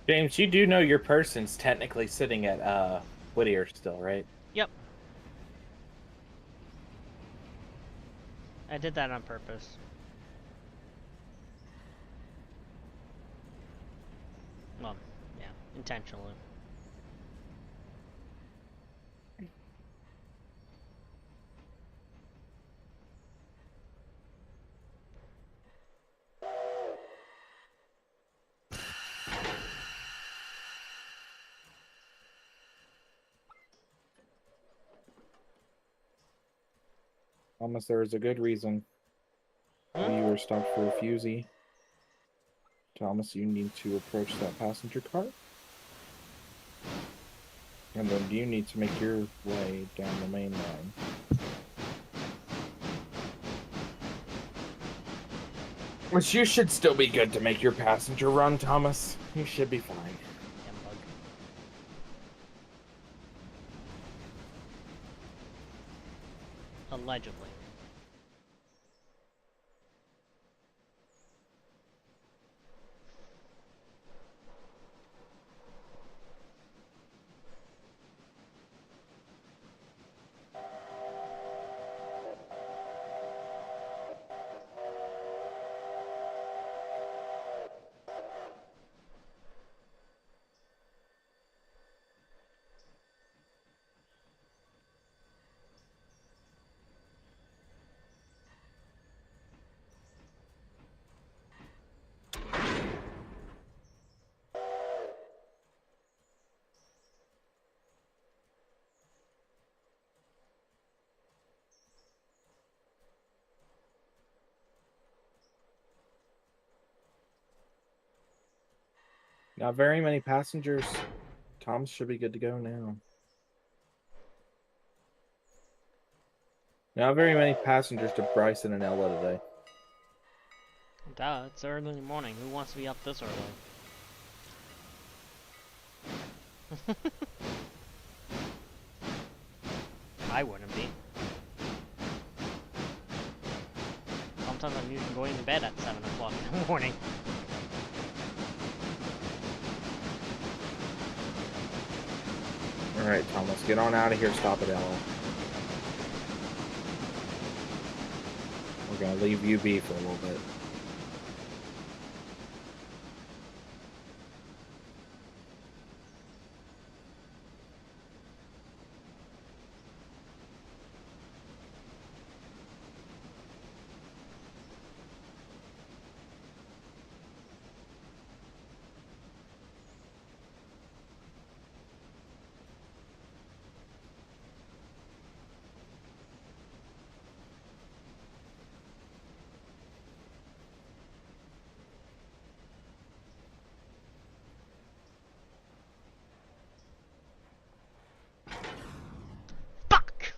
James, you do know your person's technically sitting at Whittier still, right? Yep. I did that on purpose. Well, yeah, intentionally. Thomas, there is a good reason you were stopped for refusee. Thomas, you need to approach that passenger car. And then you need to make your way down the main line. Which you should still be good to make your passenger run, Thomas. You should be fine. Bug. Allegedly. Not very many passengers. Thomas should be good to go now. Not very many passengers to Bryson and Ella today. Duh, it's early in the morning. Who wants to be up this early? I wouldn't be. Sometimes I'm usually going to bed at 7 o'clock in the morning. Alright, Thomas, get on out of here. Stop at Ella. We're going to leave you be for a little bit. Fuck!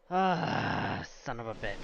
Ah, son of a bitch.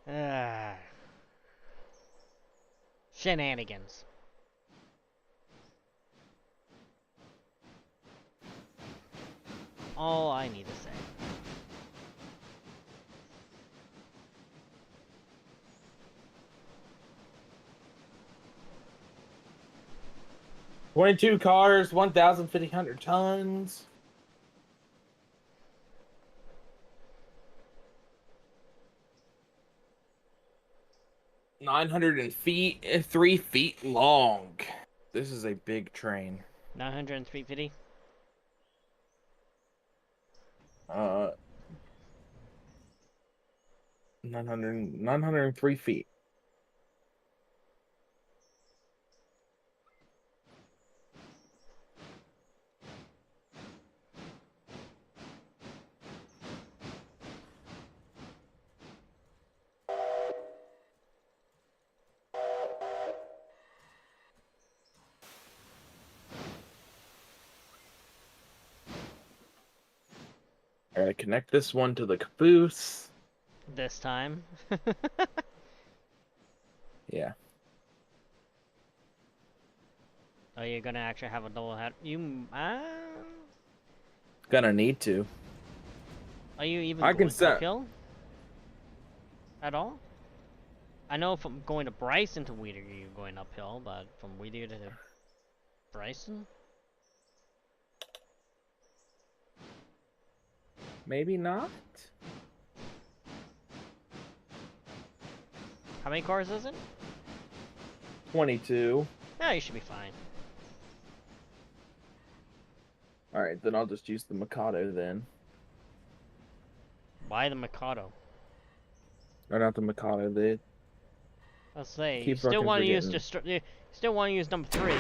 Ah. Shenanigans. All I need to say. 22 cars, 1,500 tons. 903 feet long. This is a big train. 903.50. 903 feet. I gotta connect this one to the caboose. This time. Yeah. Oh, you're gonna actually have a double head. Gonna need to. Are you even I can going set. uphill? At all? I know from going to Bryson to Whittier, you're going uphill, but from Whittier to Bryson? Maybe not. How many cars is it? 22. Yeah, you should be fine. Alright, then I'll just use the Mikado then. Why the Mikado? Or not the Mikado, the... Let's say you Keep still fucking want to use forgetting. you still want to use number 3.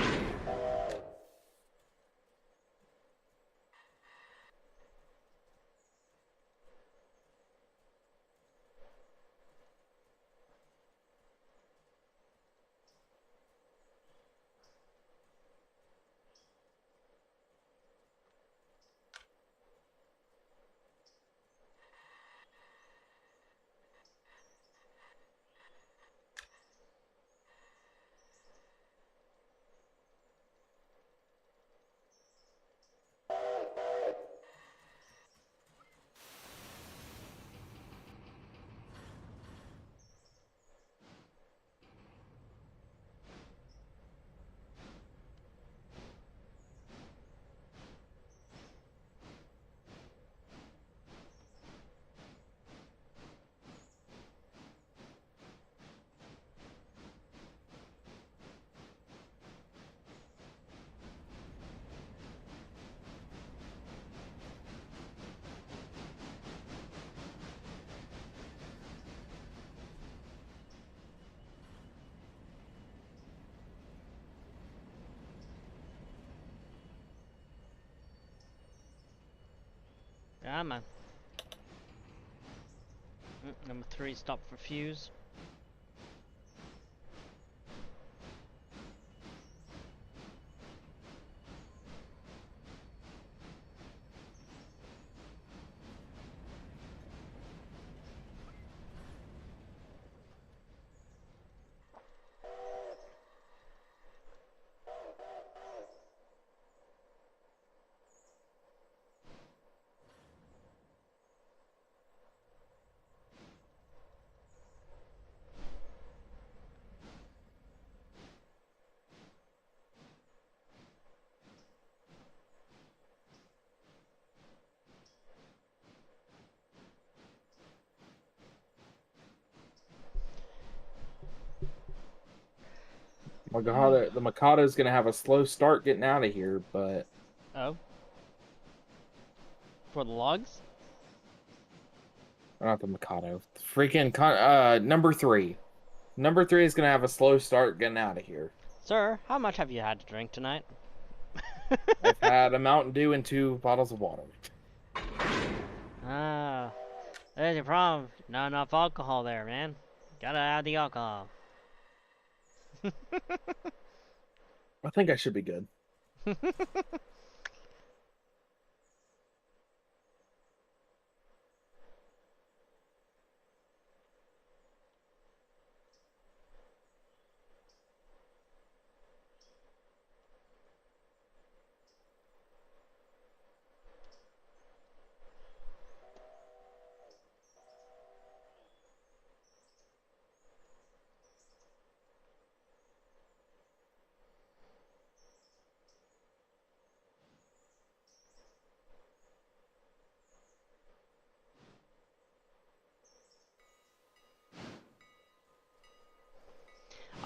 Yeah, man. Number 3 stop for fuse. The Mikado's gonna have a slow start getting out of here, but... Oh. For the logs? Not the Mikado. Freaking number 3. Number 3 is gonna have a slow start getting out of here. Sir, how much have you had to drink tonight? I've had a Mountain Dew and 2 bottles of water. Ah, there's your problem. Not enough alcohol there, man. Gotta add the alcohol. I think I should be good.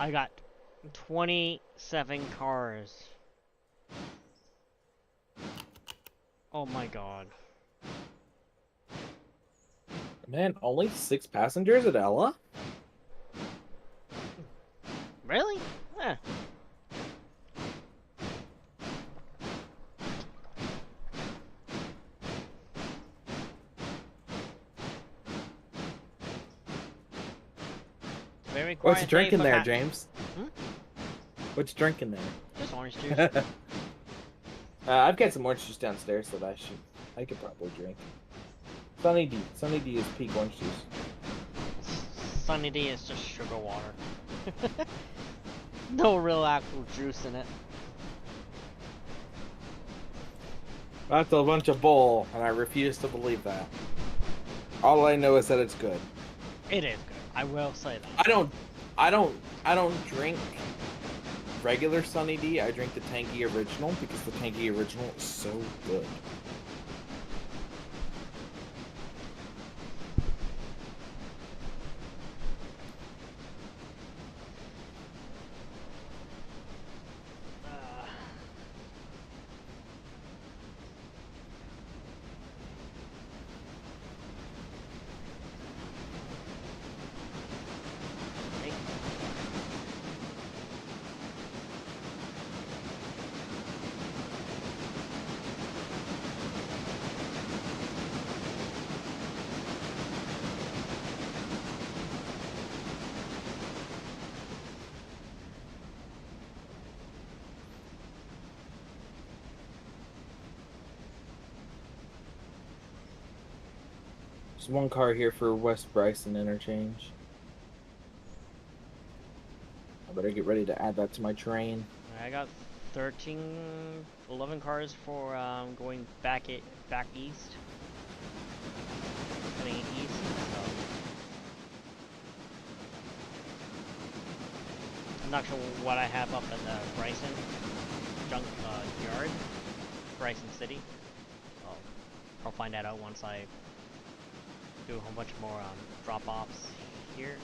I got 27 cars. Oh my god. Man, only 6 passengers at Ella? Really? Eh. Very quiet. What's drinking there, James? Hmm? What's drinking there? Just orange juice. I've got some orange juice downstairs that I could probably drink. Sunny D. Sunny D is peak orange juice. Sunny D is just sugar water. No real actual juice in it. That's a bunch of bull, and I refuse to believe that. All I know is that it's good. It is good. I will say that. I don't drink regular Sunny D. I drink the Tangy Original because the Tangy Original is so good. There's one car here for West Bryson interchange. I better get ready to add that to my train. I got 11 cars for going back east. Heading east. So. I'm not sure what I have up at the Bryson yard, Bryson City. I'll find that out once I do a whole bunch more drop-offs here.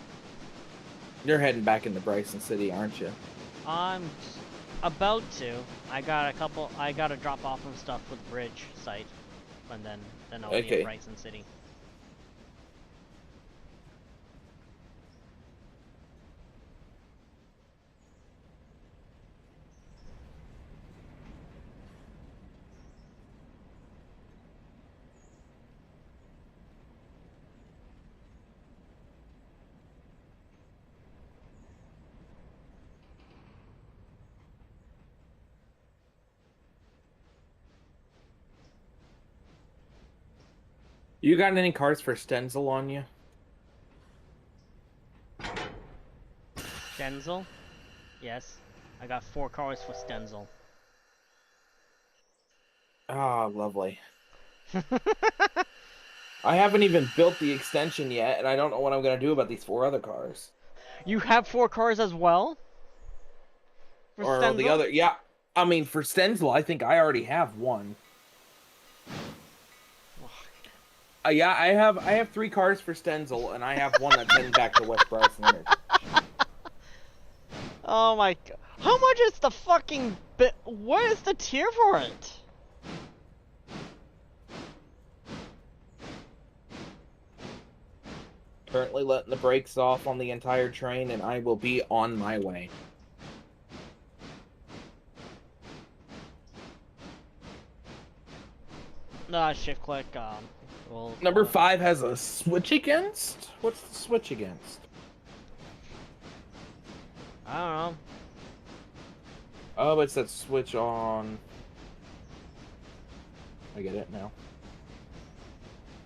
You're heading back into Bryson City, aren't you? I'm about to. I gotta drop off some stuff with the bridge site, and then I'll be in Bryson City. You got any cards for Stenzel on you? Stenzel? Yes. I got 4 cars for Stenzel. Ah, lovely. I haven't even built the extension yet, and I don't know what I'm going to do about these 4 other cars. You have 4 cars as well? For or Stenzel? the other, yeah. I mean, for Stenzel, I think I already have one. Yeah, I have 3 cars for Stenzel, and I have one that's heading back to West Bryson. Oh my god. How much is the fucking bit? What is the tier for it? Currently letting the brakes off on the entire train, and I will be on my way. Shift click, Number 5 has a switch against? What's the switch against? I don't know. Oh, it's that switch on... I get it now.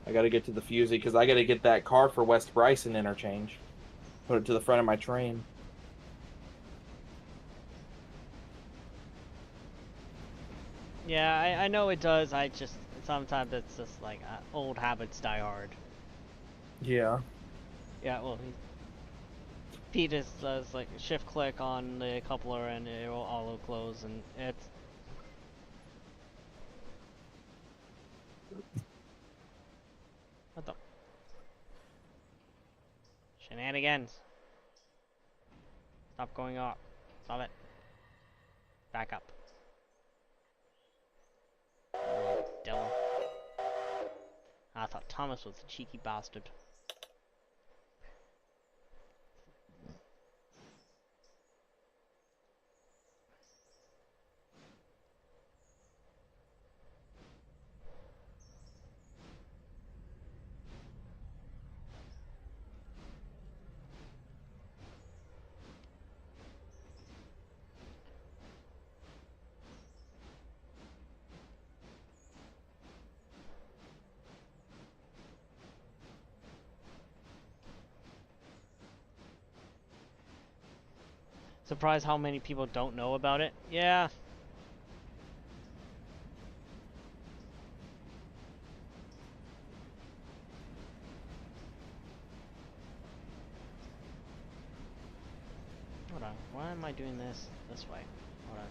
I gotta get to the fusey, because I gotta get that car for West Bryson interchange. Put it to the front of my train. Yeah, I know it does, I just... Sometimes it's just like, old habits die hard. Yeah. Yeah, well, Pete just does like shift click on the coupler and it will auto close, and it's... What the... Shenanigans. Stop going up. Stop it. Back up. Little devil. I thought Thomas was a cheeky bastard. Surprised how many people don't know about it? Yeah. Hold on. Why am I doing this way? Hold on.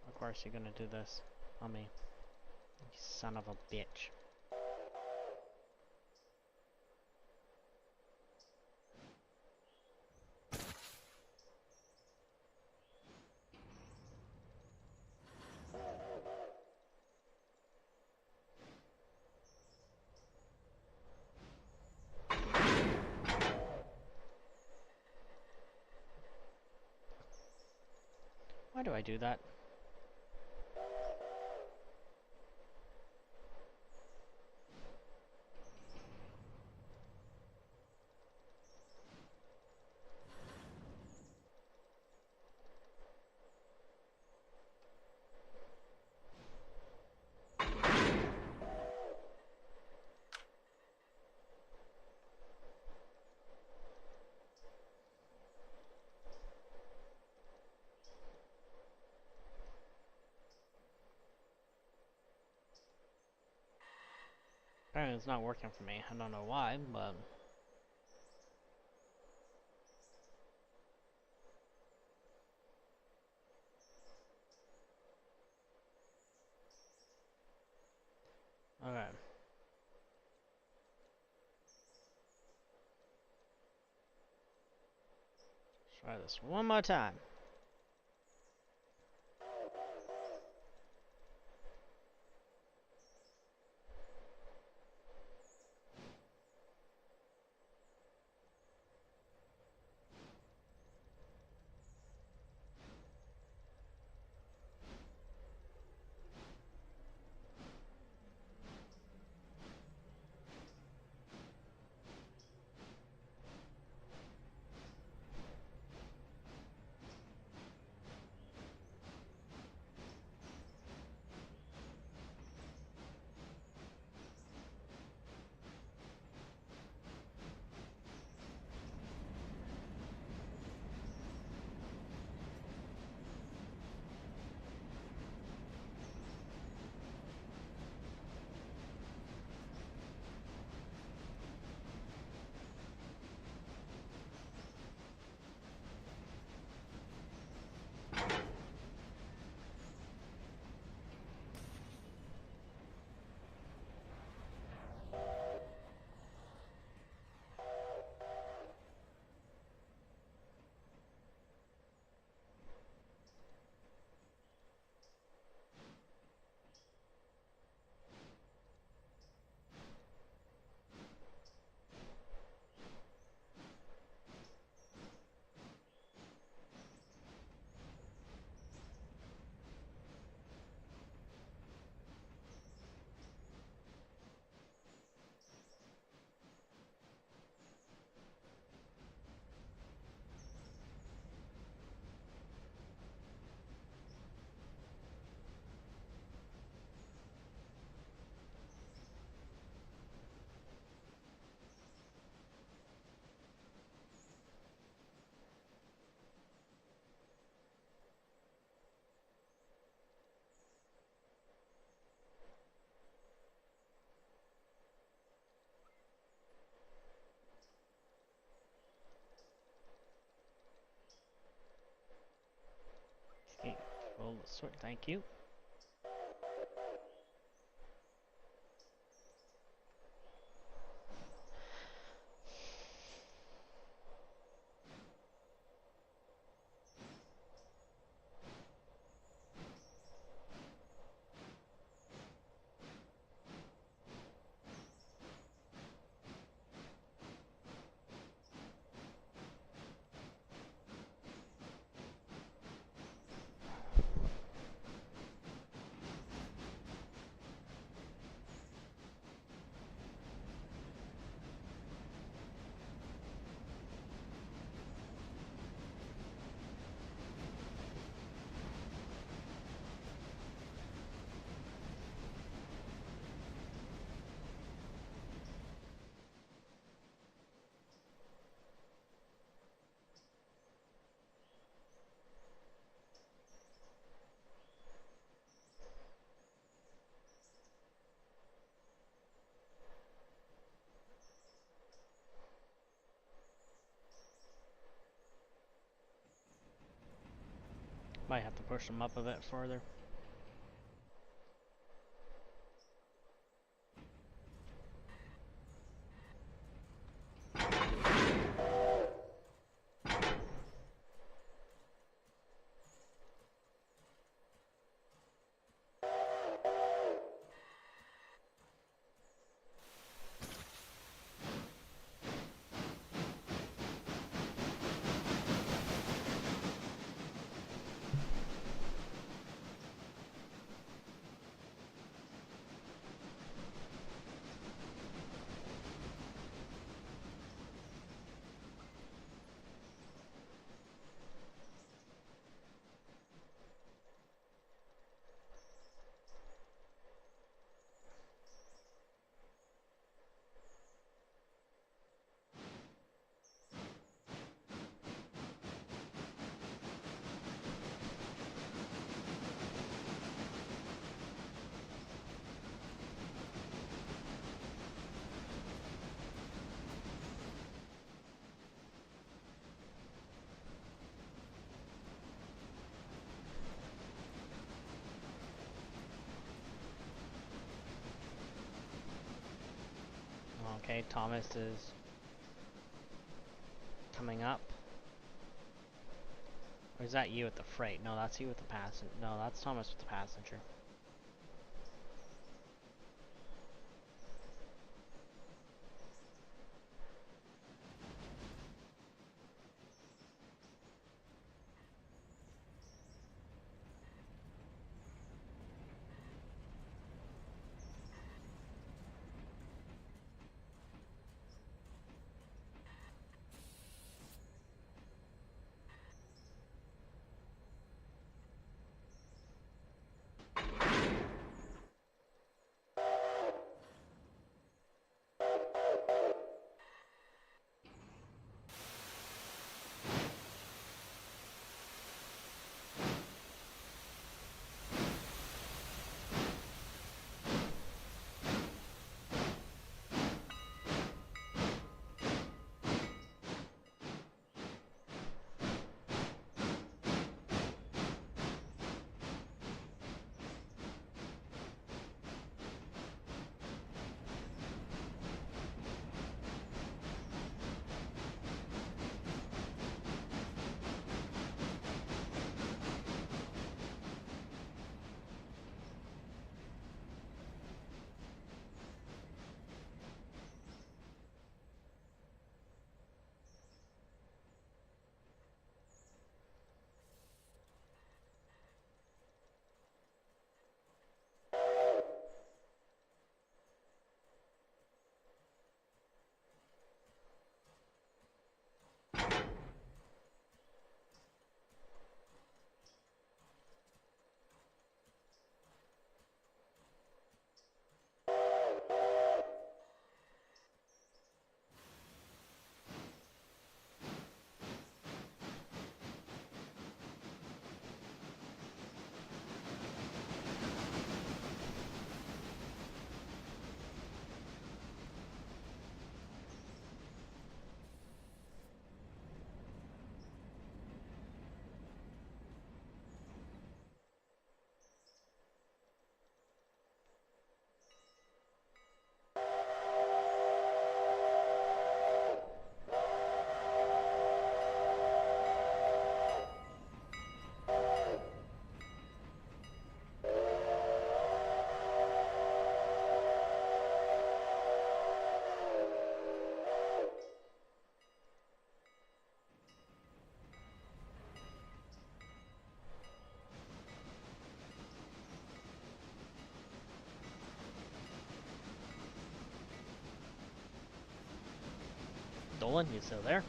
Of course you're gonna do this on me. You son of a bitch. Why do I do that? Apparently it's not working for me. I don't know why, but... Okay. Try this one more time. Oh, sweet, thank you. Might have to push them up a bit further. Okay, Thomas is coming up. Or is that you with the freight? No, that's you with the passenger. No, that's Thomas with the passenger. Dolan, you still there?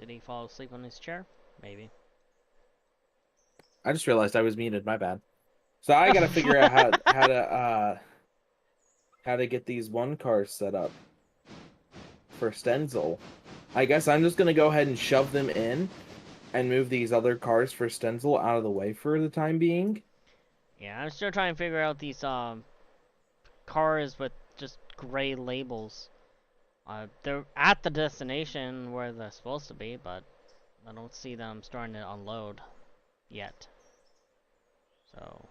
Did he fall asleep on his chair? Maybe. I just realized I was muted. My bad. So I gotta figure out how to get these one cars set up for Stenzel. I guess I'm just gonna go ahead and shove them in and move these other cars for Stenzel out of the way for the time being. Yeah, I'm still trying to figure out these cars with just gray labels. They're at the destination where they're supposed to be, but I don't see them starting to unload yet. So,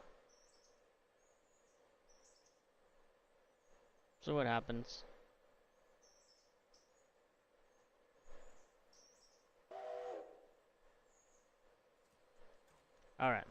see what happens. Alright.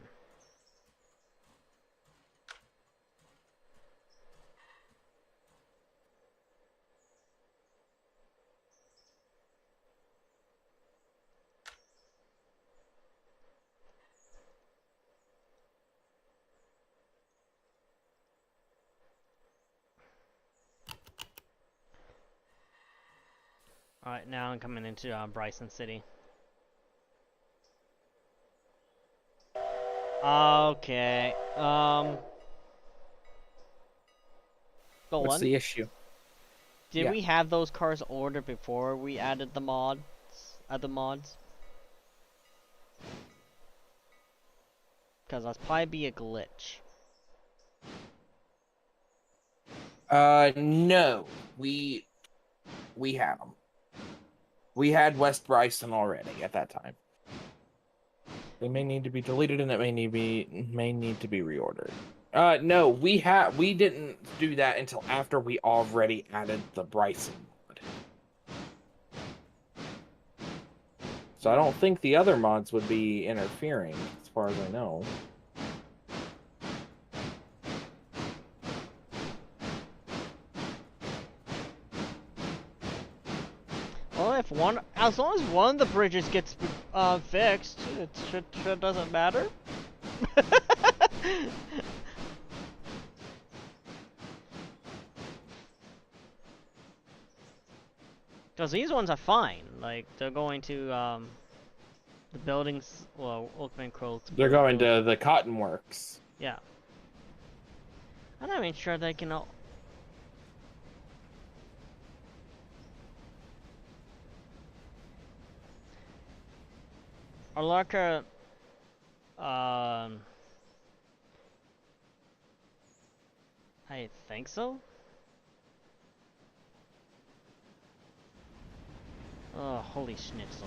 Alright, now I'm coming into Bryson City. Okay, go What's on. the issue? Did Yeah. we have those cars ordered before we added the mods? Other mods? Because that's probably be a glitch. No, we had them. We had West Bryson already at that time. They may need to be deleted, and it may need to be reordered. No, we didn't do that until after we already added the Bryson mod. So I don't think the other mods would be interfering, as far as I know. Well, as long as one of the bridges gets fixed, it doesn't matter. Because these ones are fine. Like, they're going to, the buildings, well, Oakman Crow's They're going to the Cotton Works. Yeah. I'm not even sure they can... Alarka, I think so? Oh, holy schnitzels.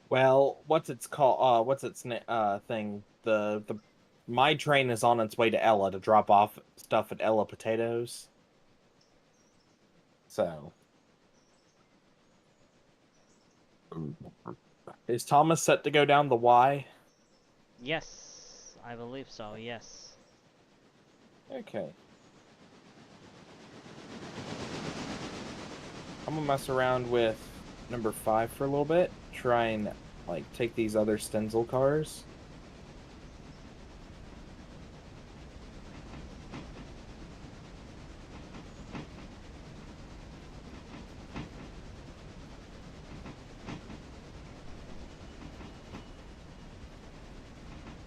Well, what's its call? What's its thing? The my train is on its way to Ella to drop off stuff at Ella Potatoes. So, is Thomas set to go down the Y? Yes, I believe so, yes. Okay. I'm gonna mess around with number 5 for a little bit. Try and like take these other Stenzel cars.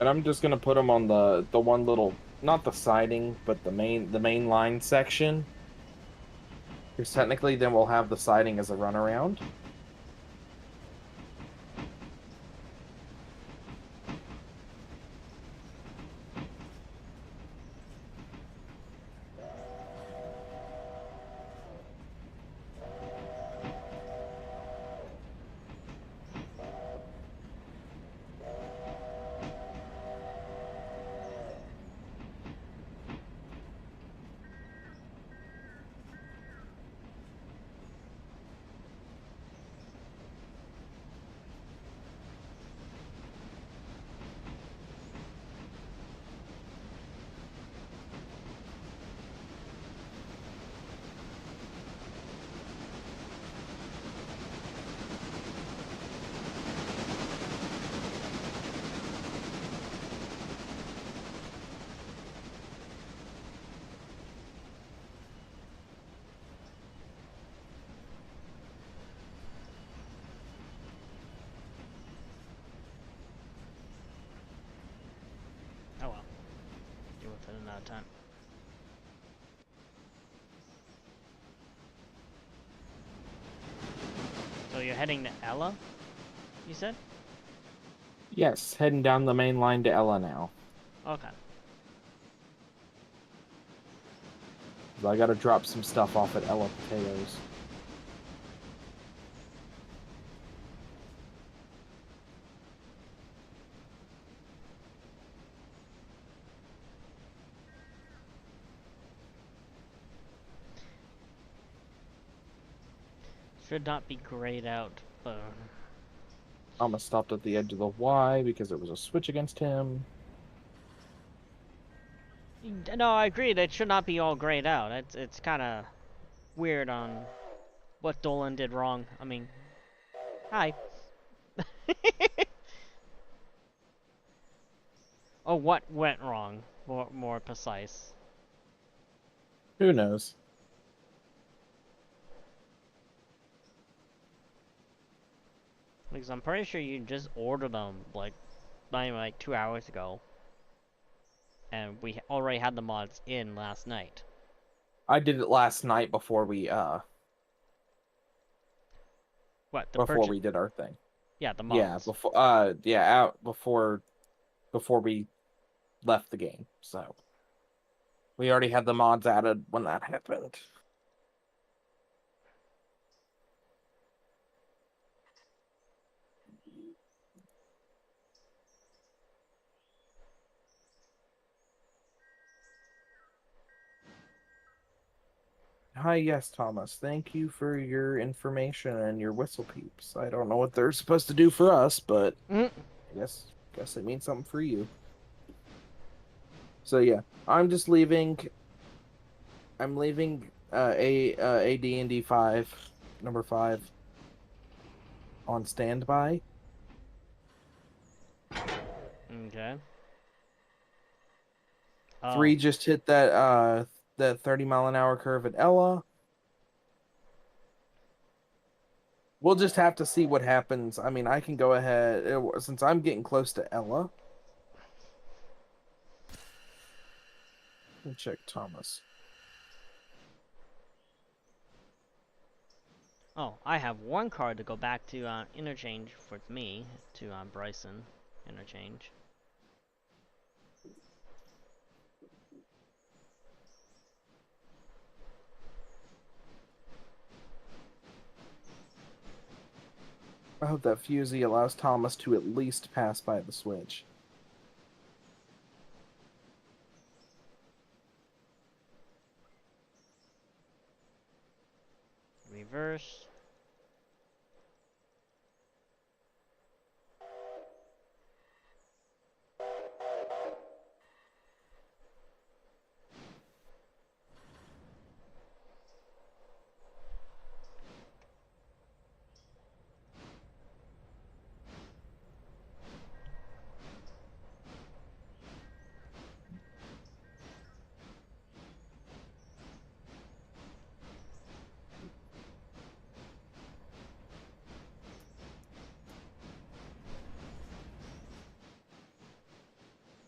And I'm just gonna put them on the one little, not the siding, but the main line section. Because technically, then we'll have the siding as a runaround. in and out of time. So you're heading to Ella, you said? Yes, heading down the main line to Ella now. Okay. I gotta drop some stuff off at Ella Potatoes. Should not be grayed out, but... Thomas stopped at the edge of the Y because it was a switch against him. No, I agree. That should not be all grayed out. It's kind of weird on what Dolan did wrong. I mean, hi. Oh, what went wrong? More precise. Who knows? Because I'm pretty sure you just ordered them like, not even like 2 hours ago, and we already had the mods in last night. I did it last night before we What the before purchase? we did our thing. Yeah, the mods. Yeah, out before we left the game. So we already had the mods added when that happened. Hi, yes, Thomas. Thank you for your information and your whistle peeps. I don't know what they're supposed to do for us, but I guess it means something for you. So yeah, I'm just leaving. I'm leaving AD&D 5, number 5, on standby. Okay. 3 just hit that 30-mile-an-hour curve at Ella. We'll just have to see what happens. I mean, I can go ahead since I'm getting close to Ella. Let me check Thomas. Oh, I have one card to go back to interchange for me to Bryson interchange. I hope that Fusey allows Thomas to at least pass by the switch. Reverse.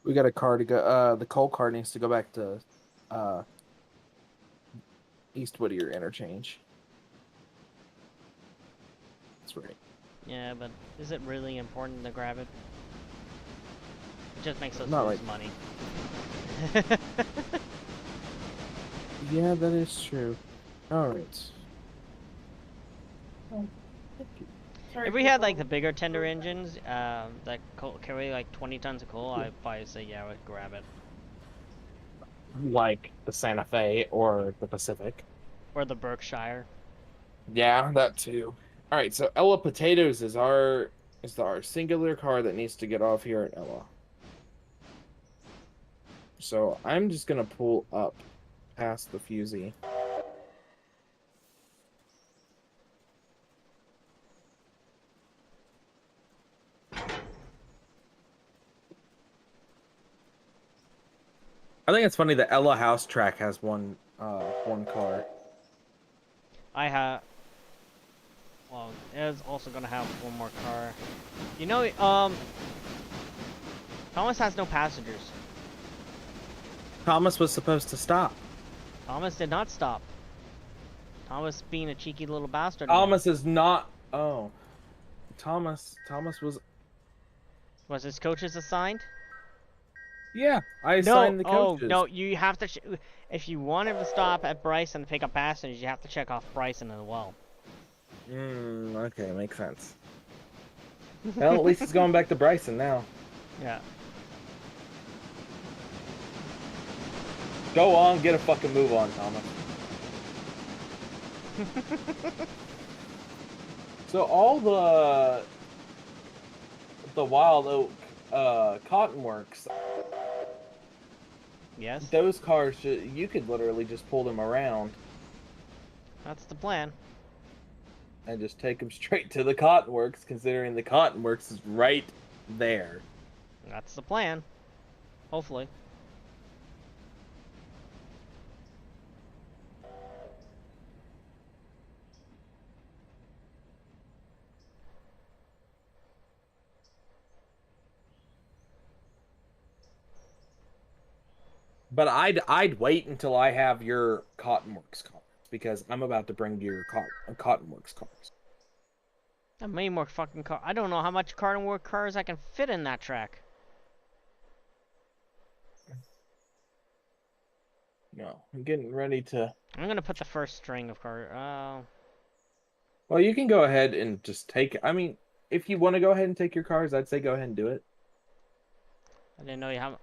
We got a car to go. The coal car needs to go back to East Whittier interchange. That's right. Yeah, but is it really important to grab it? It just makes us Not lose right. money. Yeah, that is true. All right. Oh, thank you. If we had like the bigger tender engines that carry like 20 tons of coal, I'd probably say yeah, I would grab it. Like the Santa Fe or the Pacific. Or the Berkshire. Yeah, that too. All right, so Ella Potatoes is our singular car that needs to get off here at Ella. So I'm just gonna pull up past the Fusey. I think it's funny that Ella House Track has one car. I have. Well, it is also gonna have one more car. You know, Thomas has no passengers. Thomas was supposed to stop. Thomas did not stop. Thomas being a cheeky little bastard again. Thomas is not. Oh, Thomas was. Was his coaches assigned? Yeah, I No. assigned the Oh, coaches. no. You have to. If you wanted to stop at Bryson and pick up passengers, you have to check off Bryson as well. Okay, makes sense. Well, at least it's going back to Bryson now. Yeah. Go on, get a fucking move on, Thomas. So all the Wild Oak Cotton Works, Yes. those cars, you could literally just pull them around That's the plan. and just take them straight to the Cotton Works, considering the Cotton Works is right there. That's the plan. Hopefully. But I'd wait until I have your Cotton Works cars, because I'm about to bring your Cotton Works cars. How many more fucking cars? I don't know how much Carton Work cars I can fit in that track. No, I'm getting ready to. I'm gonna put the first string of cars. Well, you can go ahead and just take. I mean, if you want to go ahead and take your cars, I'd say go ahead and do it. I didn't know you have.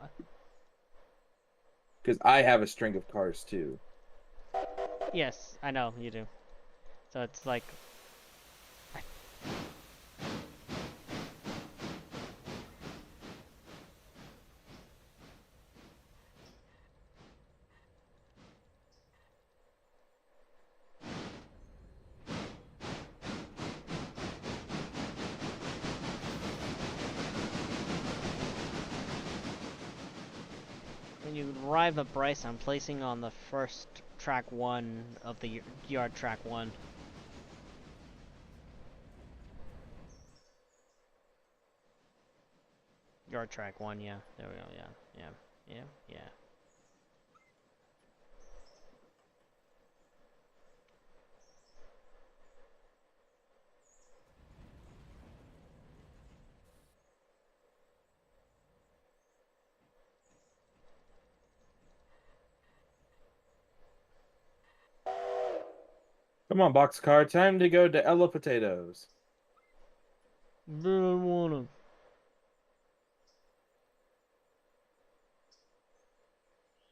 Because I have a string of cars too. Yes, I know you do. So it's like. When you arrive at Bryce, I'm placing on the first track 1 of the yard track 1. Yard track 1, yeah. There we go, yeah. Come on, boxcar, time to go to Ella Potatoes. Don't wanna.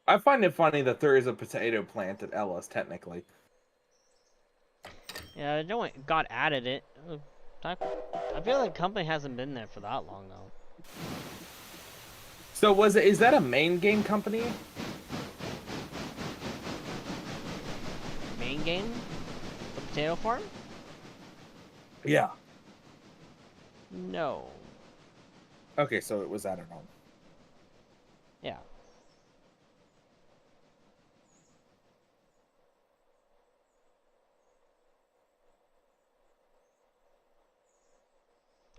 I find it funny that there is a potato plant at Ella's, technically. Yeah, no one got added it. I feel like the company hasn't been there for that long though. So is that a main game company? Main game? The potato farm? Yeah. No. Okay, so it was at her home. Yeah.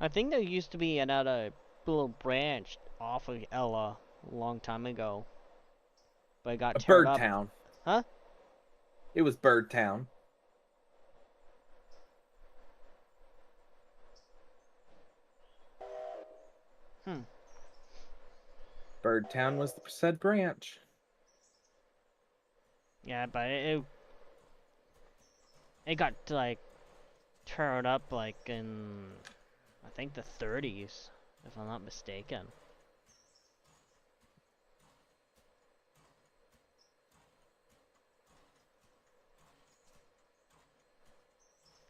I think there used to be another little branch off of Ella a long time ago. But it got teared up. Bird Town. Huh? It was Bird Town. Bird Town was the said branch. Yeah, but it got like teared up like in I think the 30s, if I'm not mistaken.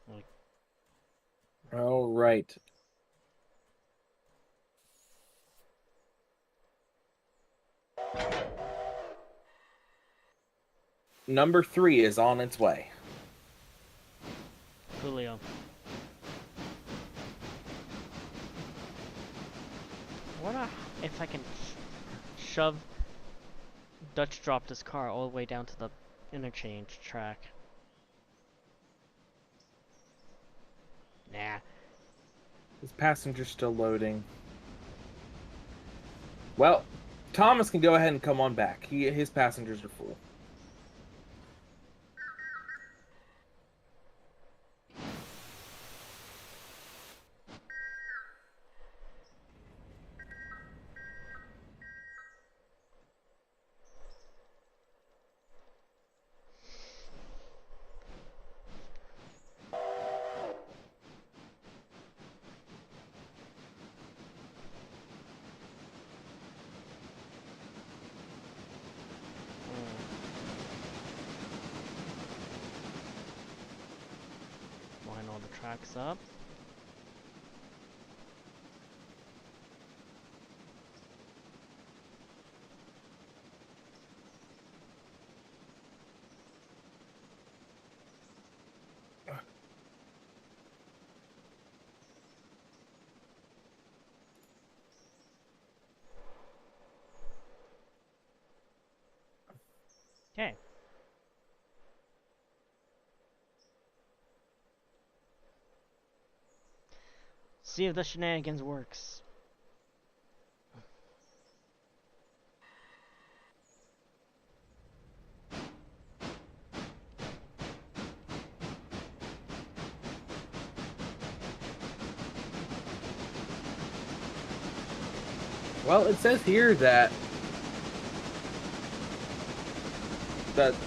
Like, All right. Number 3 is on its way. Julio. I wonder if I can shove Dutch drop this car all the way down to the interchange track. Nah. This passenger's still loading. Well, Thomas can go ahead and come on back. His passengers are full. Line all the tracks up. Okay. See if the shenanigans works. Well, it says here that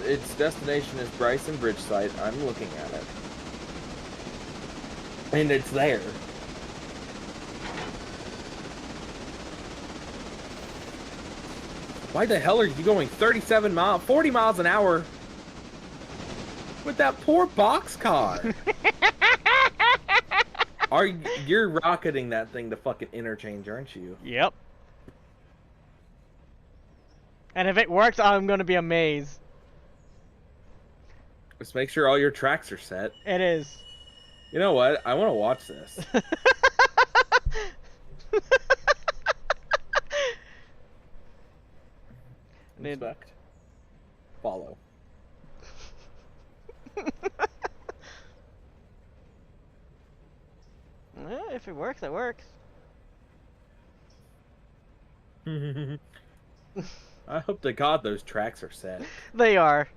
its destination is Bryson Bridge site. I'm looking at it. And it's there. Why the hell are you going 40 miles an hour with that poor boxcar? You're rocketing that thing to fucking interchange, aren't you? Yep. And if it works, I'm gonna be amazed. Just make sure all your tracks are set. It is. You know what? I want to watch this. Inspect. Follow. Well, if it works, it works. I hope to God those tracks are set. They are.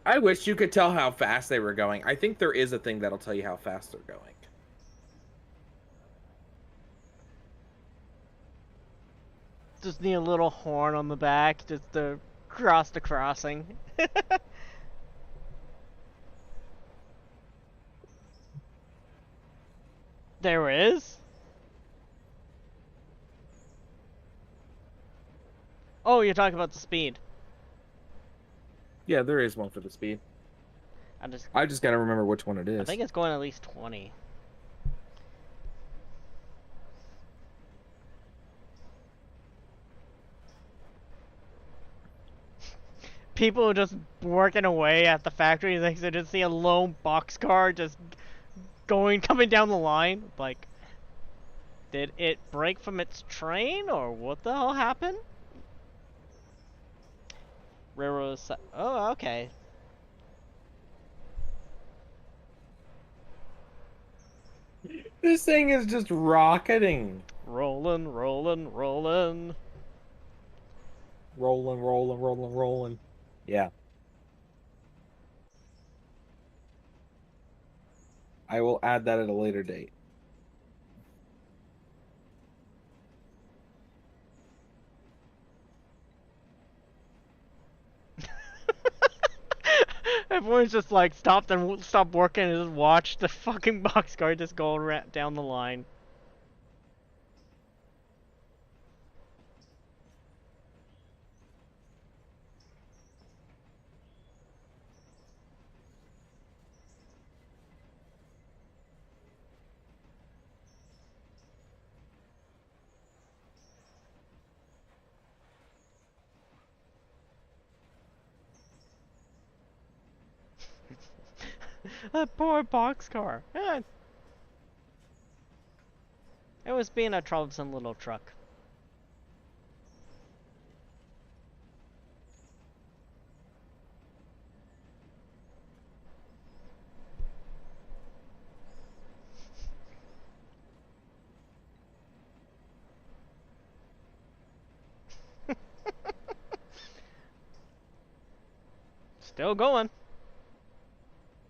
I wish you could tell how fast they were going. I think there is a thing that'll tell you how fast they're going. Just need a little horn on the back just to cross the crossing. There is? Oh, you're talking about the speed. Yeah, there is one for the speed. I just gotta remember which one it is. I think it's going at least 20. People are just working away at the factory. They just see a lone boxcar just coming down the line. Like, did it break from its train, or what the hell happened? Railroad. Oh, okay. This thing is just rocketing. Rolling, rolling, rolling. Rolling, rolling, rolling, rolling. Yeah. I will add that at a later date. Everyone's just like stopped working and just watched the fucking boxcar just go down the line. That poor boxcar. Eh. It was being a troublesome little truck. Still going.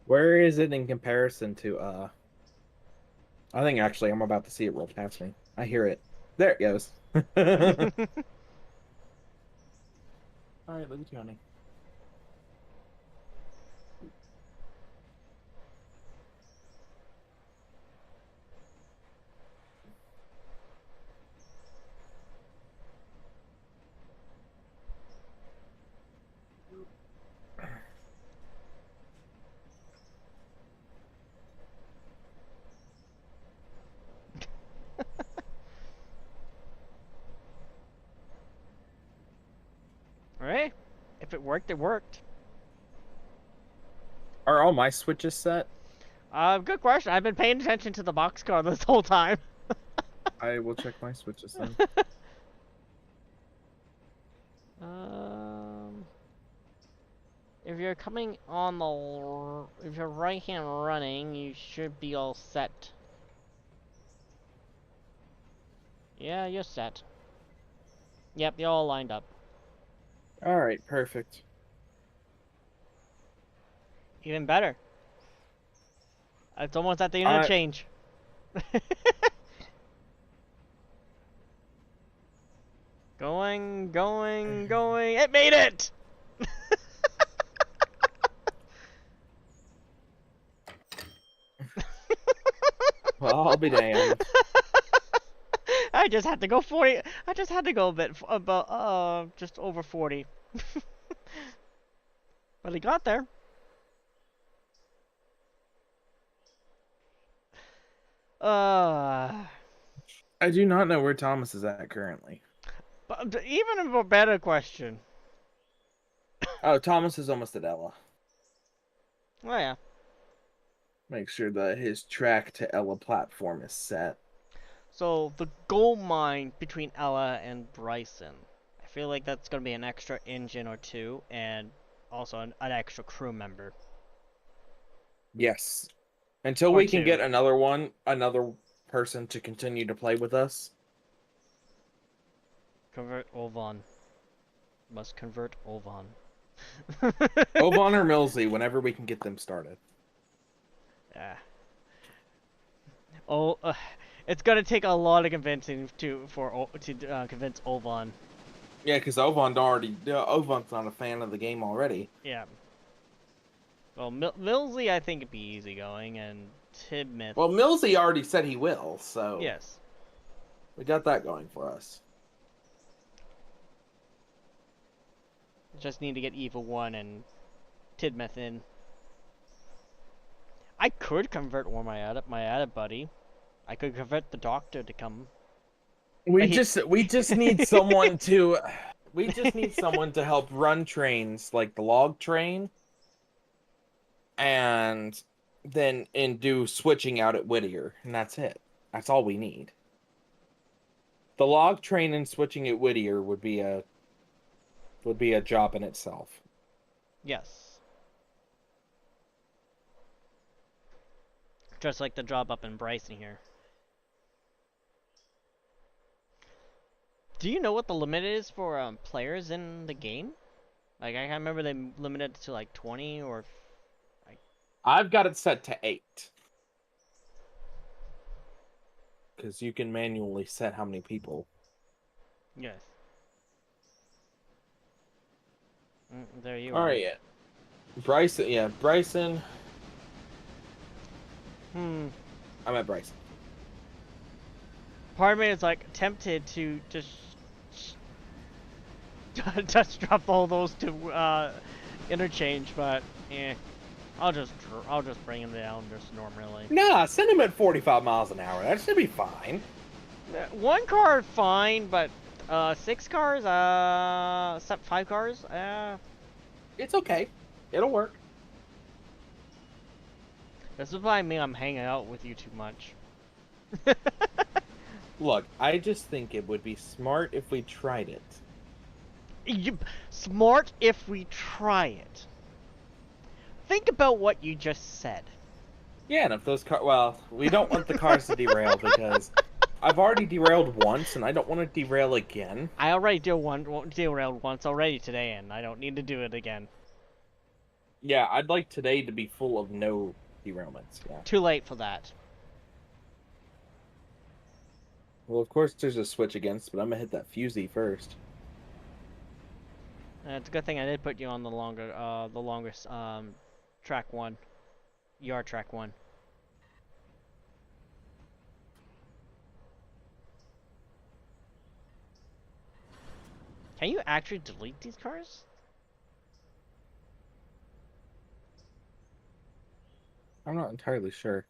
Where is it in comparison to I think actually I'm about to see it roll past me. I hear it. There it goes. All right, look at you, honey. Alright. If it worked, it worked. Are all my switches set? Good question. I've been paying attention to the boxcar this whole time. I will check my switches then. If you're coming on the, if you're right hand running, you should be all set. Yeah, you're set. Yep, you're all lined up. All right, perfect. Even better. It's almost at the interchange. Going. It made it! Well, I'll be damned. I just had to go 40. I just had to go a bit about just over 40. But he got there. I do not know where Thomas is at currently. But even a better question. Oh, Thomas is almost at Ella. Oh yeah. Make sure that his track to Ella platform is set. So the gold mine between Ella and Bryson. I feel like that's gonna be an extra engine or two, and also an extra crew member. Yes. Until we can get another person to continue to play with us. Convert Ovan. Must convert Ovan. Ovan or Millsy, whenever we can get them started. Yeah. Oh, it's gonna take a lot of convincing to convince Ovan. Yeah, because Ovan's not a fan of the game already. Yeah. Well, Millsy, I think, would be easygoing, and Tidmouth. Well, Millsy already said he will, so yes, we got that going for us. Just need to get Eva 1 and Tidmouth in. I could convert my other buddy. I could convert the doctor to come. We just need someone to help run trains like the log train, and then do switching out at Whittier, and that's it. That's all we need. The log train and switching at Whittier would be a job in itself. Yes. Just like the job up in Bryson here. Do you know what the limit is for players in the game? Like, I remember they limited it to like 20 or... I've got it set to 8. Because you can manually set how many people. Yes. There you are. Alright, yeah. Bryson. I'm at Bryson. Part of me is like tempted to just drop all those to interchange, but I'll just bring them down just normally. Nah, send them at 45 miles an hour. That should be fine. One car fine, but 6 cars, 5 cars, it's okay. It'll work. This is why I'm hanging out with you too much. Look, I just think it would be smart if we tried it. Smart if we try it. Think about what you just said. Yeah, and if those cars... Well, we don't want the cars to derail because I've already derailed once, and I don't want to derail again. I already derailed once already today, and I don't need to do it again. Yeah, I'd like today to be full of no derailments. Yeah. Too late for that. Well, of course there's a switch against, but I'm gonna hit that fusee first. It's a good thing I did put you on the longest track 1. Your track 1. Can you actually delete these cars? I'm not entirely sure.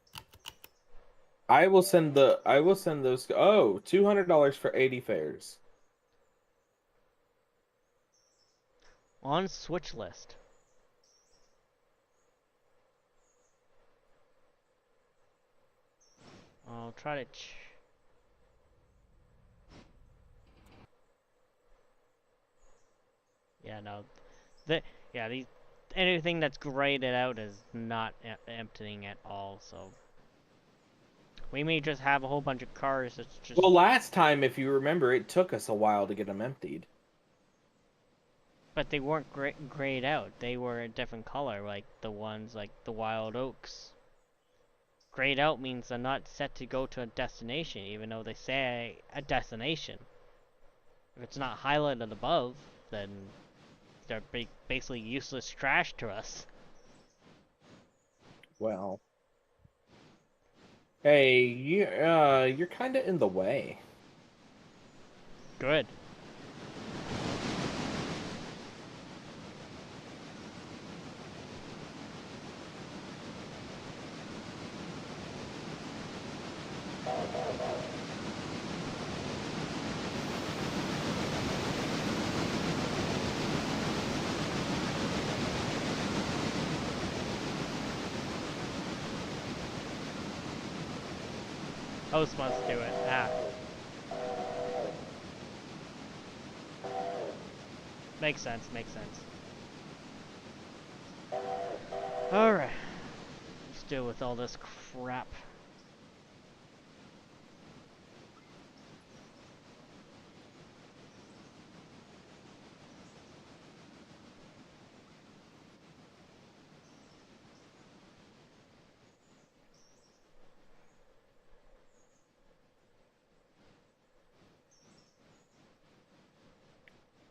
I will send those. Oh, $200 for 80 fares. On switch list. I'll try to. Yeah, no. Yeah, these anything that's graded out is not emptying at all. So we may just have a whole bunch of cars that's just. Well, last time, if you remember, it took us a while to get them emptied. But they weren't grayed out. They were a different color, like the ones like the wild oaks. Grayed out means they're not set to go to a destination, even though they say a destination. If it's not highlighted above, then they're basically useless trash to us. Well, hey, you're kind of in the way. Good. Host wants to do it. Ah. Makes sense, makes sense. Alright. Let's deal with all this crap.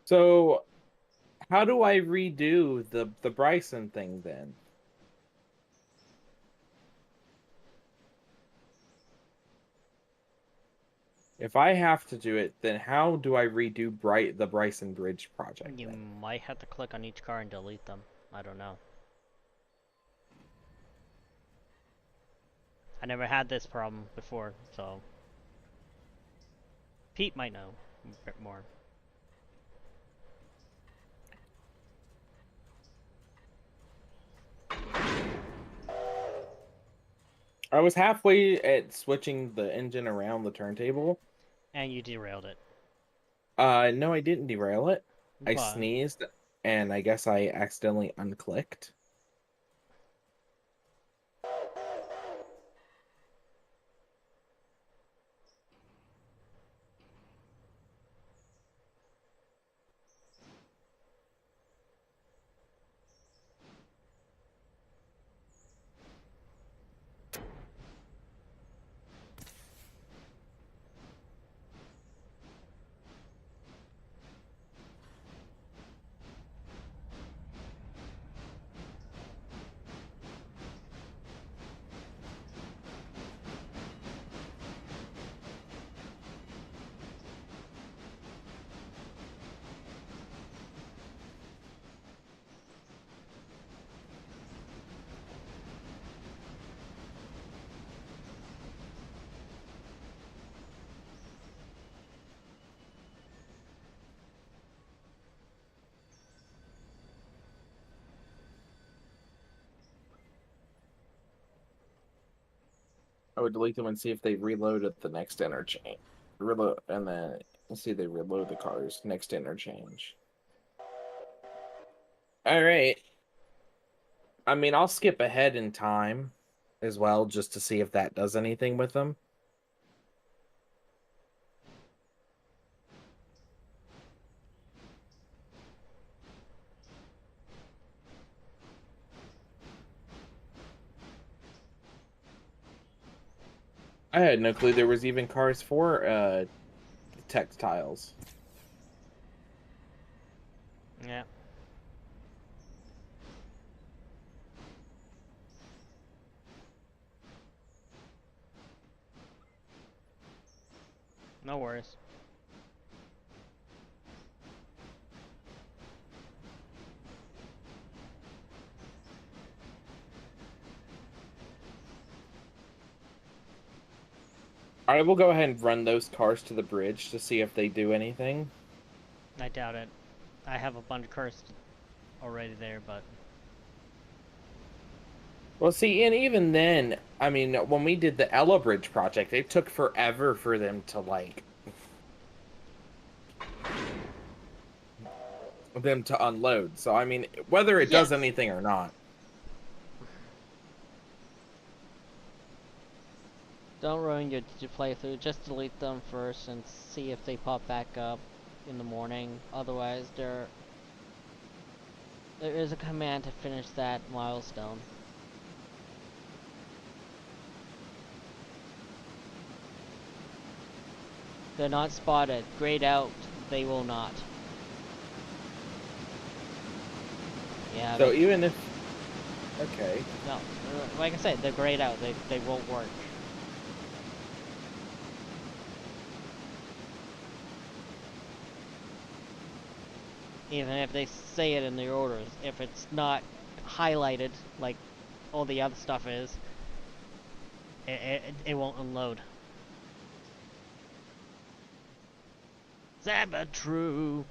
So, how do I redo the Bryson thing then? If I have to do it, then how do I redo the Bryson Bridge project You then? might have to click on each car and delete them. I don't know. I never had this problem before, so Pete might know a bit more. I was halfway at switching the engine around the turntable. And you derailed it. No, I didn't derail it. I But sneezed, and I guess I accidentally unclicked. I would delete them and see if they reload at the next interchange. Reload, and then see they reload the cars next interchange. All right. I mean, I'll skip ahead in time as well just to see if that does anything with them. I had no clue there was even cars for textiles. Yeah. No worries. I will go ahead and run those cars to the bridge to see if they do anything. I doubt it. I have a bunch of cars already there, but... Well, see, and even then, I mean, when we did the Ella Bridge project, it took forever for them to, like, them to unload. So, I mean, whether it does Yes! anything or not. Don't ruin your playthrough, just delete them first and see if they pop back up in the morning. Otherwise, there is a command to finish that milestone. They're not spotted. Grayed out, they will not. Yeah, So, even if... Okay. no, like I said, they're grayed out. They won't work. Even if they say it in the orders, if it's not highlighted like all the other stuff is, it won't unload. Sabbath true.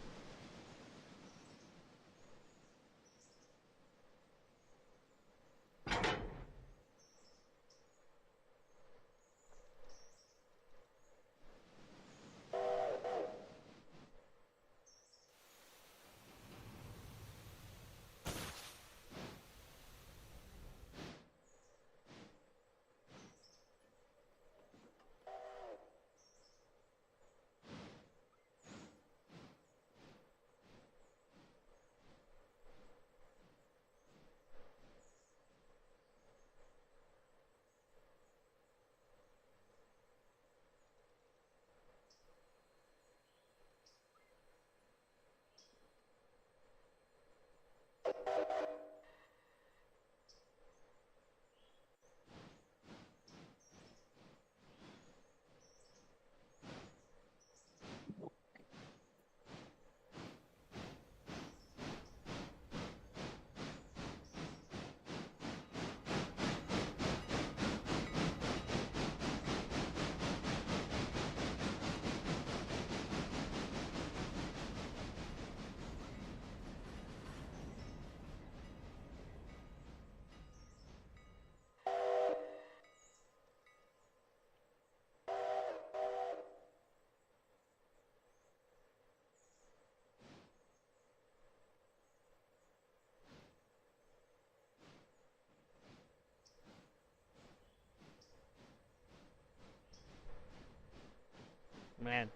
Man,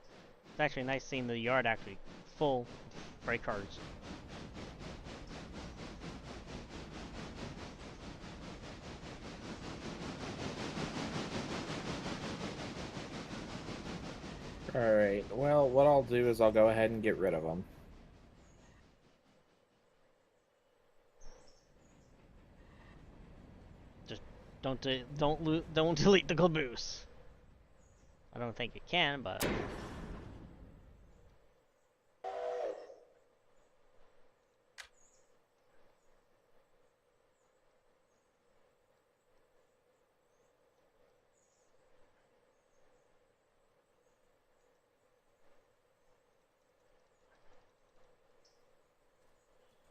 it's actually nice seeing the yard actually full of freight cars. Alright, well, what I'll do is I'll go ahead and get rid of them. Just don't delete the caboose. I don't think it can, but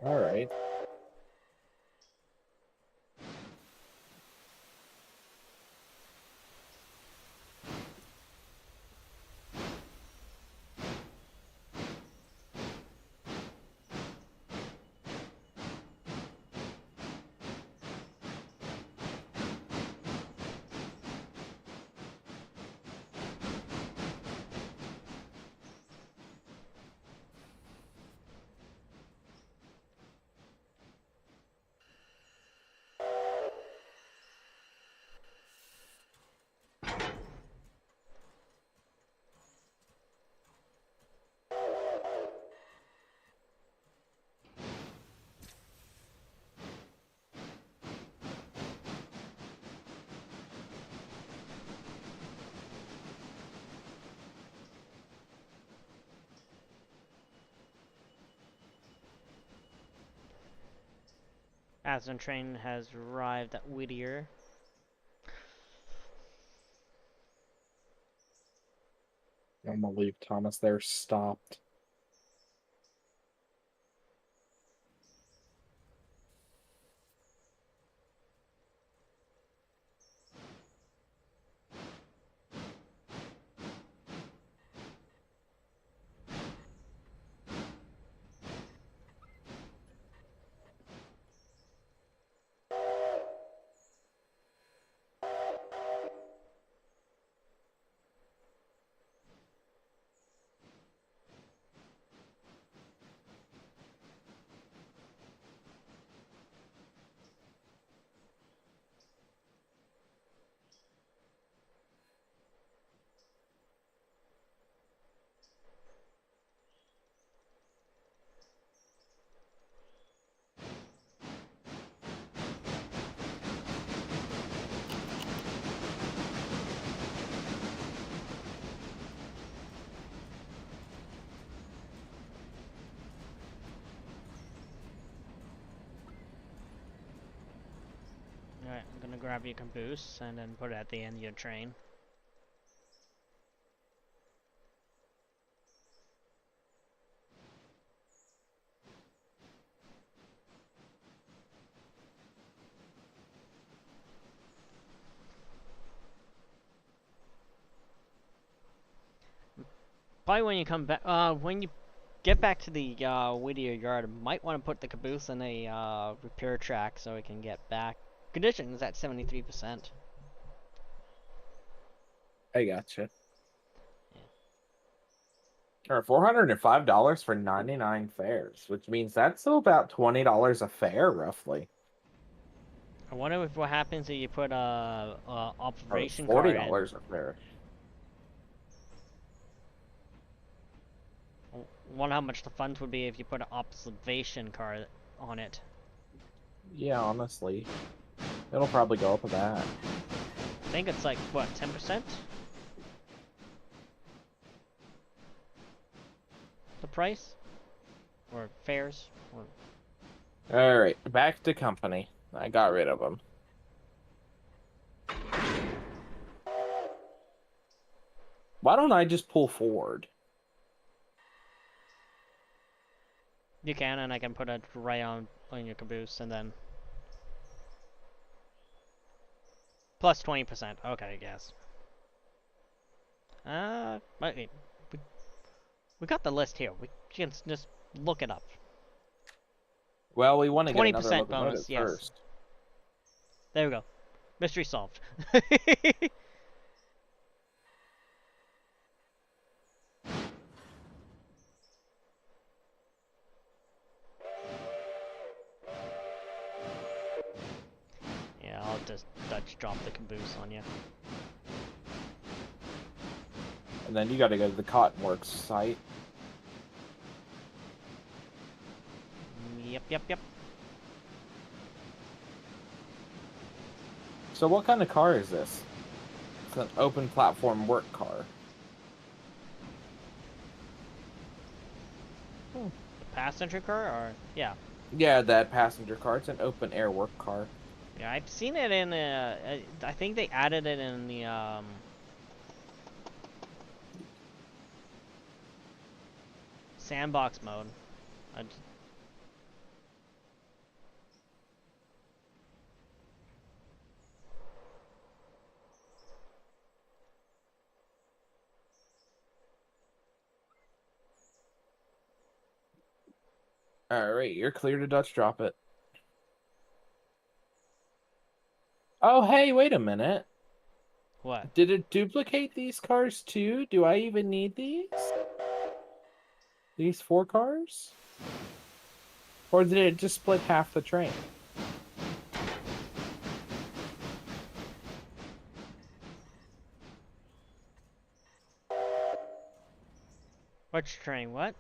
Alright. Passenger train has arrived at Whittier. I'm gonna leave Thomas there stopped. Alright, I'm gonna grab your caboose and then put it at the end of your train. Probably when you come back, when you get back to the Whittier yard, might want to put the caboose in a repair track so it can get back. Condition is at 73%. I gotcha. Or $405 for 99 fares, which means that's still about $20 a fare, roughly. I wonder if what happens if you put a Or observation card in. $40 a fare. I wonder how much the funds would be if you put an observation card on it. Yeah, honestly. It'll probably go up with that. I think it's like, what, 10%? The price? Or fares? Or... Alright, back to company. I got rid of them. Why don't I just pull forward? You can, and I can put it right on your caboose, and then... Plus 20%. Okay, I guess. Wait, we got the list here. We can just look it up. Well, we want to get another 20% locomotive bonus, yes. first. There we go. Mystery solved. Yeah, I'll just Dutch drop the caboose on you. And then you got to go to the Cotton Works site. Yep. So what kind of car is this? It's an open platform work car. The passenger car, or yeah. Yeah, that passenger car. It's an open air work car. Yeah, I've seen it in. I think they added it in the sandbox mode. Alright, you're clear to Dutch drop it. Oh, hey, wait a minute. What? Did it duplicate these cars too? Do I even need these? These 4 cars? Or did it just split half the train? Which train? What?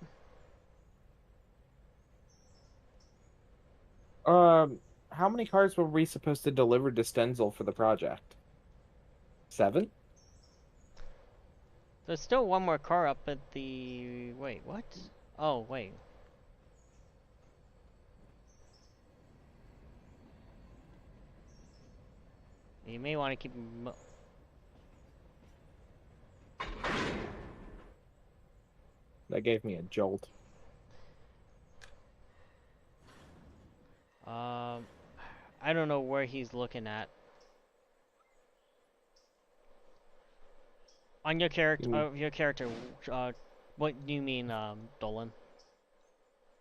How many cars were we supposed to deliver to Stenzel for the project? 7? There's still one more car up at the... Wait, what? Oh, wait. You may want to keep. That gave me a jolt. I don't know where he's looking at. On your character, what do you mean, Dolan?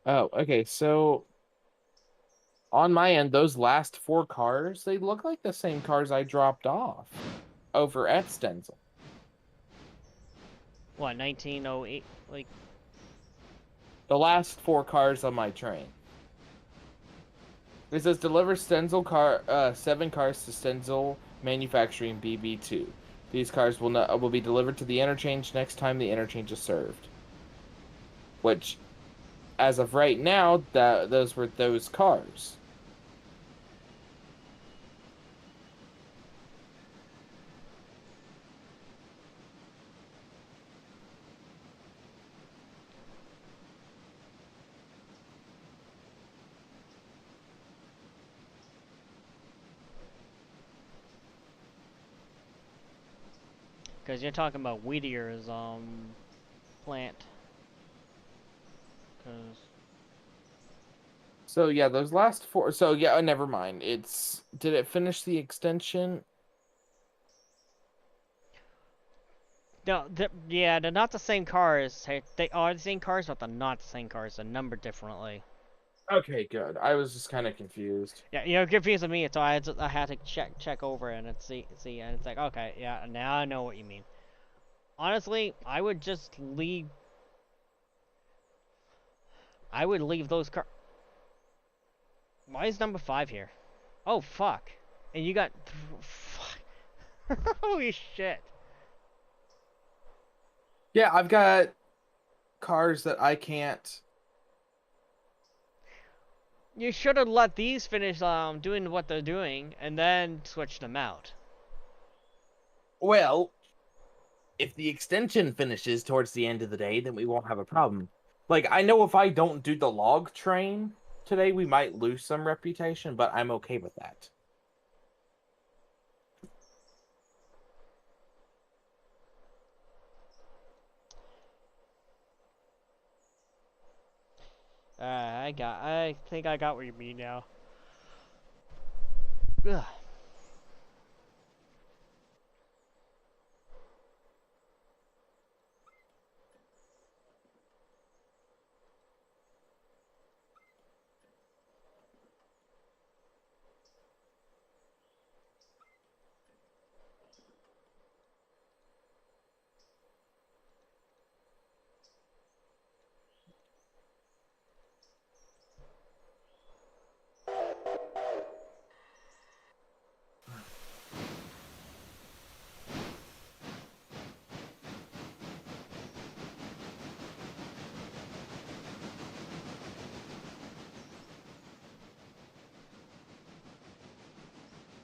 Oh, okay. So on my end, those last 4 cars, they look like the same cars I dropped off over at Stenzel. What, 1908? Like, The last 4 cars on my train. It says deliver 7 cars to Stenzel Manufacturing BB2. These cars will be delivered to the interchange next time the interchange is served. Which, as of right now, those were those cars. because you're talking about Whittier's, plant. Cause... So yeah, those last 4. So yeah, never mind. Did it finish the extension? No, yeah, they're not the same cars. They are the same cars, but they're not the same cars. They're numbered differently. Okay, good. I was just kind of confused. Yeah, you're confusing me, so I had to check over and see, and it's like, okay, yeah, now I know what you mean. Honestly, I would just leave. I would leave those cars. Why is number 5 here? Oh fuck! And you got fuck. Holy shit! Yeah, I've got cars that I can't. You should have let these finish doing what they're doing and then switch them out. Well, if the extension finishes towards the end of the day, then we won't have a problem. Like, I know if I don't do the log train today, we might lose some reputation, but I'm okay with that. I think I got what you mean now. Ugh.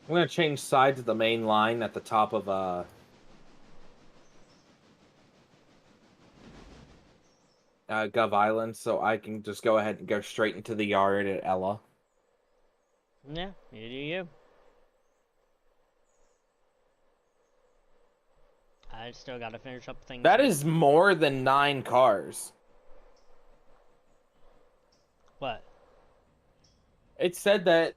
I'm gonna change sides of the main line at the top of Gov Island, so I can just go ahead and go straight into the yard at Ella. Yeah, you do you. I still gotta finish up things. That is more than 9 cars. What? It said that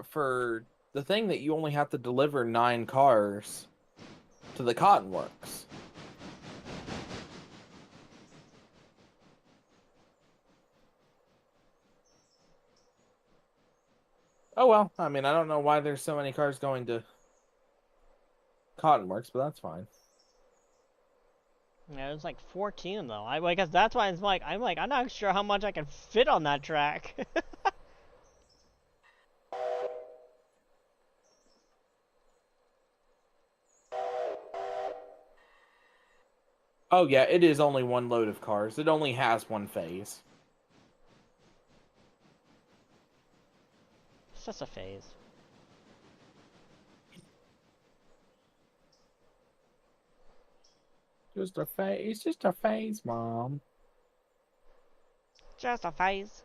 for the thing that you only have to deliver 9 cars to the Cotton Works. Oh well, I mean, I don't know why there's so many cars going to Cotton Works, but that's fine. Yeah, it's like 14 though. I guess that's why I'm not sure how much I can fit on that track. Oh yeah, it is only one load of cars. It only has one phase. It's just a phase. Just a phase. Just a phase, Mom. Just a phase.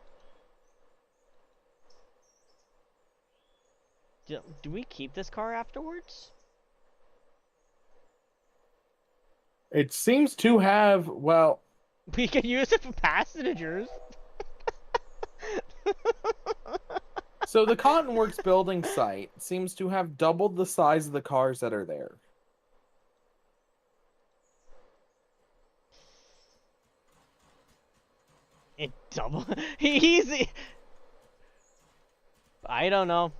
Do we keep this car afterwards? It seems to have, well, We can use it for passengers. so the Cottonworks building site seems to have doubled the size of the cars that are there. It double. He's. I don't know.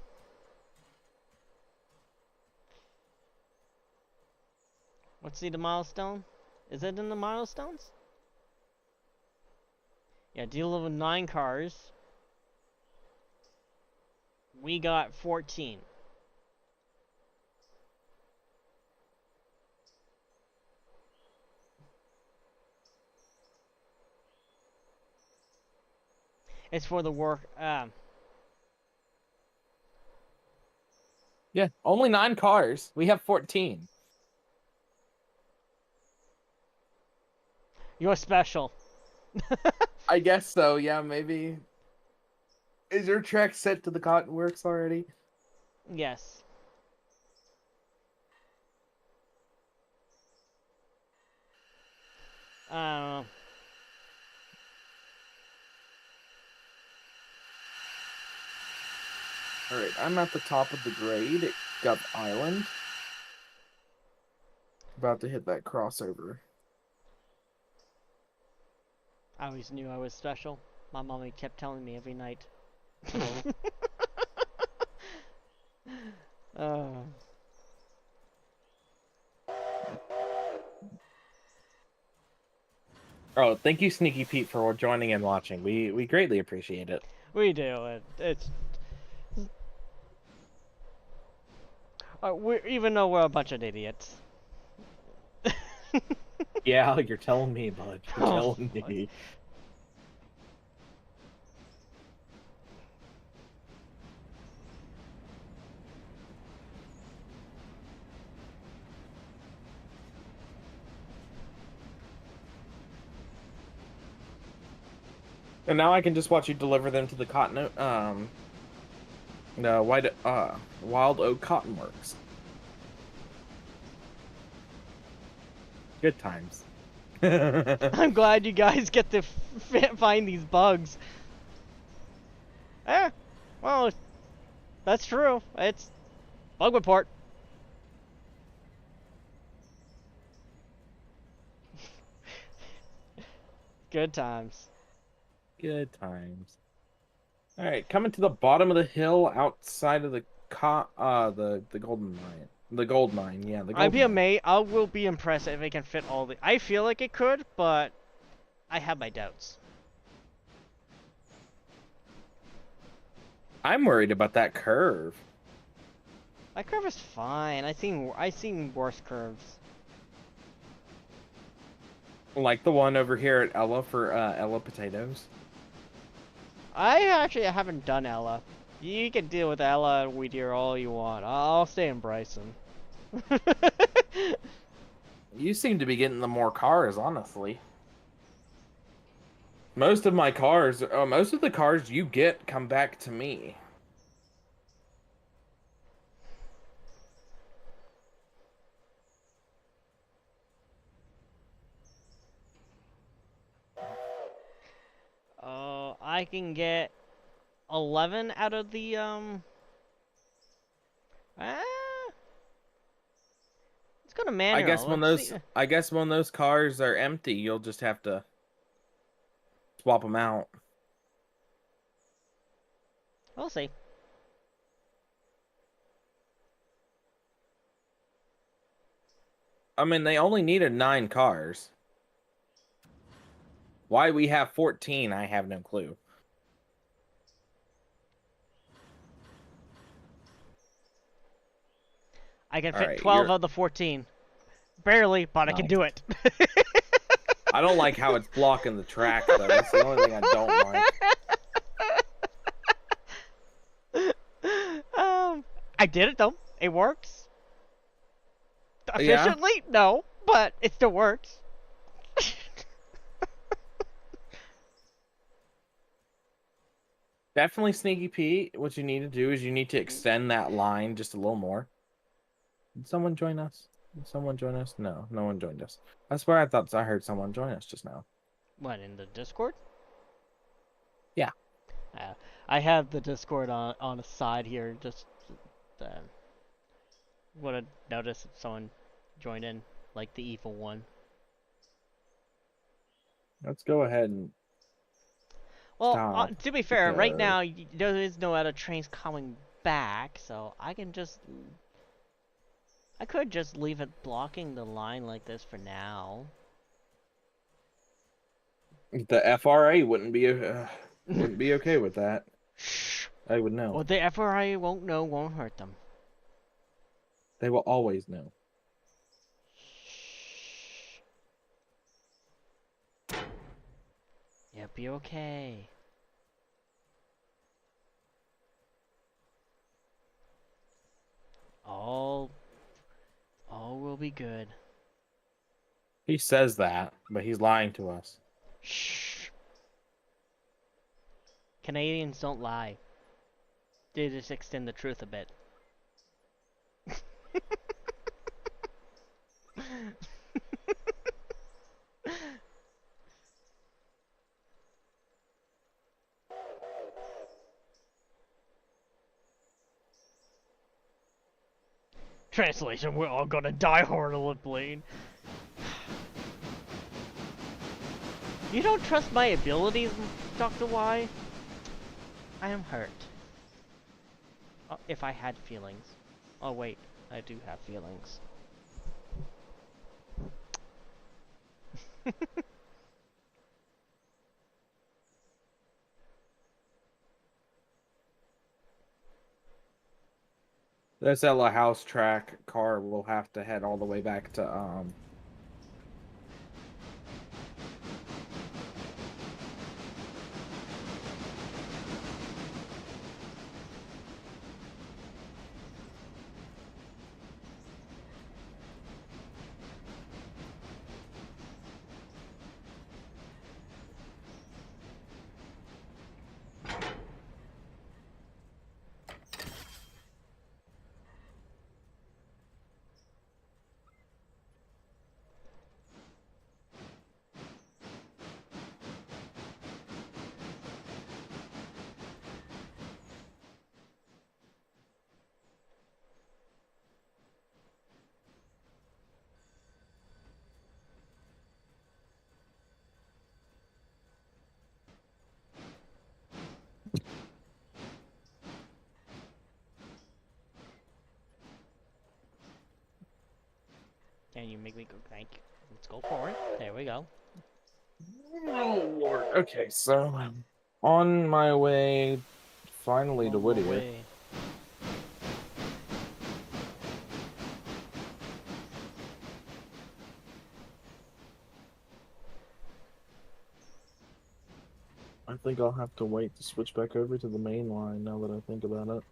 Let's see the milestone. Is it in the milestones? Yeah, deal with 9 cars. We got 14. It's for the work. Yeah, only 9 cars. We have 14. You're special. I guess so, yeah, maybe. Is your track set to the Cottonworks already? Yes. I don't know. Alright, I'm at the top of the grade at Gup Island. About to hit that crossover. I always knew I was special. My mommy kept telling me every night. Oh, thank you, Sneaky Pete, for joining and watching. We greatly appreciate it. We do. It's. Even though we're a bunch of idiots. Yeah, you're telling me, bud. You're Oh, telling me. And now I can just watch you deliver them to the Wild Oak Cottonworks. Good times. I'm glad you guys get to find these bugs. Well, that's true. It's bug report. Good times. Good times. All right, coming to the bottom of the hill outside of the golden mine. The gold mine, yeah. The gold mine. I will be impressed if it can fit all the. I feel like it could, but I have my doubts. I'm worried about that curve. My curve is fine. I seen worse curves. Like the one over here at Ella for Ella Potatoes. I actually haven't done Ella. You can deal with Ella and Weedier all you want. I'll stay in Bryson. You seem to be getting the more cars, honestly. Most of the cars you get come back to me. I can get 11 out of the let's go to manual. I guess when those cars are empty, you'll just have to swap them out. We'll see. I mean, they only needed 9 cars. Why we have 14, I have no clue. I can fit 12 of the 14. Barely, but Nice. I can do it. I don't like how it's blocking the track, though. That's the only thing I don't like. I did it, though. It works. Efficiently? Yeah? No, but it still works. Definitely Sneaky Pete. What you need to do is you need to extend that line just a little more. Did someone join us? Did someone join us? No, no one joined us. I swear I thought I heard someone join us just now. What, in the Discord? Yeah. I have the Discord on the side here. Just would have noticed if someone joined in, like the evil one. Let's go ahead and Well, stop. to be fair, right now there is no other trains coming back, so I could just leave it blocking the line like this for now. The FRA wouldn't be okay with that. Shh. I would know. What the FRA won't know won't hurt them. They will always know. You'll be okay. All will be good. He says that, but he's lying to us. Shh. Canadians don't lie. They just extend the truth a bit. Translation, we're all gonna die horribly. You don't trust my abilities, Dr. Y? I am hurt. If I had feelings. Oh wait, I do have feelings. This Ella House track car will have to head all the way back to Can you make me go? Thank you. Let's go forward. There we go. Oh Lord. Okay, so I'm on my way finally to Whittier. I think I'll have to wait to switch back over to the main line now that I think about it.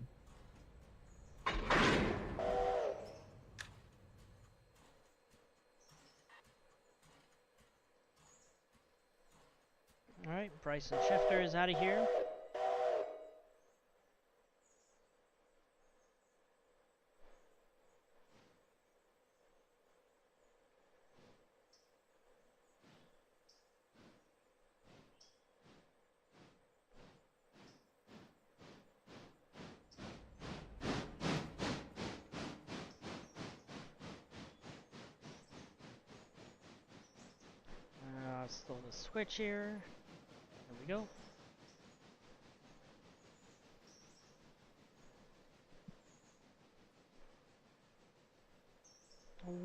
Alright, Bryson Shifter is out of here. Let's throw the switch here. There we go.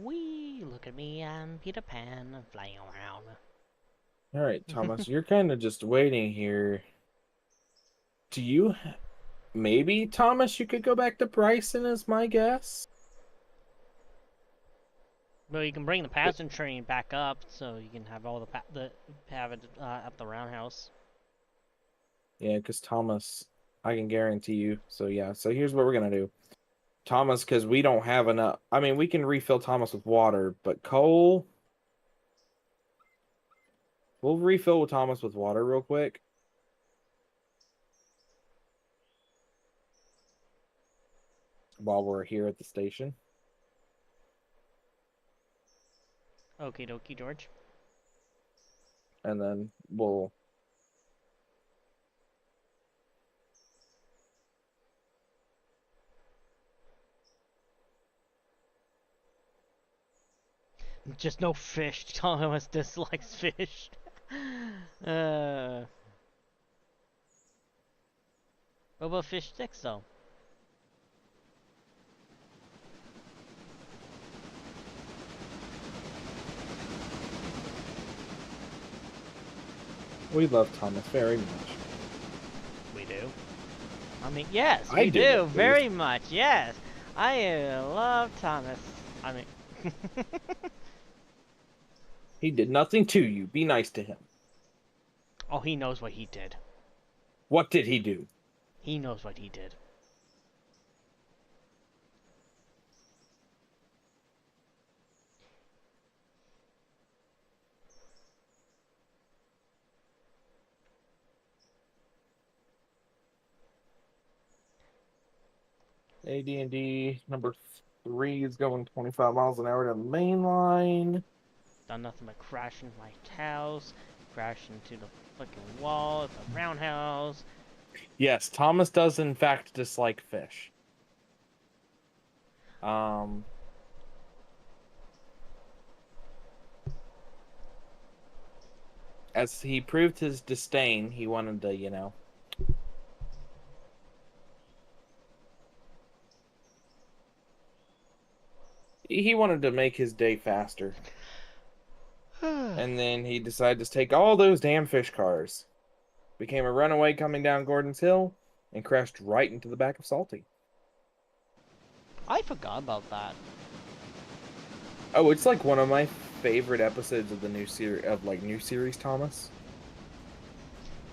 Wee! Look at me, I'm Peter Pan, flying around. All right, Thomas, you're kind of just waiting here. Do you... Maybe, Thomas, you could go back to Bryson is my guess? Well, you can bring the passenger train back up, so you can have all have it at the roundhouse. Yeah, because Thomas, I can guarantee you. So yeah, so here's what we're gonna do. Thomas, because we don't have enough. I mean, we can refill Thomas with water, but Cole... We'll refill Thomas with water real quick. while we're here at the station. Okie dokie, George. And then we'll... Just no fish. Thomas dislikes fish. What about fish sticks, though? We love Thomas very much. We do. I mean, yes, I we do, do. at least. Very much, yes. I love Thomas. I mean... He did nothing to you. Be nice to him. Oh, he knows what he did. What did he do? He knows what he did. AD&D number 3 is going 25 miles an hour down the main line. Done nothing but crash into my house, crash into the fucking wall at the roundhouse. Yes, Thomas does in fact dislike fish. As he proved his disdain, he wanted to, you know... He wanted to make his day faster. And then he decided to take all those damn fish cars. Became a runaway coming down Gordon's Hill and crashed right into the back of Salty. I forgot about that. Oh, it's like one of my favorite episodes of the new series, Thomas.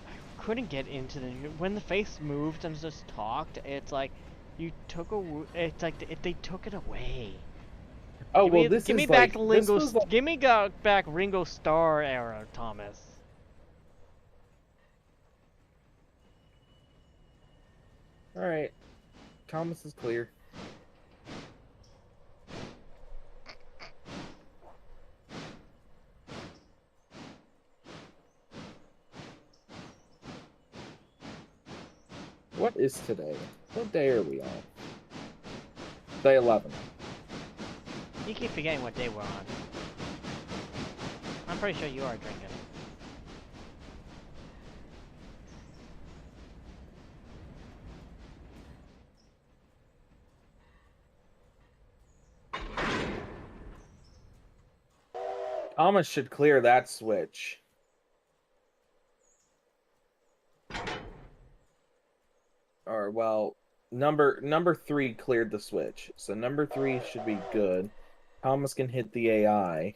I couldn't get into the when the face moved and just talked. It's like you took it's like they took it away. Oh, well, this give is me back like... Ringo. Give me back Ringo Starr era, Thomas. Alright. Thomas is clear. What is today? What day are we on? Day 11. You keep forgetting what day we're on. I'm pretty sure you are drinking. Thomas should clear that switch. Or, well, number 3 cleared the switch. So number 3 should be good. Thomas can hit the AI.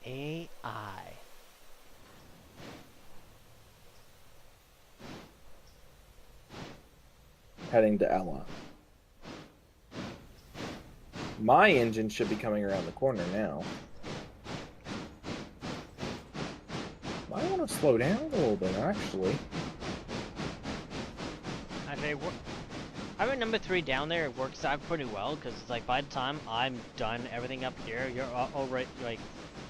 AI. Heading to Ella. My engine should be coming around the corner now. I want to slow down a little bit, actually. Having number 3 down there, it works out pretty well, because it's like by the time I'm done everything up here, you're already like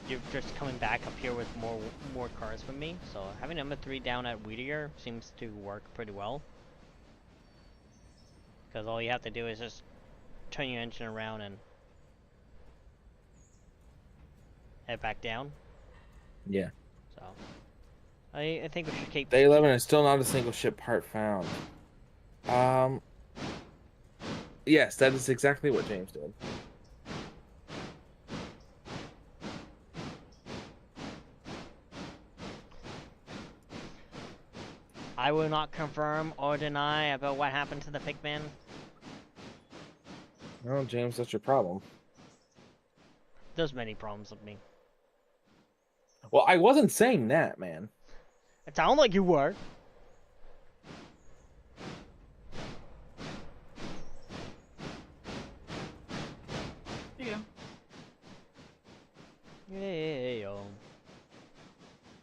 you're just coming back up here with more cars from me. So having number 3 down at Whittier seems to work pretty well, because all you have to do is just turn your engine around and head back down. Yeah. So I think we should keep. Day 11 is still not a single ship part found. Yes, that is exactly what James did. I will not confirm or deny about what happened to the pigman. No, James, that's your problem. There's many problems with me. Well, I wasn't saying that, man. It sounded like you were. Yeah. Yeah.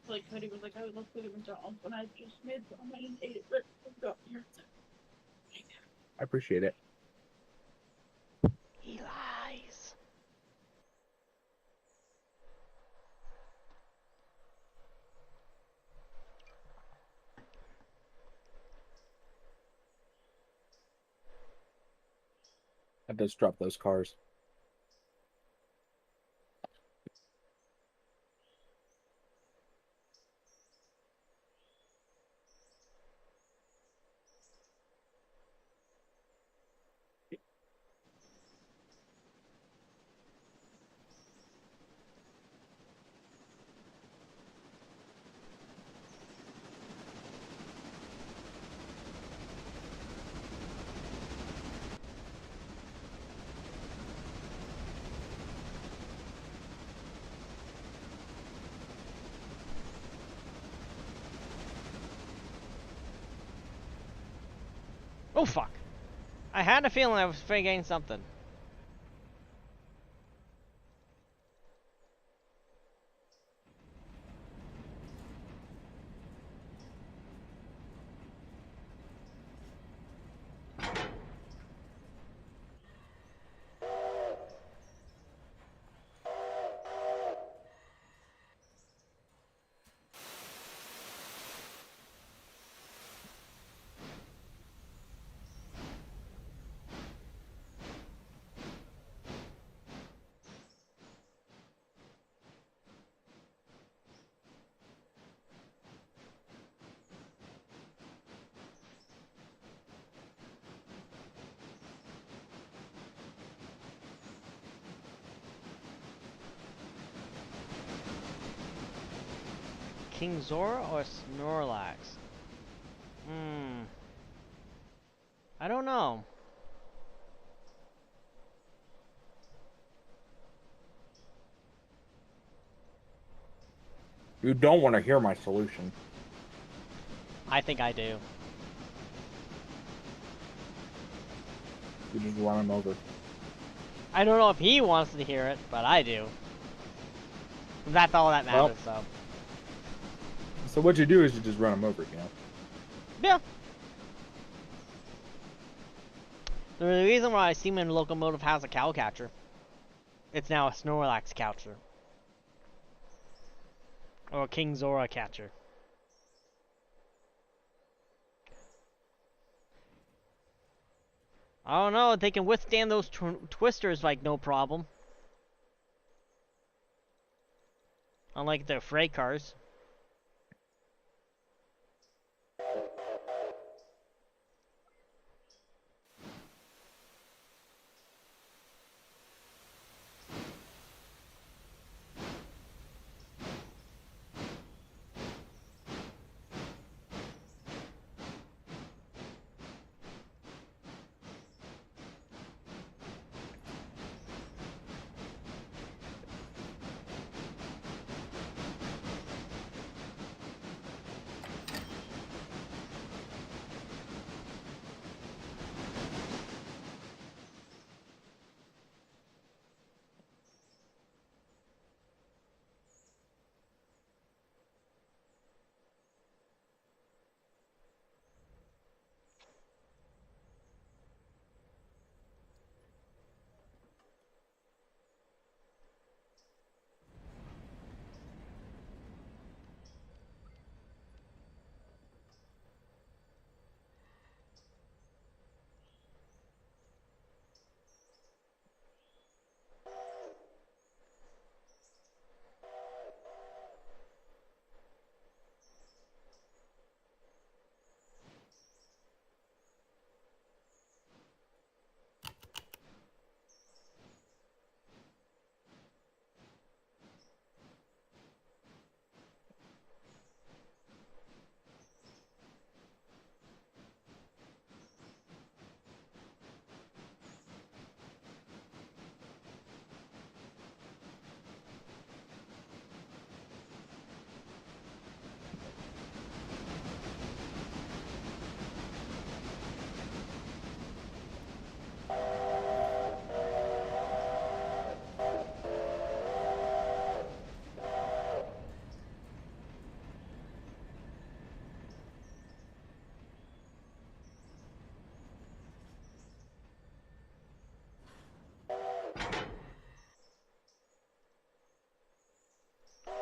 Like Cody was like, I would love food at McDonald's, and I just made some. I didn't eat it, but I got here. I appreciate it. I just dropped those cars. Oh fuck! I had a feeling I was forgetting something. King Zora or Snorlax? I don't know. You don't want to hear my solution. I think I do. You just run him over. I don't know if he wants to hear it, but I do. That's all that matters, so. So what you do is you just run him over, you know? Yeah. The reason why Seaman Locomotive has a cow catcher. It's now a Snorlax catcher. Or a King Zora catcher. I don't know, they can withstand those twisters like no problem. Unlike their freight cars.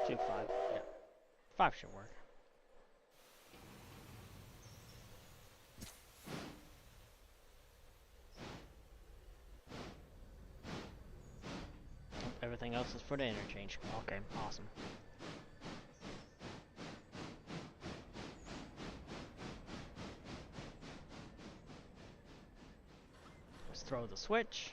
Two, five, yeah. 5 should work. everything else is for the interchange. Okay, awesome. Let's throw the switch.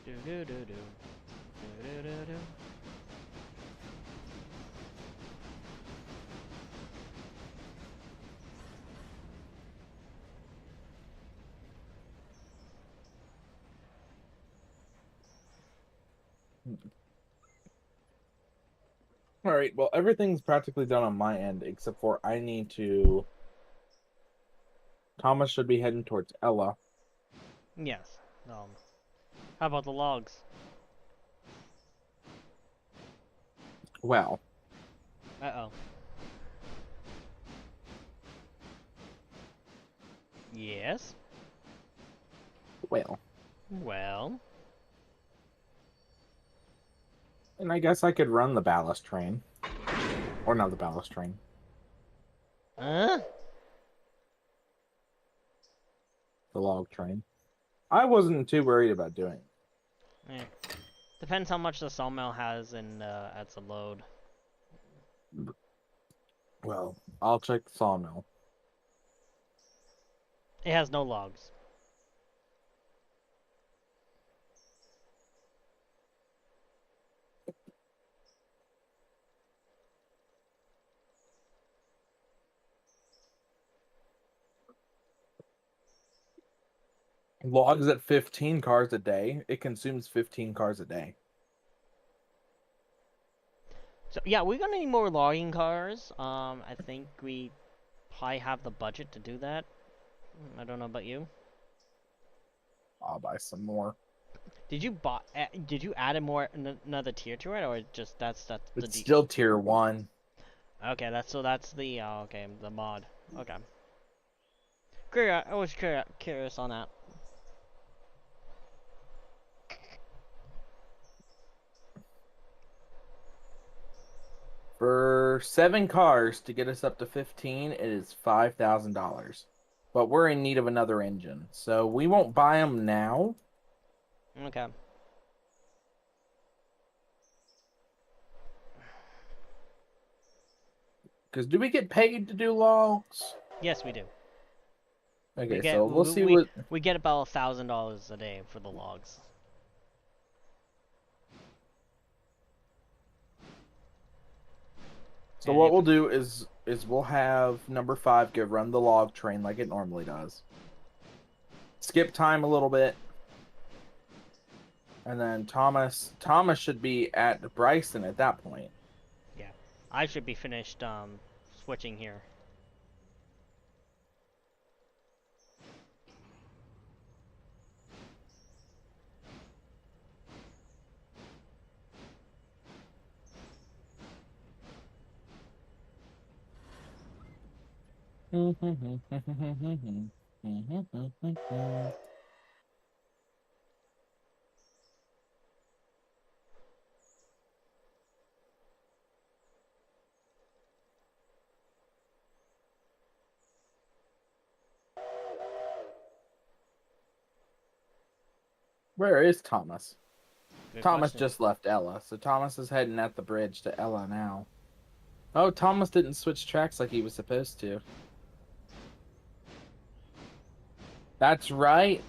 Do do do do. Do do do do. All right. Well, everything's practically done on my end except for I need to. Thomas should be heading towards Ella. Yes. How about the logs? Well, Uh-oh. Yes? well, Well? and I guess I could run the ballast train, or not the ballast train. Huh? The log train. I wasn't too worried about doing it. Eh. Depends how much the sawmill has and adds a load. Well, I'll check the sawmill. It has no logs. Logs at 15 cars a day. It consumes 15 cars a day. So yeah, we're gonna need more logging cars. I think we probably have the budget to do that. I don't know about you. I'll buy some more. Did you buy? Did you add another tier to it, or just that's the It's still tier 1. Okay, that's the okay, the mod. Okay. I was curious on that. For 7 cars to get us up to 15, it is $5,000. But we're in need of another engine, so we won't buy them now. Okay. Because do we get paid to do logs? Yes, we do. Okay, so we'll see what... We get about $1,000 a day for the logs. So what we'll do is we'll have number 5 go run the log train like it normally does. Skip time a little bit. And then Thomas should be at Bryson at that point. Yeah. I should be finished switching here. Where is Thomas? Good Thomas question. just left Ella, so Thomas is heading at the bridge to Ella now. Oh, Thomas didn't switch tracks like he was supposed to. That's right.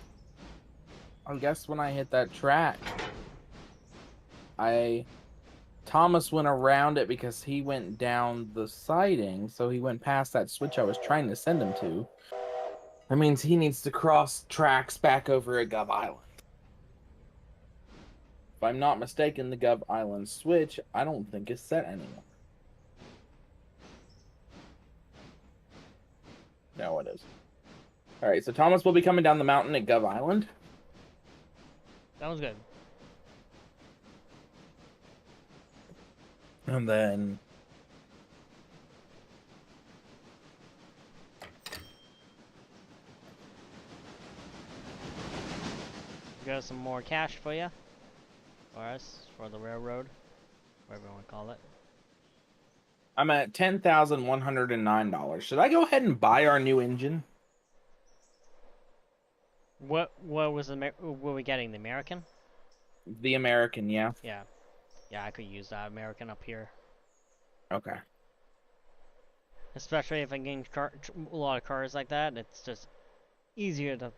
I guess when I hit that track, Thomas went around it because he went down the siding, so he went past that switch I was trying to send him to. That means he needs to cross tracks back over at Gov Island. If I'm not mistaken, the Gov Island switch, I don't think is set anymore. No, it is. All right, so Thomas will be coming down the mountain at Gov Island. Sounds good. And then Got some more cash for you. For us, for the railroad. Whatever you want to call it. I'm at $10,109. Should I go ahead and buy our new engine? What was were we getting? The American? The American, yeah. Yeah. Yeah, I could use that American up here. Okay. Especially if I'm getting a lot of cars like that, it's just easier to...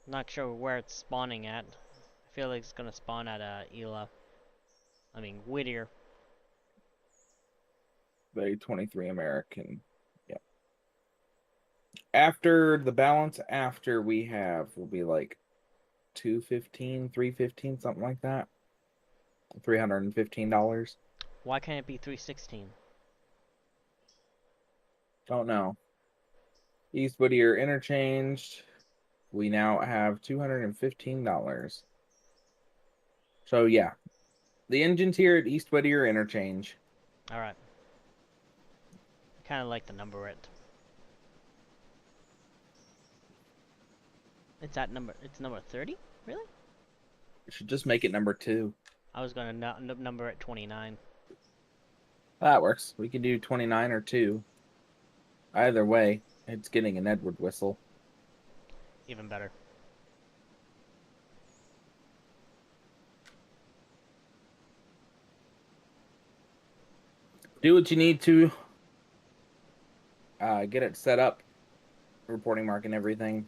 Not sure where it's spawning at. I feel like it's gonna spawn at Whittier. The 23 American. Yeah. After the balance, after we have, will be like 215, 315, something like that. $315. Why can't it be 316? Don't know. East Whittier interchanged. We now have $215. So yeah, the engine's here at East Whittier interchange. All right. Kind of like the number it. It's at number. It's number 30. Really? We should just make it number 2. I was gonna number it 29. That works. We can do 29 or 2. Either way, it's getting an Edward whistle. Even better. Do what you need to. Get it set up. Reporting mark and everything.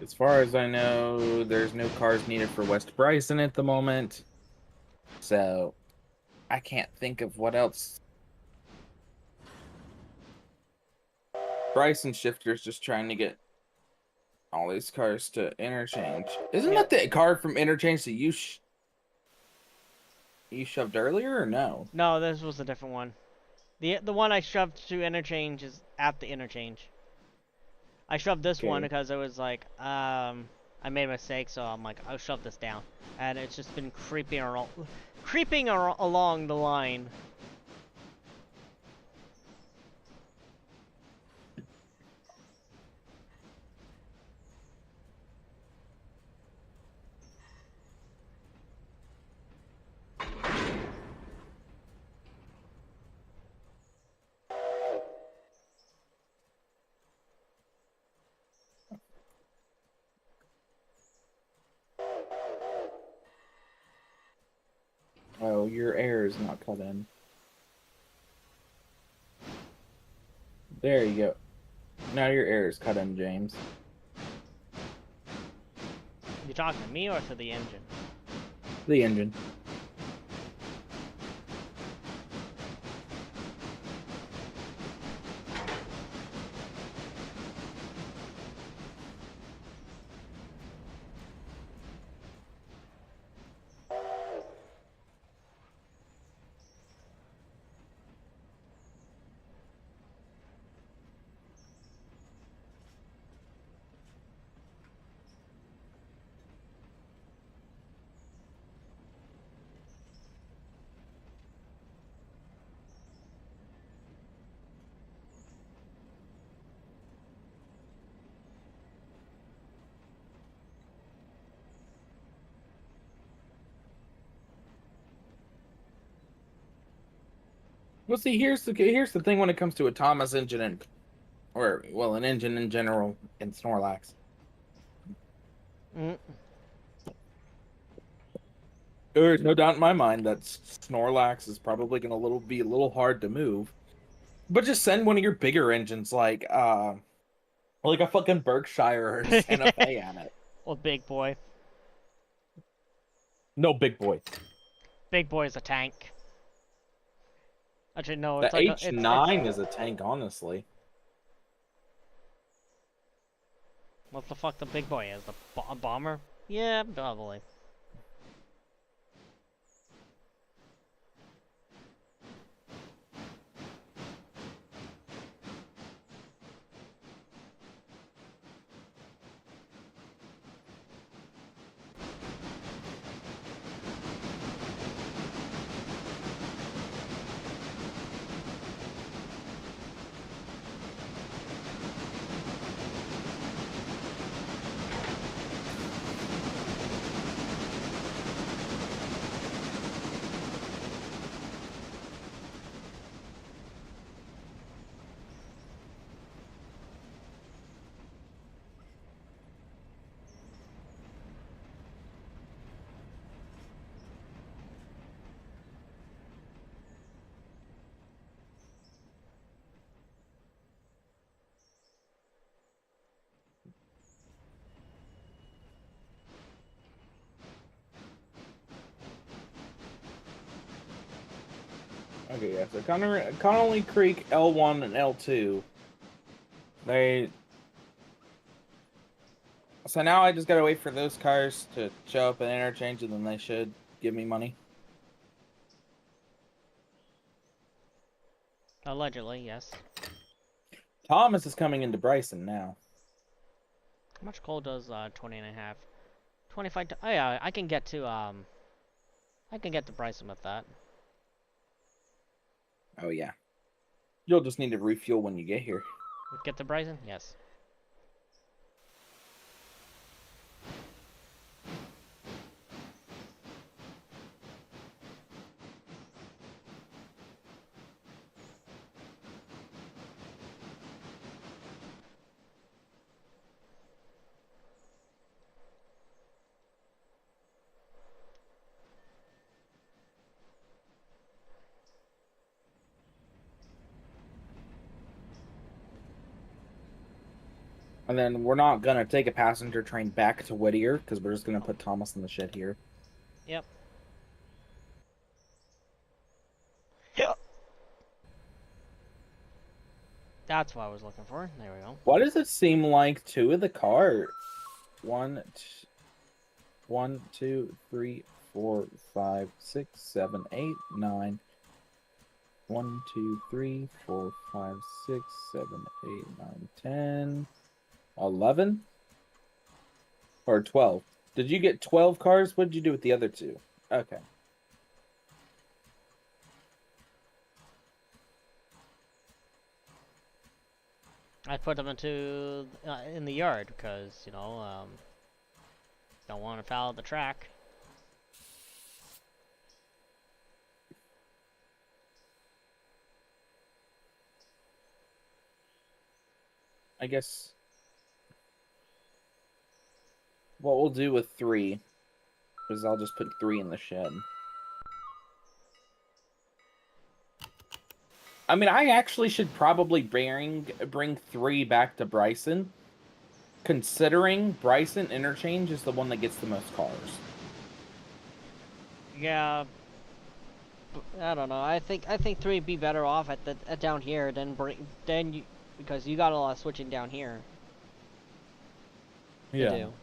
As far as I know, there's no cars needed for West Bryson at the moment. So, I can't think of what else. Bryson Shifter's just trying to get all these cars to interchange. Isn't that the car from interchange that you shoved earlier, or no? No, this was a different one. The one I shoved to interchange is at the interchange. I shoved this one because it was like, I made a mistake, so I'm like, I'll shove this down. And it's just been creeping along the line. Oh, your air is not cut in. There you go. Now your air is cut in, James. You talking to me or to the engine? The engine. Well, see, here's the thing when it comes to a Thomas engine an engine in general in Snorlax. Mm. There's no doubt in my mind that Snorlax is probably going to be a little hard to move. But just send one of your bigger engines like a fucking Berkshire or Santa Fe at it. Well, big boy. No, big boy. Big boy is a tank. Actually, no, The it's like a, H9 is a tank, honestly. what the fuck the big boy is? The bomber? Yeah, probably. Okay, yeah. So Connolly Creek L1 and L2. So now I just gotta wait for those cars to show up and interchange, and then they should give me money. Allegedly, yes. Thomas is coming into Bryson now. How much coal does 20 and a half? 25. Oh yeah, I can get to Bryson with that. Oh yeah. You'll just need to refuel when you get here. Get to Bryson? Yes. And then we're not gonna take a passenger train back to Whittier because we're just gonna put Thomas in the shit here. Yep. Yep. That's what I was looking for. There we go. Why does it seem like two of the car? 1, 2, 3, 4, 5, 6, 7, 8, 9. 1, 2, 3, 4, 5, 6, 7, 8, 9, 10, 11? Or 12. Did you get 12 cars? What did you do with the other two? Okay. I put them into in the yard because don't want to foul the track. I guess what we'll do with 3 is I'll just put 3 in the shed. I mean, I actually should probably bring 3 back to Bryson, considering Bryson Interchange is the one that gets the most cars. Yeah. I don't know. I think 3 would be better off at down here than because you got a lot of switching down here. Yeah. To do.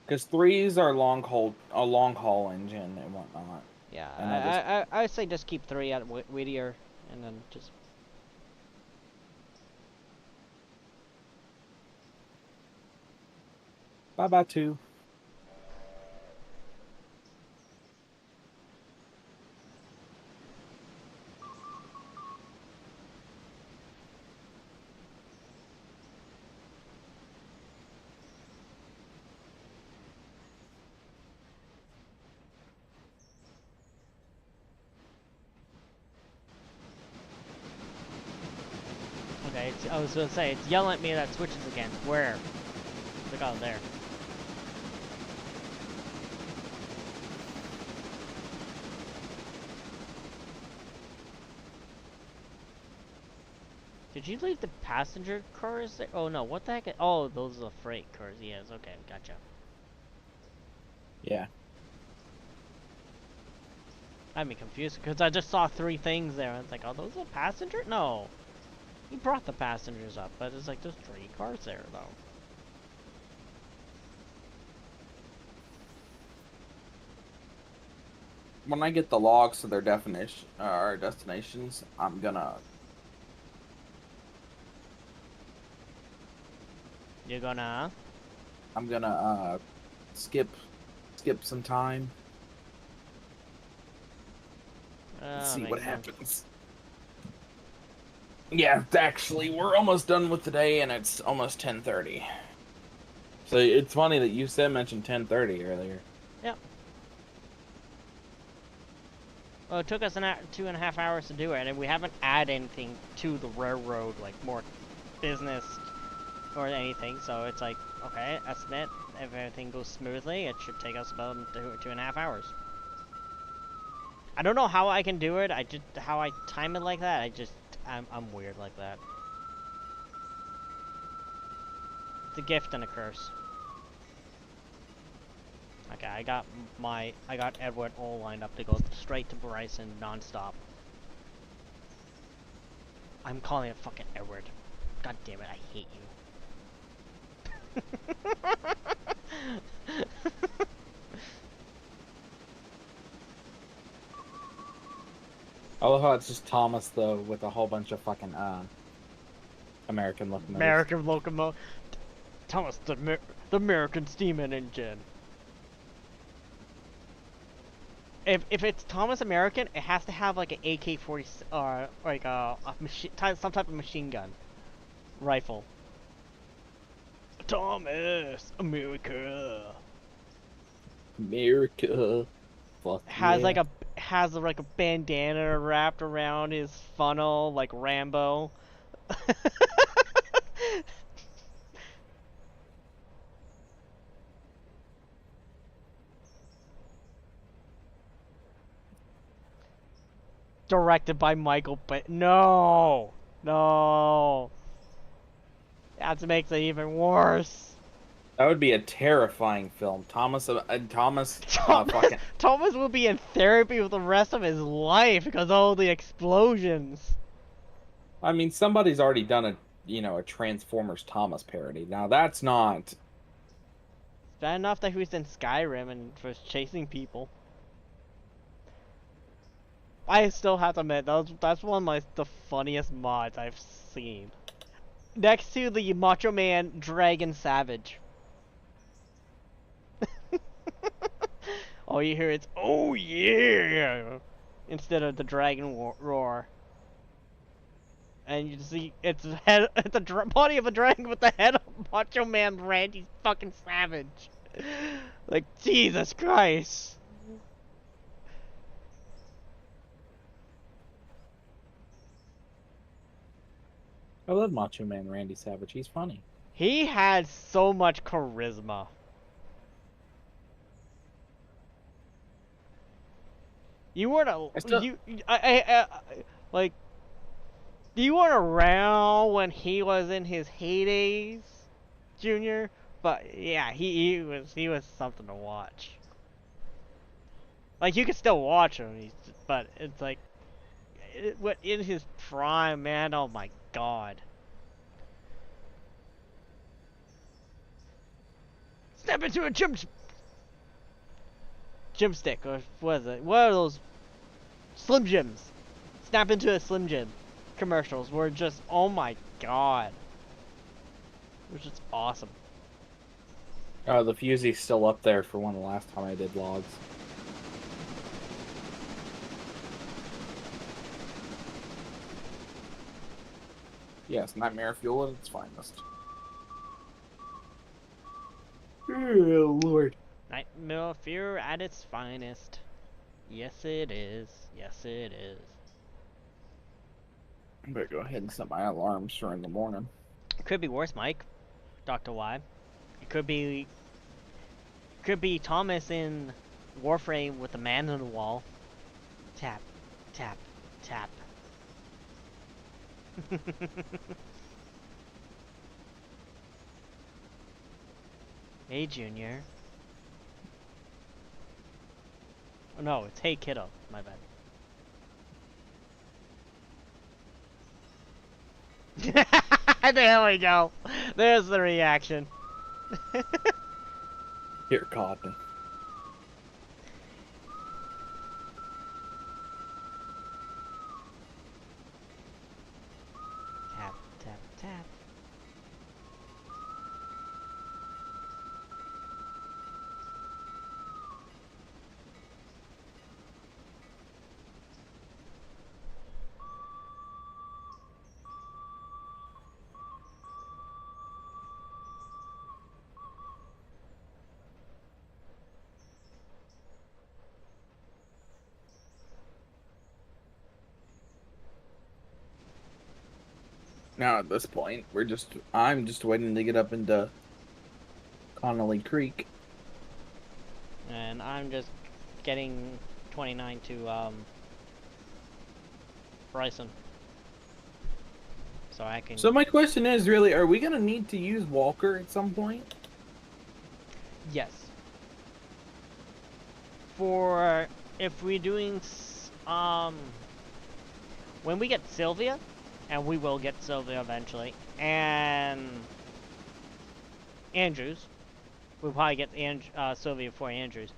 Because 3s are a long haul engine and whatnot. Yeah, And I say just keep 3 at Whittier, and then just. Bye 2. Okay, I was gonna say, it's yelling at me that switches again. Where? Look out there. Did you leave the passenger cars there? Oh no, what the heck? Oh, those are the freight cars. Yes, okay, gotcha. Yeah. I had me confused because I just saw 3 things there. And it's like, oh, those are passenger? No. He brought the passengers up, but it's like, there's 3 cars there, though. When I get the logs to their definition or destinations, I'm gonna You're gonna... skip some time and see what makes sense. happens. Yeah, actually, we're almost done with the day, and it's almost 10:30. So it's funny that you mentioned 10:30 earlier. Yep. Well, it took us 2.5 hours to do it, and we haven't added anything to the railroad, like more business or anything. So it's like, okay, estimate if everything goes smoothly, it should take us about 2.5 hours. I don't know how I can do it. How I time it like that. I'm weird like that. It's a gift and a curse. Okay, I got Edward all lined up to go straight to Bryson non-stop. I'm calling it fucking Edward. God damn it, I hate you. I love how it's just Thomas though, with a whole bunch of fucking American locomotives. American locomotive. Thomas, the American steam engine. If it's Thomas American, it has to have like an AK-40 or like some type of machine gun rifle. Thomas America. America. Fuck Has yeah. like a bandana wrapped around his funnel like Rambo. Directed by Michael Bay. No! No! That makes it even worse. That would be a terrifying film. Thomas fucking. Thomas will be in therapy for the rest of his life because of all the explosions. I mean, somebody's already done a Transformers Thomas parody. Now that's not. It's bad enough that he was in Skyrim and was chasing people. I still have to admit, that's one of the funniest mods I've seen. Next to the Macho Man Dragon Savage. All you hear is, oh yeah! Instead of the dragon roar. And you see, it's the body of a dragon with the head of Macho Man Randy fucking Savage. Like, Jesus Christ. I love Macho Man Randy Savage. He's funny. He had so much charisma. You weren't like, you weren't around when he was in his heydays, Junior. But yeah, he was something to watch. Like, you could still watch him, but it's like, in his prime, man. Oh my God. Step into a gym stick, or what is it? What are those? Slim Jims. Snap into a Slim Jim. Commercials were just, oh my God. It was just awesome. Oh, the Fusie's still up there for one of the last time I did logs. Yes, Nightmare Fuel at its finest. Oh, Lord. Nightmare Fuel at its finest. Yes, it is. Yes, it is. I better go ahead and set my alarms for in the morning. It could be worse, Mike. Dr. Y. It could be Thomas in Warframe with the man on the wall. Tap, tap, tap. Hey, Junior. Oh, no, it's Hey, Kiddo. My bad. There we go. There's the reaction. Here, Codney. Tap, tap, tap. Now at this point, I'm just waiting to get up into Connolly Creek. And I'm just getting 29 to Bryson. So I can... So my question is really, are we gonna need to use Walker at some point? Yes. For if we're doing when we get Sylvia, and we will get Sylvia eventually, and Andrews, we'll probably get Sylvia before Andrews.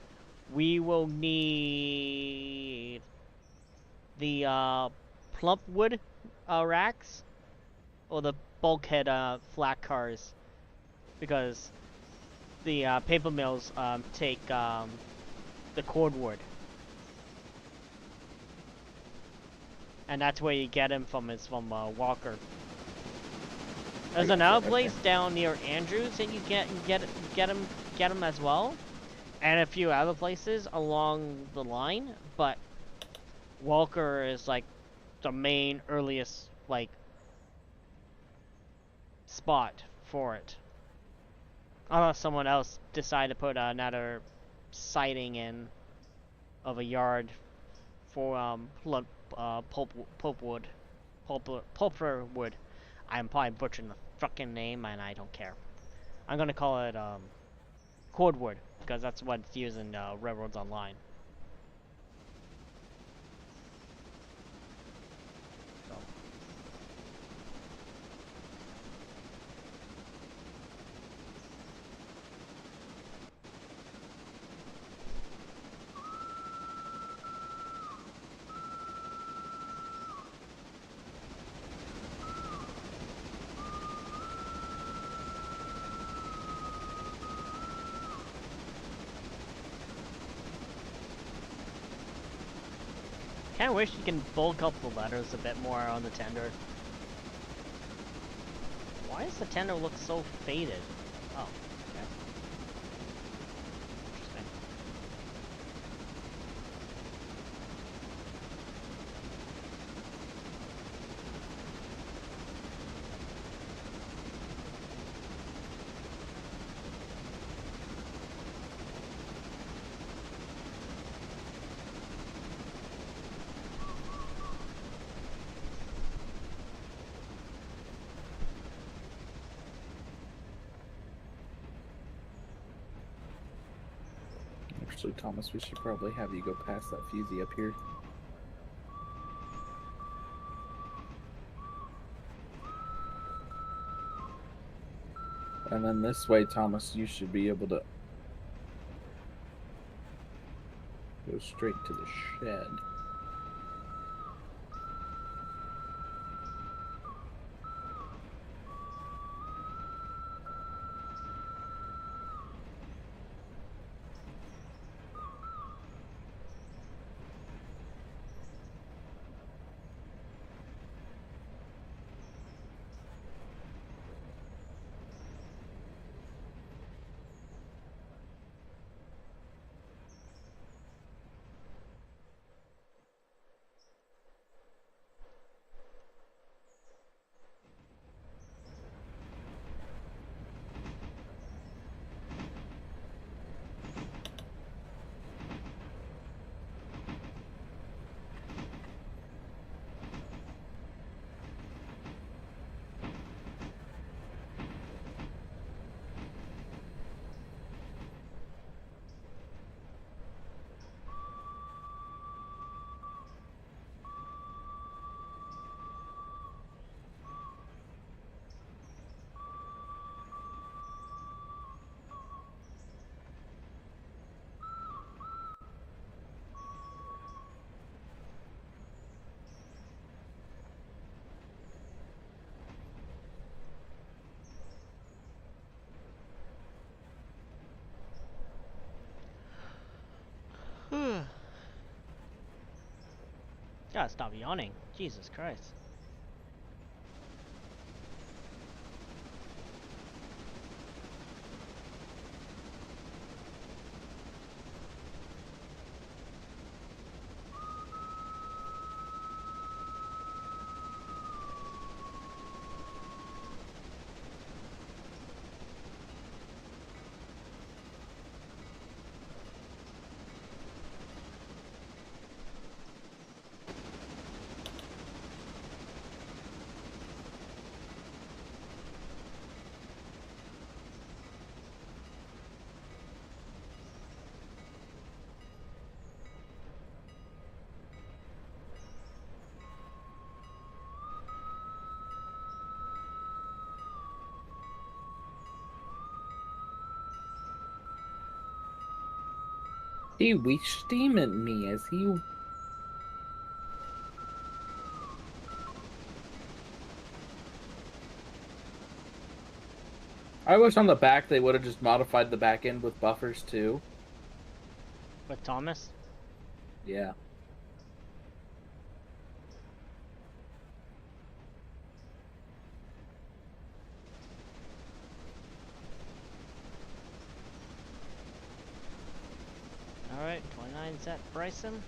We will need the plump wood racks or the bulkhead flat cars, because the paper mills take the cordwood, and that's where you get him from. Is from Walker. There's another place down near Andrews that you get him as well, and a few other places along the line. But Walker is like the main earliest like spot for it. Unless someone else decide to put another siding in of a yard for pulpwood. I'm probably butchering the fucking name, and I don't care. I'm gonna call it cordwood because that's what's used in Railroads Online. So. Kinda wish you can bulk up the letters a bit more on the tender. Why does the tender look so faded? Oh, okay. Interesting. Actually, Thomas, we should probably have you go past that fusee up here. And then this way, Thomas, you should be able to go straight to the shed. Gotta stop yawning. Jesus Christ. He wished him at me as he. I wish on the back they would have just modified the back end with buffers too. With Thomas? Yeah. Alright, 29 set Bryson.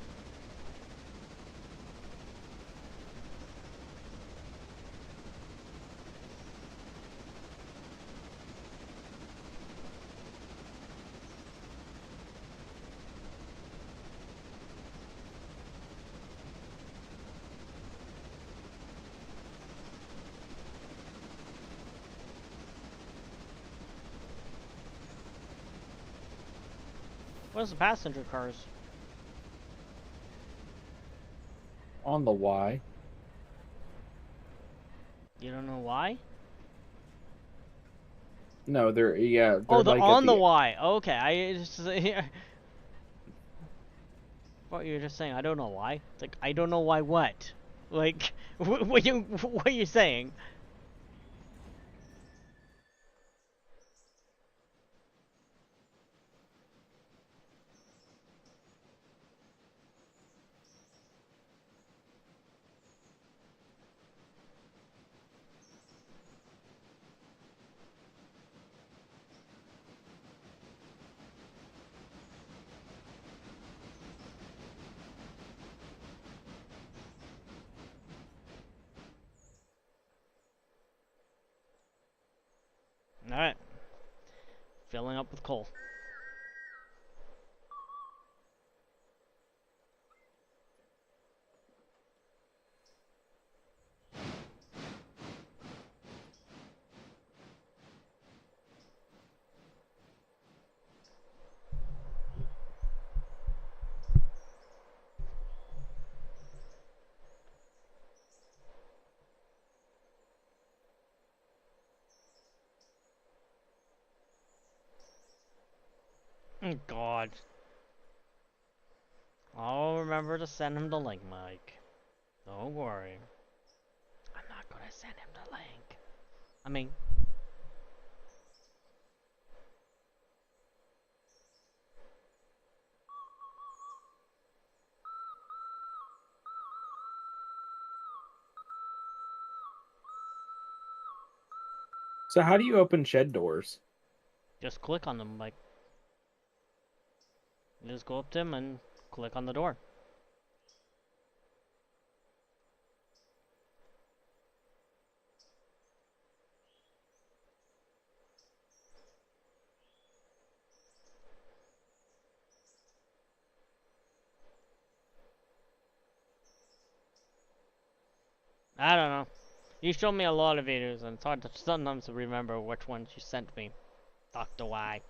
Where's the passenger cars? On the Y. You don't know why? No, they're they're Oh, they're like on at the Y. Okay, I just what you were just saying. I don't know why. It's like I don't know why. What? Like what are you saying? All right, filling up with coal. Oh, God. I'll remember to send him the link, Mike. Don't worry. I'm not gonna send him the link. I mean, So how do you open shed doors? just click on them, like. You just go up to him and click on the door. I don't know. You showed me a lot of videos, and it's hard to sometimes to remember which ones you sent me. Dr. Y.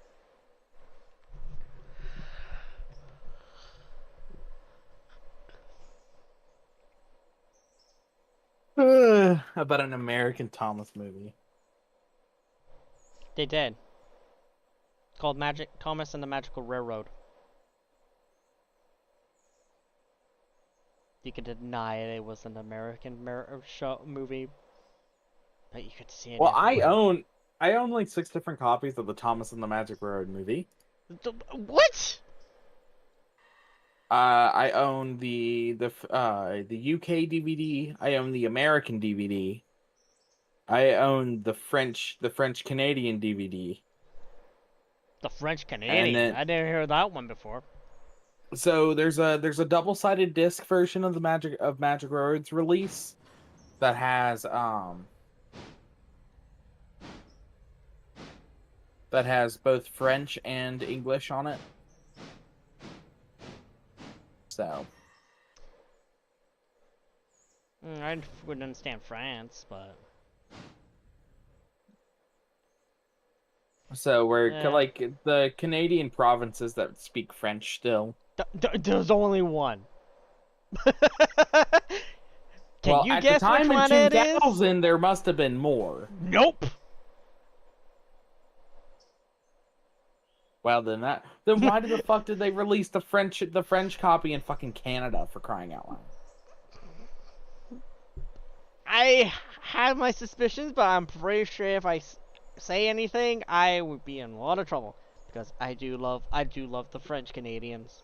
About an American Thomas movie. They did. It's called Thomas and the Magical Railroad. You could deny it was an American movie, but you could see it Well, everywhere. I own like 6 different copies of the Thomas and the Magic Railroad movie. What? I own the UK DVD. I own the American DVD. I own the French Canadian DVD. The French And Canadian. then I didn't hear that one before. so there's a double-sided disc version of the Magic Roads release that has both French and English on it. So I wouldn't understand France, but we're yeah. like the Canadian provinces that speak French still. There's only one. Can Well, you at the guess which time in one it is? 2000, there must have been more. Nope. Well, then why the fuck did they release the French copy in fucking Canada, for crying out loud? I have my suspicions, but I'm pretty sure if I say anything, I would be in a lot of trouble because I do love the French Canadians.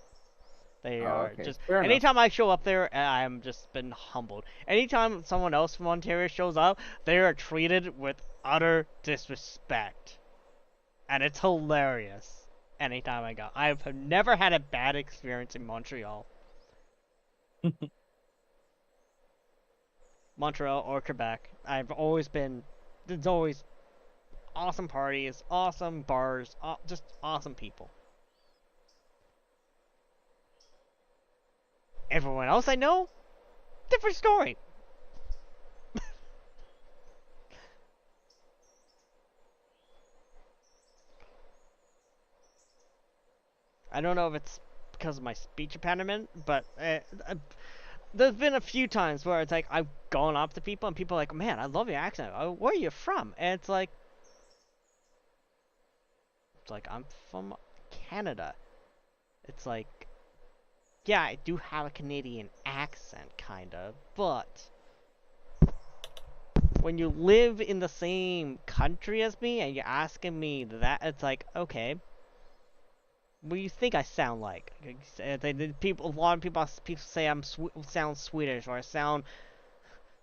They are okay. just Fair enough. anytime I show up there, I'm just been humbled. Anytime someone else from Ontario shows up, they are treated with utter disrespect, and it's hilarious. Anytime I go, I've never had a bad experience in Montreal. Montreal or Quebec. There's always awesome parties, awesome bars, just awesome people. Everyone else I know, different story. I don't know if it's because of my speech impediment, but there's been a few times where it's like I've gone up to people and people are like, "Man, I love your accent. Where are you from?" And it's like I'm from Canada. It's like, yeah, I do have a Canadian accent, kinda, but when you live in the same country as me and you're asking me that, it's like, okay, what do you think I sound like? A lot of people say I'm sound Swedish or I sound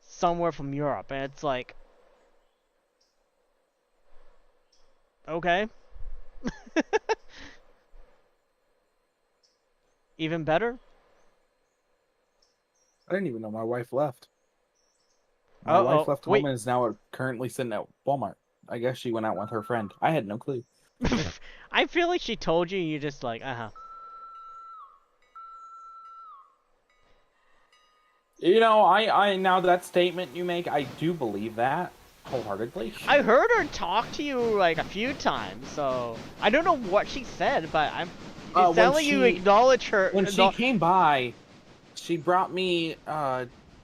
somewhere from Europe, and it's like, okay. Even better? I didn't even know my wife left. My wife left home and is now currently sitting at Walmart. I guess she went out with her friend. I had no clue. I feel like she told you, and you're just like, uh-huh. You know, I now that statement you make, I do believe that wholeheartedly. I heard her talk to you like a few times, so I don't know what she said, but it sounds like you acknowledge her. When she came by, she brought me.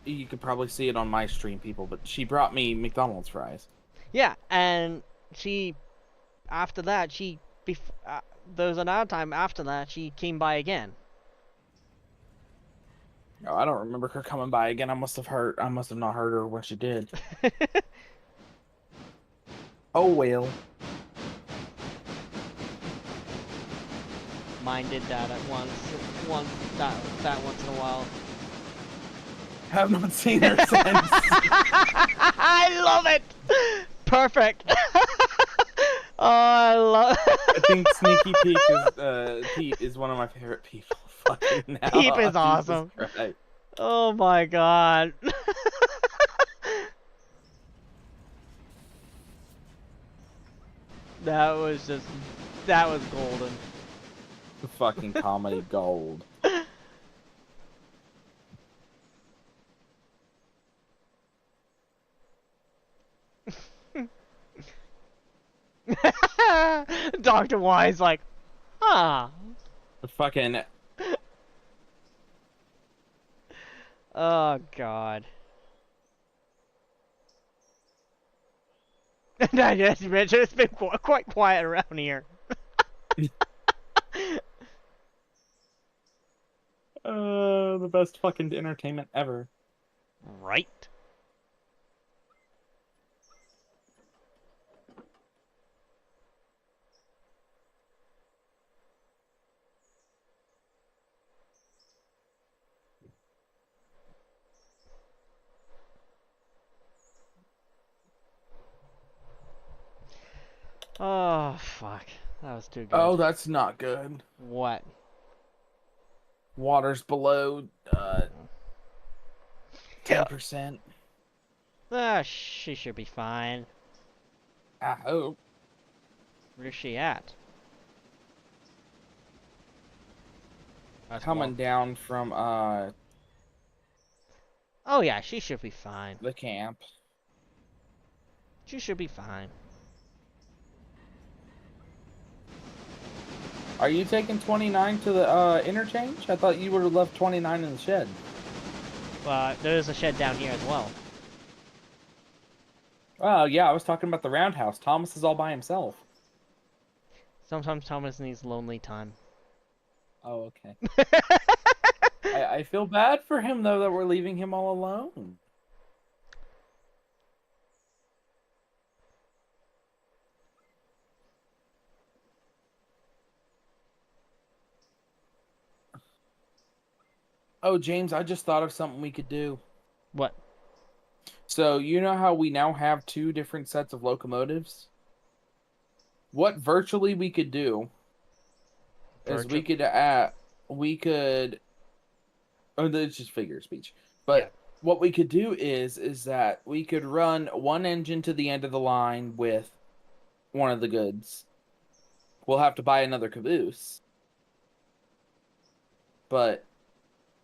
You could probably see it on my stream, people, but she brought me McDonald's fries. Yeah, and after that, there was another time after that she came by again. Oh, I don't remember her coming by again. I must have not heard her when she did. Oh well. Mine did that at once in a while. Have not seen her since. I love it. Perfect. Oh, I love. I think Sneaky Pete is one of my favorite people. Fucking now. Peep is awesome. Right. Oh my god. That was golden. Fucking comedy gold. Dr. Wise like, ah. Fucking. Oh god. Yes, you mentioned it's been quite quiet around here. The best fucking entertainment ever. Right. Oh, fuck. That was too good. Oh, that's not good. What? Water's below 10%. Ah, she should be fine. I hope. Where's she at? That's Coming warm. down from Oh yeah, she should be fine. the camp. She should be fine. Are you taking 29 to the interchange? I thought you would have left 29 in the shed. Well, there's a shed down here as well. Oh, yeah, I was talking about the roundhouse. Thomas is all by himself. Sometimes Thomas needs lonely time. Oh, okay. I feel bad for him, though, that we're leaving him all alone. Oh, James, I just thought of something we could do. What? So, you know how we now have 2 different sets of locomotives? What virtually we could do is we could oh, it's just figure of speech. But Yeah. what we could do is that we could run one engine to the end of the line with one of the goods. We'll have to buy another caboose. But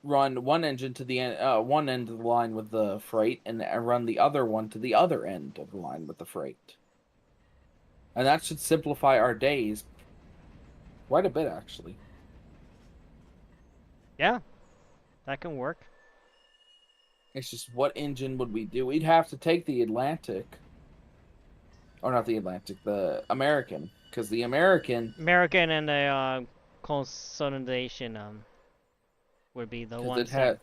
run one engine to the end, one end of the line with the freight, and run the other one to the other end of the line with the freight. And that should simplify our days quite a bit, actually. Yeah, that can work. It's just, what engine would we do? We'd have to take the Atlantic. Or not the Atlantic, the American. Because the American... American and the consolidation would be the ones that...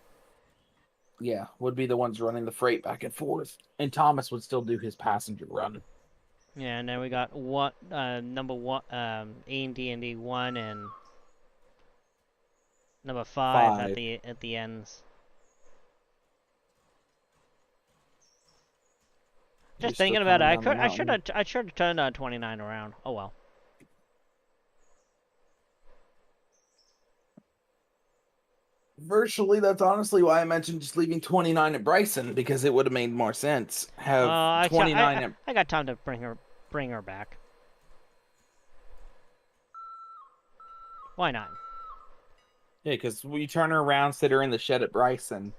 Yeah, would be the ones running the freight back and forth. And Thomas would still do his passenger run. Yeah, and then we got what number 1 AD&D 1 and number 5 at the ends. Just thinking about it, I should have turned 29 around. Oh well. Virtually, that's honestly why I mentioned just leaving 29 at Bryson, because it would have made more sense. Have 29 at... I got time to bring her back. Why not? Yeah, because we turn her around, sit her in the shed at Bryson.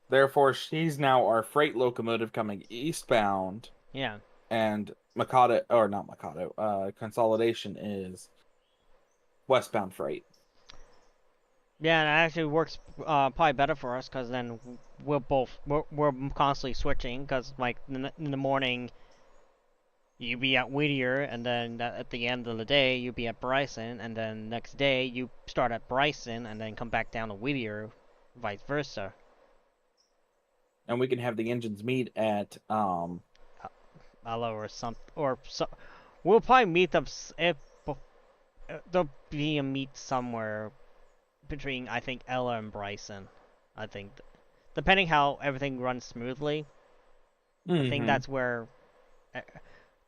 Therefore, she's now our freight locomotive coming eastbound. Yeah. And Mikado, or not Mikado, Consolidation is westbound freight. Yeah, and it actually works probably better for us, because then we're constantly switching, because like in the morning you be at Whittier, and then at the end of the day you be at Bryson, and then next day you start at Bryson and then come back down to Whittier, vice versa. And we can have the engines meet at Ella or some, we'll probably meet them if there'll be a meet somewhere between, I think, Ella and Bryson. I think, depending how everything runs smoothly, I think that's where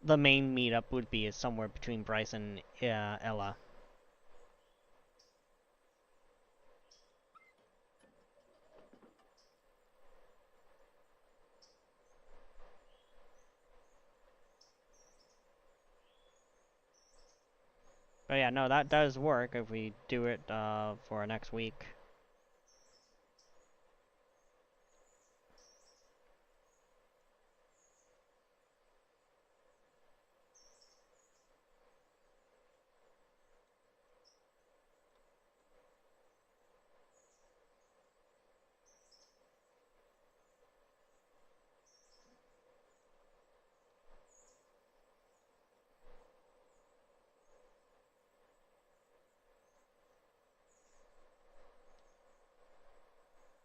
the main meetup would be, is somewhere between Bryson and Ella. But yeah, no, that does work if we do it for next week.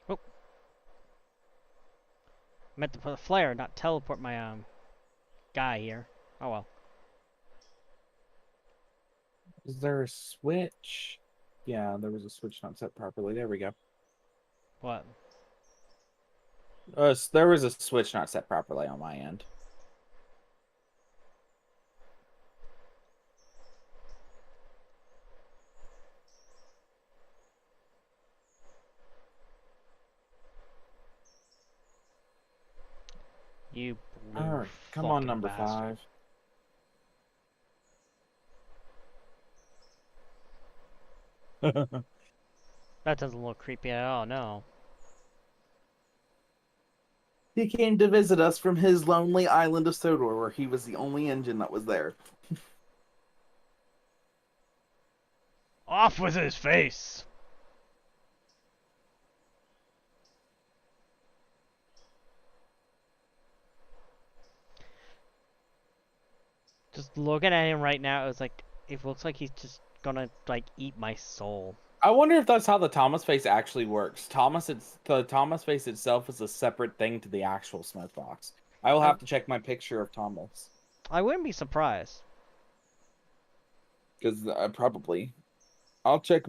Oh. Meant to put a flare, not teleport my guy here. Oh well. Is there a switch? Yeah, there was a switch not set properly. There we go. What? There was a switch not set properly on my end. You blue All right, come on, fucking number bastard. 5. That doesn't look creepy at all, no. He came to visit us from his lonely island of Sodor, where he was the only engine that was there. Off with his face! Just looking at him right now, it's like, it looks like he's just gonna, like, eat my soul. I wonder if that's how the Thomas face actually works. The Thomas face itself is a separate thing to the actual smoke box. I will have to check my picture of Thomas. I wouldn't be surprised. Because probably. I'll check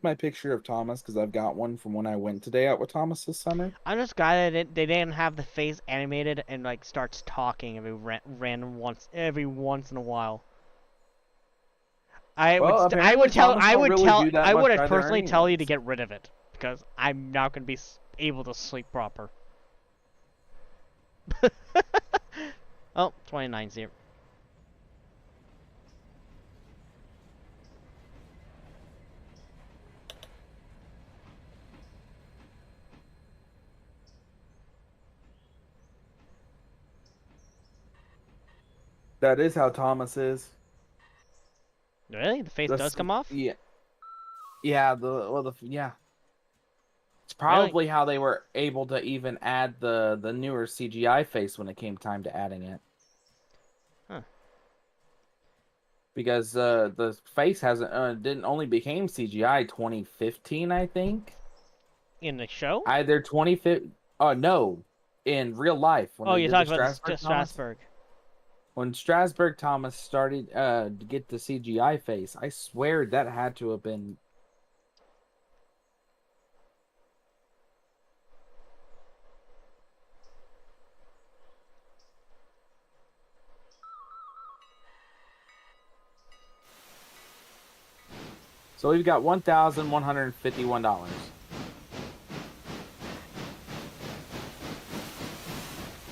my picture of Thomas because I've got one from when I went today out with Thomas this summer. I'm just glad that they didn't have the face animated and like starts talking every once in a while. I would personally tell you to get rid of it because I'm not gonna be able to sleep proper. Oh, 29-0. That is how Thomas is. Really? The face does come off? Yeah. Yeah, yeah. It's probably how they were able to even add the newer CGI face when it came time to adding it. Huh. Because the face didn't only became CGI 2015, I think. In the show? Either 2015. No, in real life. When you're talking about Strasbourg. When Strasbourg Thomas started to get the CGI face, I swear that had to have been. So we've got $1,151.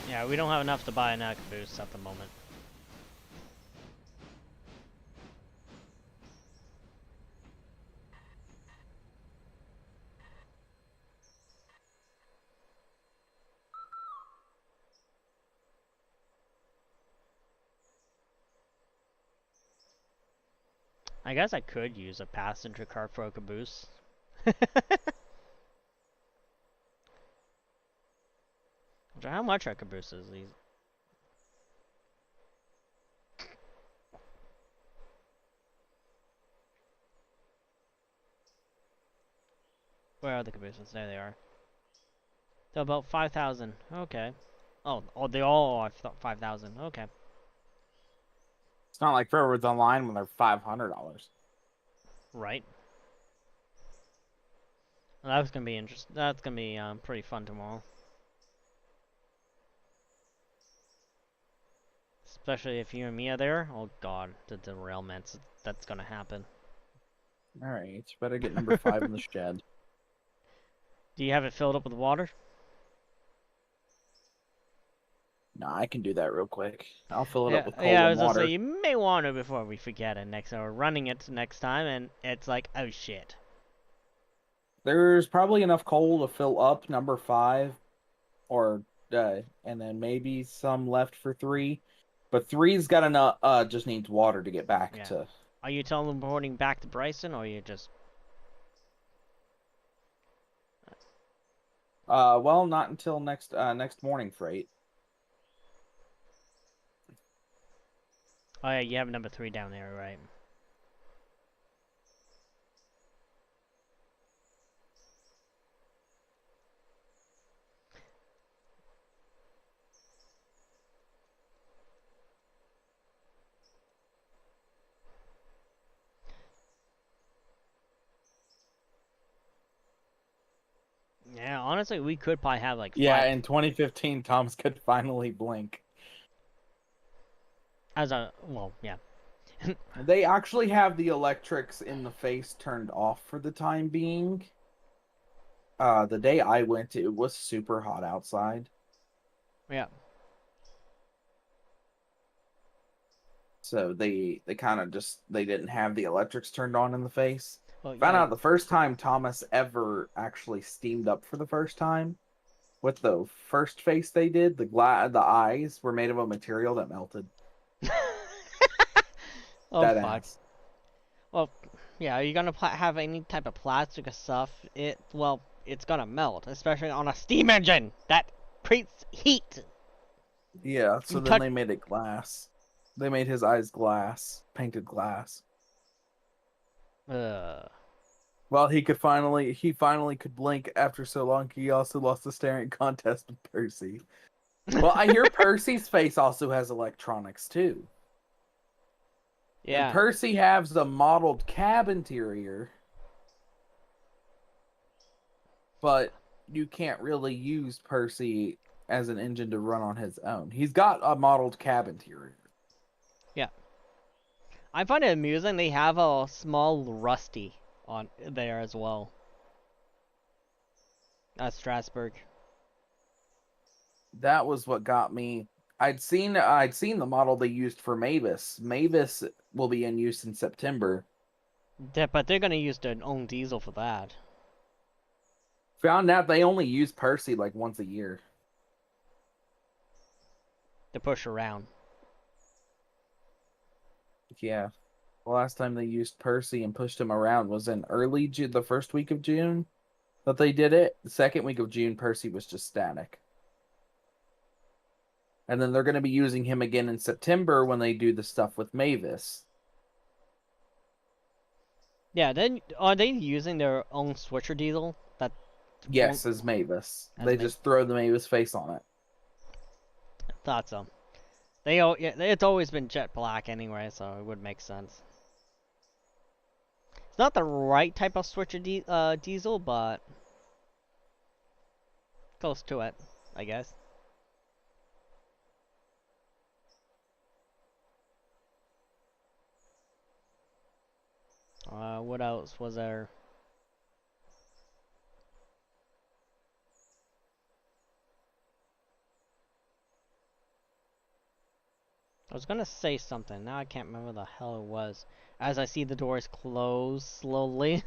Yeah, we don't have enough to buy an Caboose at the moment. I guess I could use a passenger car for a Caboose. How much are cabooses? These? Where are the cabooses? There they are. They're about 5,000. Okay. Oh, they all are 5,000. Okay. It's not like Forever's Online when they're $500. Right. Well, that's gonna be interesting. That's gonna be pretty fun tomorrow. Especially if you and me are there. Oh god, the derailments that's gonna happen. Alright, better get number 5 in the shed. Do you have it filled up with water? No, I can do that real quick. I'll fill it up with cold I and was water. gonna say, you may want to before we forget it next time. We're running it next time, and it's like, oh shit. There's probably enough coal to fill up number 5, or and then maybe some left for 3. But 3's got enough. Just needs water to get back to. Are you teleporting back to Bryson, or are you just? Well, not until next morning freight. Oh yeah, you have number 3 down there, right? Yeah, honestly, we could probably have like 5. Yeah, in 2015, Thomas could finally blink. Well, yeah. They actually have the electrics in the face turned off for the time being. The day I went, it was super hot outside. Yeah. So they kind of just they didn't have the electrics turned on in the face. Well, Found yeah, out the first time Thomas ever actually steamed up for the first time with the first face they did. The eyes were made of a material that melted. oh That fuck. ass. Well, yeah, are you gonna have any type of plastic or stuff? It's gonna melt, especially on a steam engine that creates heat. Yeah. So You then touch. they made it glass. They made his eyes glass, painted glass. Uh, Well, he finally could blink after so long. He also lost the staring contest with Percy. Well, I hear Percy's face also has electronics too. And yeah, Percy has a modeled cab interior, but you can't really use Percy as an engine to run on his own. He's got a modeled cab interior. yeah. I find it amusing they have a small Rusty on there as well. At Strasbourg. That was what got me. I'd seen the model they used for Mavis. Mavis will be in use in September. But they're gonna use their own diesel for that. Found out they only use Percy like once a year. To push around. Yeah. The last time they used Percy and pushed him around was in early June, the first week of June that they did it. The second week of June, Percy was just static. And then they're going to be using him again in September when they do the stuff with Mavis. Yeah, then are they using their own switcher diesel? That Yes, as Mavis. As They Ma- just throw the Mavis face on it. thought so. Yeah, it's always been jet black anyway, so it would make sense. It's not the right type of switcher diesel, but close to it, I guess. What else was there? I was gonna say something, now I can't remember the hell it was. As I see the doors close slowly.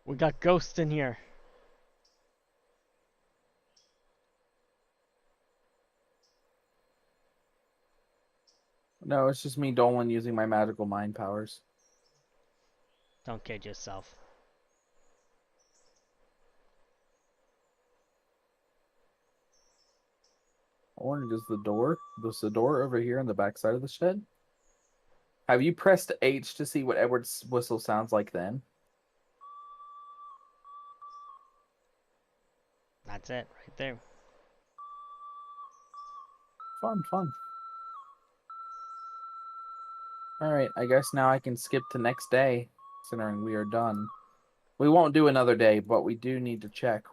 We got ghosts in here. No, it's just me, Dolan, using my magical mind powers. Don't kid yourself. Orange is the door. There's the door over here on the back side of the shed. Have you pressed H to see what Edward's whistle sounds like then? That's it, right there. Fun, fun. Alright, I guess now I can skip to next day, considering we are done. We won't do another day, but we do need to check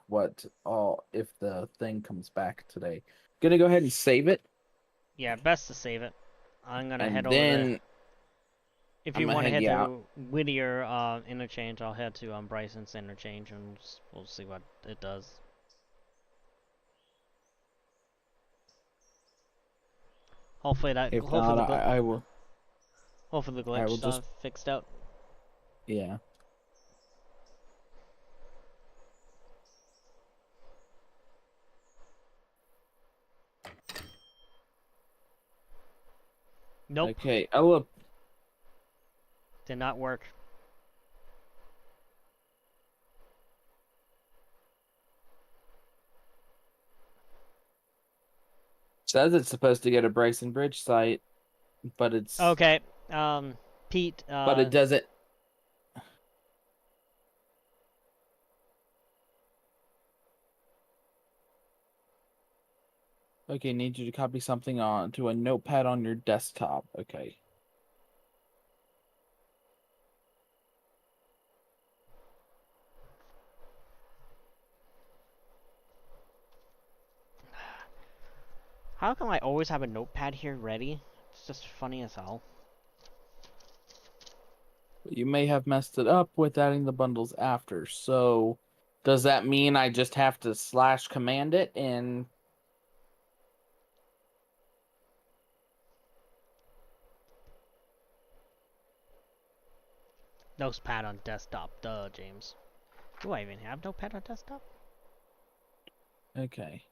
if the thing comes back today. Gonna go ahead and save it. Yeah, best to save it. I'm gonna head And over there. then If I'm you gonna want to head head out. to Whittier interchange, I'll head to Bryson's interchange, and we'll see what it does. Hopefully If not, I will. hopefully the I will glitch just fixed out. yeah. Nope, Okay, Ella. did not work. Says it's supposed to get a Bryson Bridge site, but it's Okay, Pete. but it doesn't. Okay, need you to copy something onto a notepad on your desktop. Okay. How come I always have a notepad here ready? It's just funny as hell. You may have messed it up with adding the bundles after. So, does that mean I just have to slash command it and Notepad on desktop. Duh, James. Do I even have Notepad on desktop? Okay.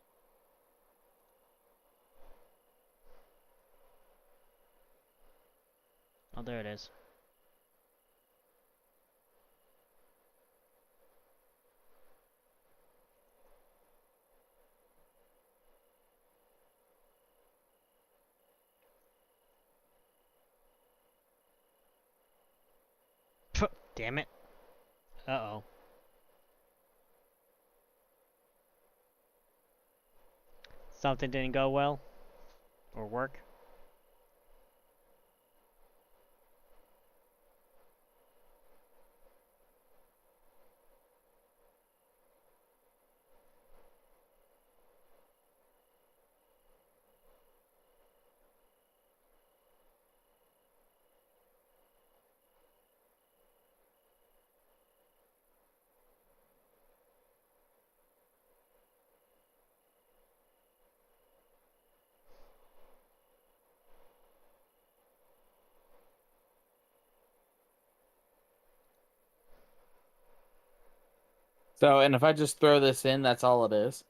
Oh, there it is. Pff, damn it. Uh-oh. Something didn't go well? Or work? So, and if I just throw this in, that's all it is.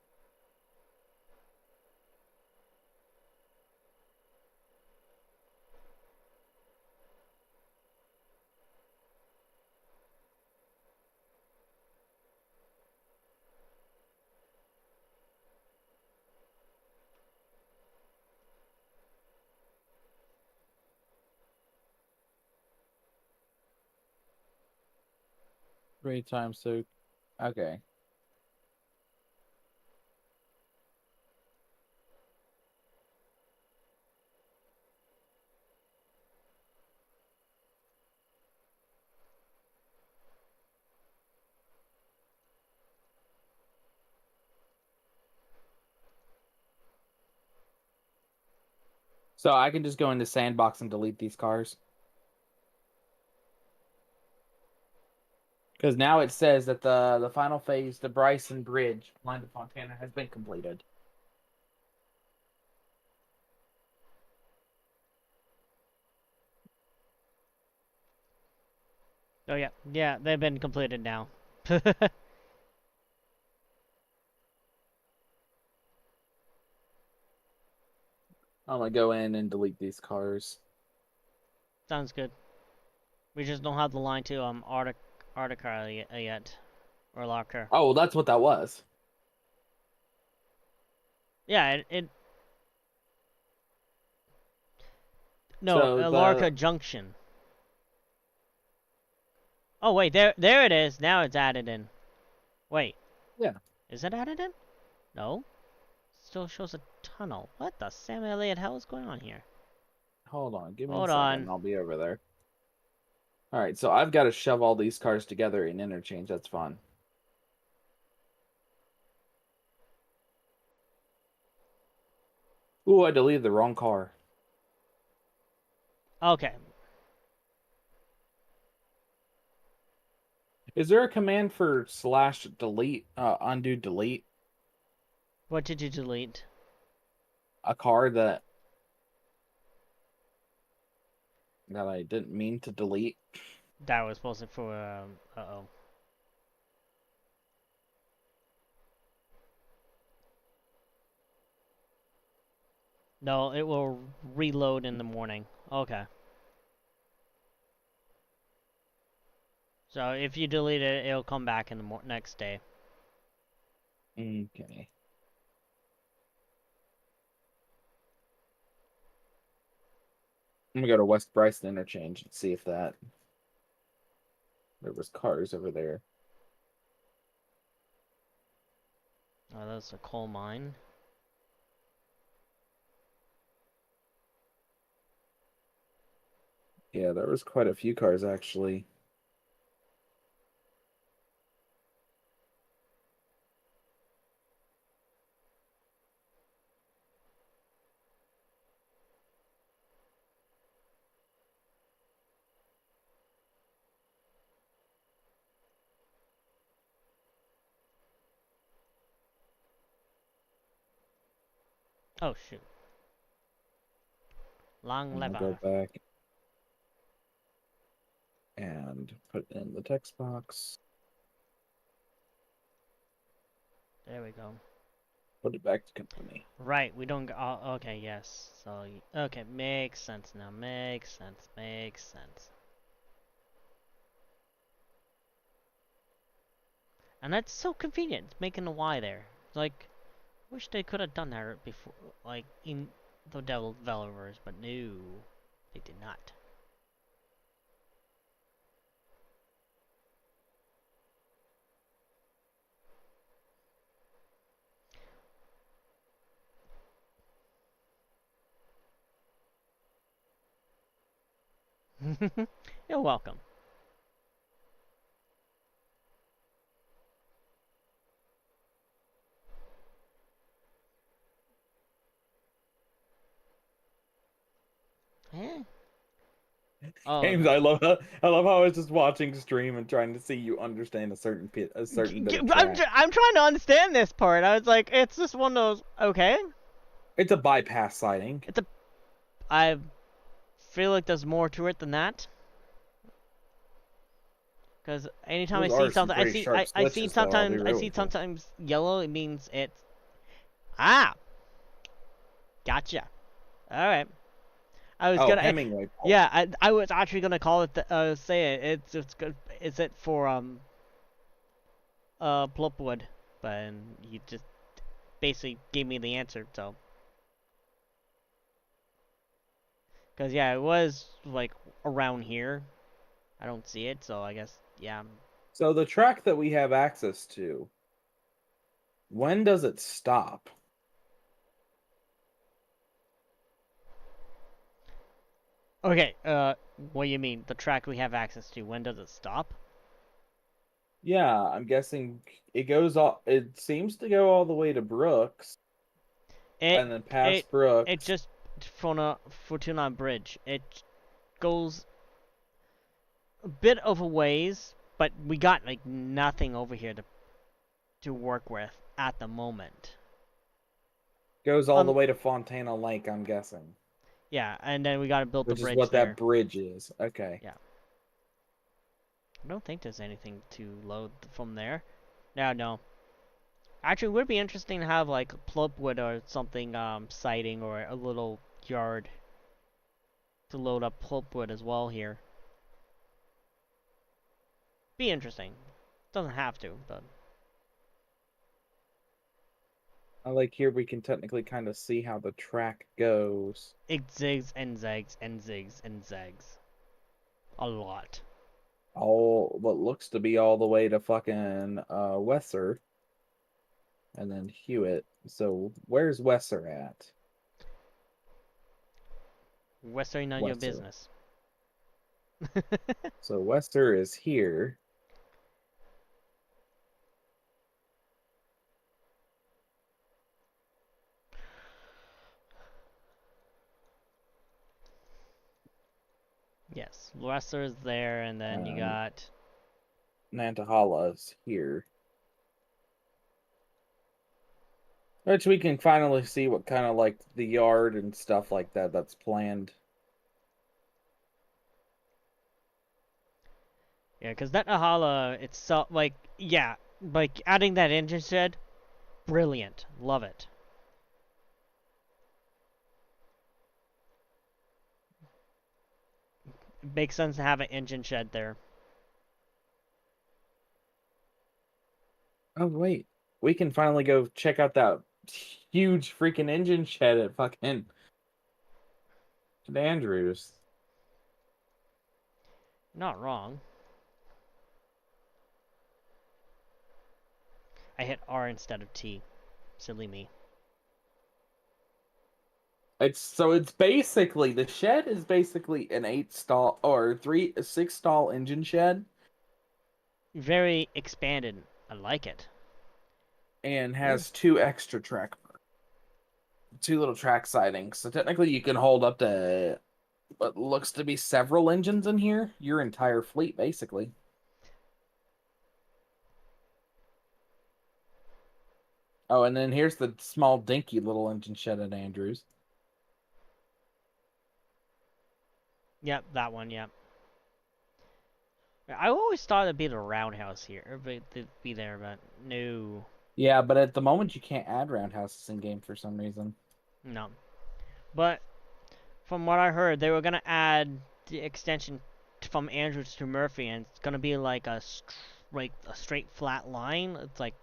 Three times so. Okay. So I can just go into sandbox and delete these cars. Because now it says that the final phase, the Bryson Bridge, line to Fontana, has been completed. Oh, yeah. Yeah, they've been completed now. I'm gonna go in and delete these cars. Sounds good. We just don't have the line to Artica yet. Or Locker. Oh, well, that's what that was. Yeah, no, So Larka Junction. Oh wait, there it is. Now it's added in. Wait. Yeah. Is it added in? No. Still shows a tunnel. What the Sam Elliott hell is going on here? Hold on, give me Hold a second, on. and I'll be over there. All right, so I've got to shove all these cars together in interchange. That's fun. Ooh, I deleted the wrong car. Okay. Is there a command for slash delete, undo delete What did you delete? a car that I didn't mean to delete? That was supposed to for uh-oh. No, it will reload in the morning. Okay. So if you delete it, it'll come back in the next day. Okay. I'm gonna go to West Bryson interchange and see if there was cars over there. Oh, that's a coal mine. Yeah, there was quite a few cars actually. Oh shoot. Long I'm gonna go lever. back. and put it in the text box. There we go. Put it back to company. Right, we don't. Okay, yes. So, okay, makes sense now. Makes sense. Makes sense. And that's so convenient. It's making a Y there. Like, wish they could have done that before, like in the developers, but no, they did not. You're welcome. Eh? Oh, James, no. I love how I was just watching stream and trying to see you understand a certain bit of track. I'm trying to understand this part. I was like, it's just one of those. Okay, It's a bypass siding. it's a. I feel like there's more to it than that. Because anytime Those I see are some something, pretty sharp I see switches, though, I'll be sometimes, real with you. sometimes yellow. It means it's. Ah, gotcha. All right. I was gonna. Hemingway. Yeah, I was actually gonna call it. Say it. It's good. Is it for Plupwood? But you just basically gave me the answer. So. Cause yeah, it was like around here. I don't see it, so I guess yeah. So the track that we have access to, when does it stop? Okay. What do you mean? The track we have access to? When does it stop? Yeah, I'm guessing it goes all. It seems to go all the way to Brooks, and then past Brooks. It just Fortuna Bridge. It goes a bit of a ways, but we got like nothing over here to work with at the moment. Goes all the way to Fontana Lake, I'm guessing. Yeah, and then we gotta build the Which is bridge what there. that bridge is. Okay. Yeah. I don't think there's anything to load from there. No. Actually, it would be interesting to have like Plupwood or something sighting or a little yard to load up Plupwood as well here. Be interesting. Doesn't have to, but I like here we can technically kind of see how the track goes. it zigs and zags and zigs and zags. A lot. All what looks to be all the way to fucking Wesser. And then Hewitt. So where's Wesser at? Western, none of your business. So Wesser is here. Yes, Wester is there, and then you got Nantahala is here. Which we can finally see what kind of like the yard and stuff like that that's planned. yeah, because that Ahala itself, like yeah, like adding that engine shed, brilliant, love it. It makes sense to have an engine shed there. Oh wait, we can finally go check out that huge freaking engine shed at fucking Andrews. Not wrong. I hit R instead of T. Silly me. It's basically the shed is basically an 8-stall or 6-stall engine shed. Very expanded. I like it. And has two little track sidings. So technically you can hold up to what looks to be several engines in here. Your entire fleet, basically. Oh, and then here's the small dinky little engine shed at Andrews. Yep, that one, yep. I always thought it'd be the roundhouse here, but it'd be there, but no, Yeah, but at the moment you can't add roundhouses in game for some reason. no. But from what I heard, they were gonna add the extension from Andrews to Murphy, and it's gonna be like like a straight flat line. It's like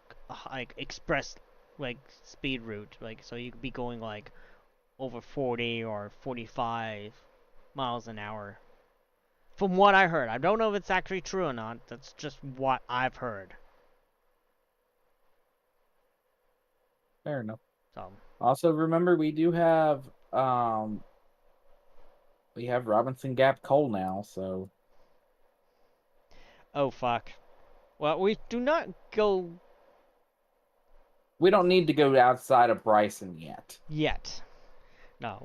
express like speed route, like so you could be going like over 40 or 45 miles an hour. From what I heard, I don't know if it's actually true or not. That's just what I've heard. Fair enough. So, Also, remember we have Robinson Gap coal now, so oh fuck. Well, we do not go we don't need to go outside of Bryson yet. yet. No,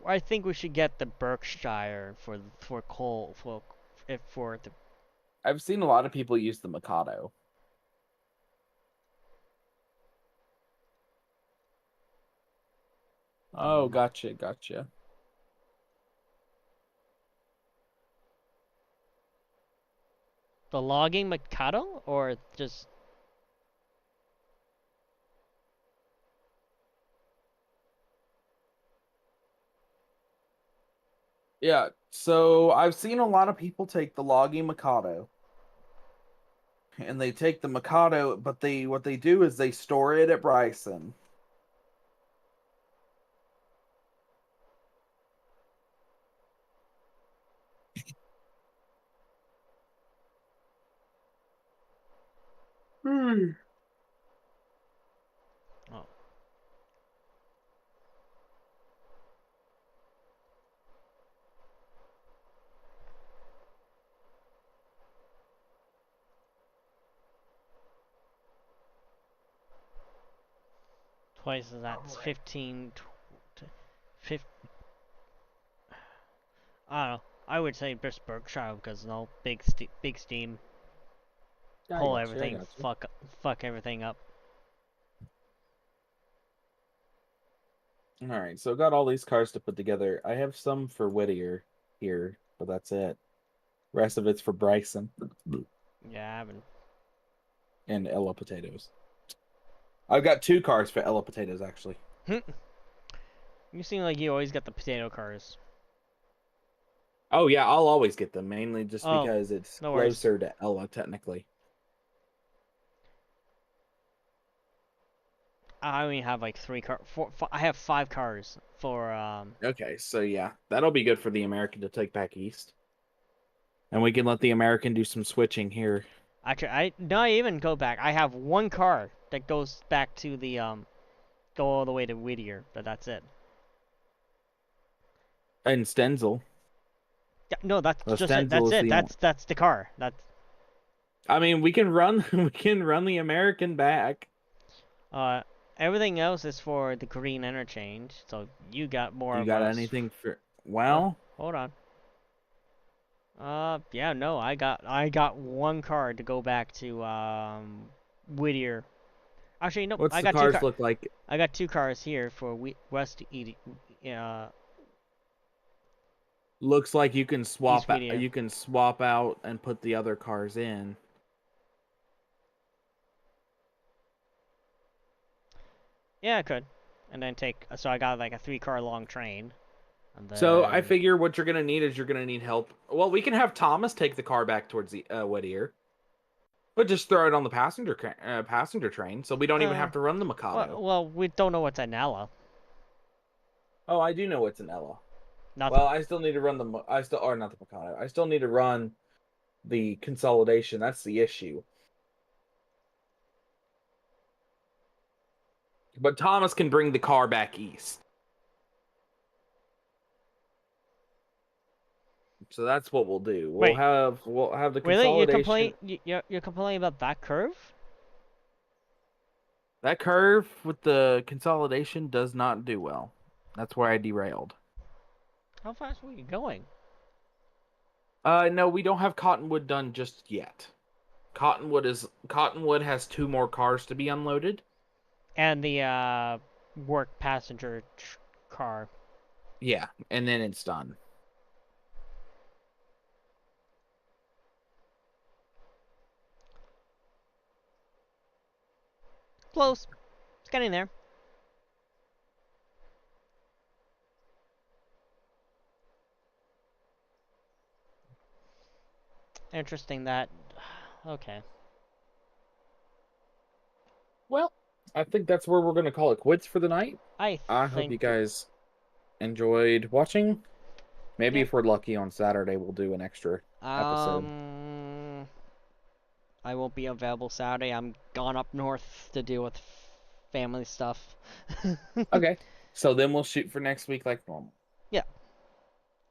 I think we should get the Berkshire for coal for the. I've seen a lot of people use the Mikado. Oh, gotcha. The logging Mikado, or just... Yeah, so I've seen a lot of people take the logging Mikado. And they take the Mikado, but what they do is they store it at Bryson. Hmm. Oh. Twice as that's 15... 50, I don't know. I would say just Berkshire because no big steam, I pull got you. everything, fuck everything up. All right, so got all these cars to put together. I have some for Whittier here, but that's it. Rest of it's for Bryson Yeah, I haven't. and Ella Potatoes. I've got 2 cars for Ella Potatoes actually. You seem like you always got the potato cars. Oh yeah, I'll always get them mainly just Oh, because it's no worries. closer to Ella technically. I only have like 4, I have 5 cars for Okay, so yeah, that'll be good for the American to take back east. And we can let the American do some switching here. Actually, I not even go back. I have 1 car that goes back to the go all the way to Whittier, but that's it. And Stenzel. Yeah, no, that's Well, just it. Stenzel That's is it. the That's the car. That's I mean, we can run we can run the American back. uh everything else is for the green interchange. So you got more You of got us. anything for Oh, well, hold on. Yeah, no, I got 1 car to go back to Whittier. Actually, nope. what's the cars look like? I got 2 cars here for West Ed Looks like you can East Whittier. swap out and put the other cars in. Yeah, I could. And then take so I got like a 3-car long train. And So I then figure what you're gonna need is you're gonna need help. Well, we can have Thomas take the car back towards the Whittier, but just throw it on the passenger train, so we don't even have to run the Mikado. well, we don't know what's Anella. Oh, I do know what's an Ella. Nothing. Well, I still need to run or not the Mikado. I still need to run the consolidation. That's the issue. But Thomas can bring the car back east. So that's what we'll do. Wait. We'll have the Really? consolidation. You're complaining about that curve? That curve with the consolidation does not do well. That's where I derailed. How fast were you going? No, we don't have Cottonwood done just yet. Cottonwood has 2 more cars to be unloaded. And the work passenger car. Yeah, and then it's done. Close. It's getting there. Interesting that. Okay. Well, I think that's where we're going to call it quits for the night. I I hope think. you guys enjoyed watching. Maybe Yep. if we're lucky on Saturday, we'll do an extra episode. I won't be available Saturday. I'm gone up north to deal with family stuff. Okay. So then we'll shoot for next week like normal. Yeah.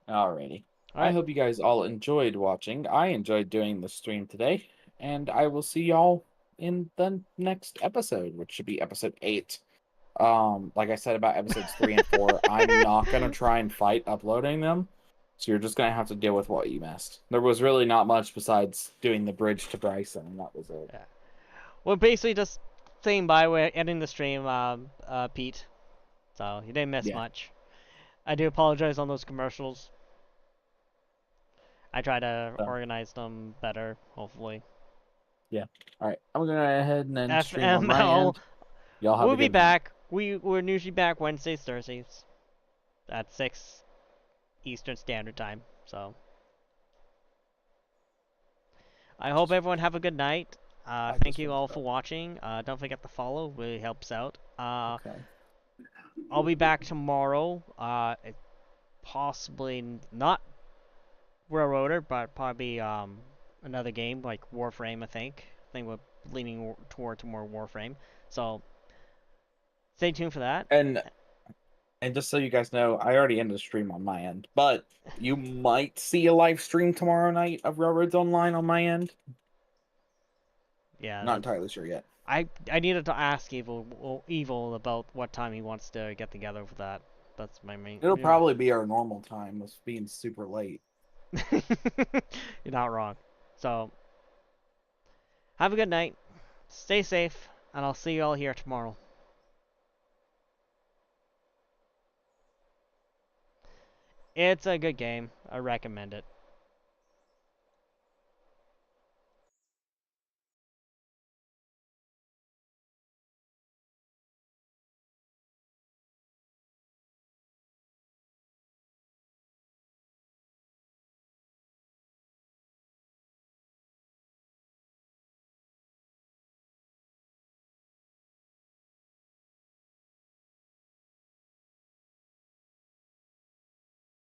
Alrighty. All I right. hope you guys all enjoyed watching. I enjoyed doing the stream today, and I will see y'all in the next episode, which should be episode 8. Like I said about episodes 3 and 4, I'm not gonna try and fight uploading them. So you're just gonna have to deal with what you missed. There was really not much besides doing the bridge to Bryson, and that was it. Yeah. We're basically just saying bye. We're ending the stream, Pete. So you didn't miss Yeah. much. I do apologize on those commercials. I try to So, organize them better, hopefully. yeah. All right. I'm gonna go ahead and end stream on my FML. end. Y'all have We'll a be good night. back. We're usually back Wednesdays, Thursdays at 6 Eastern Standard Time. So I hope everyone have a good night. Thank you all for watching. Don't forget to follow. Really helps out. Okay. I'll be back tomorrow. Possibly not Railroader, but probably another game like Warframe. I think we're leaning toward more Warframe. So stay tuned for that. And just so you guys know, I already ended the stream on my end, but you might see a live stream tomorrow night of Railroads Online on my end. Yeah, Not entirely sure yet. I needed to ask Evil about what time he wants to get together for that. That's my main. It'll probably be our normal time, with being super late. You're not wrong. So have a good night. Stay safe, and I'll see you all here tomorrow. It's a good game. I recommend it.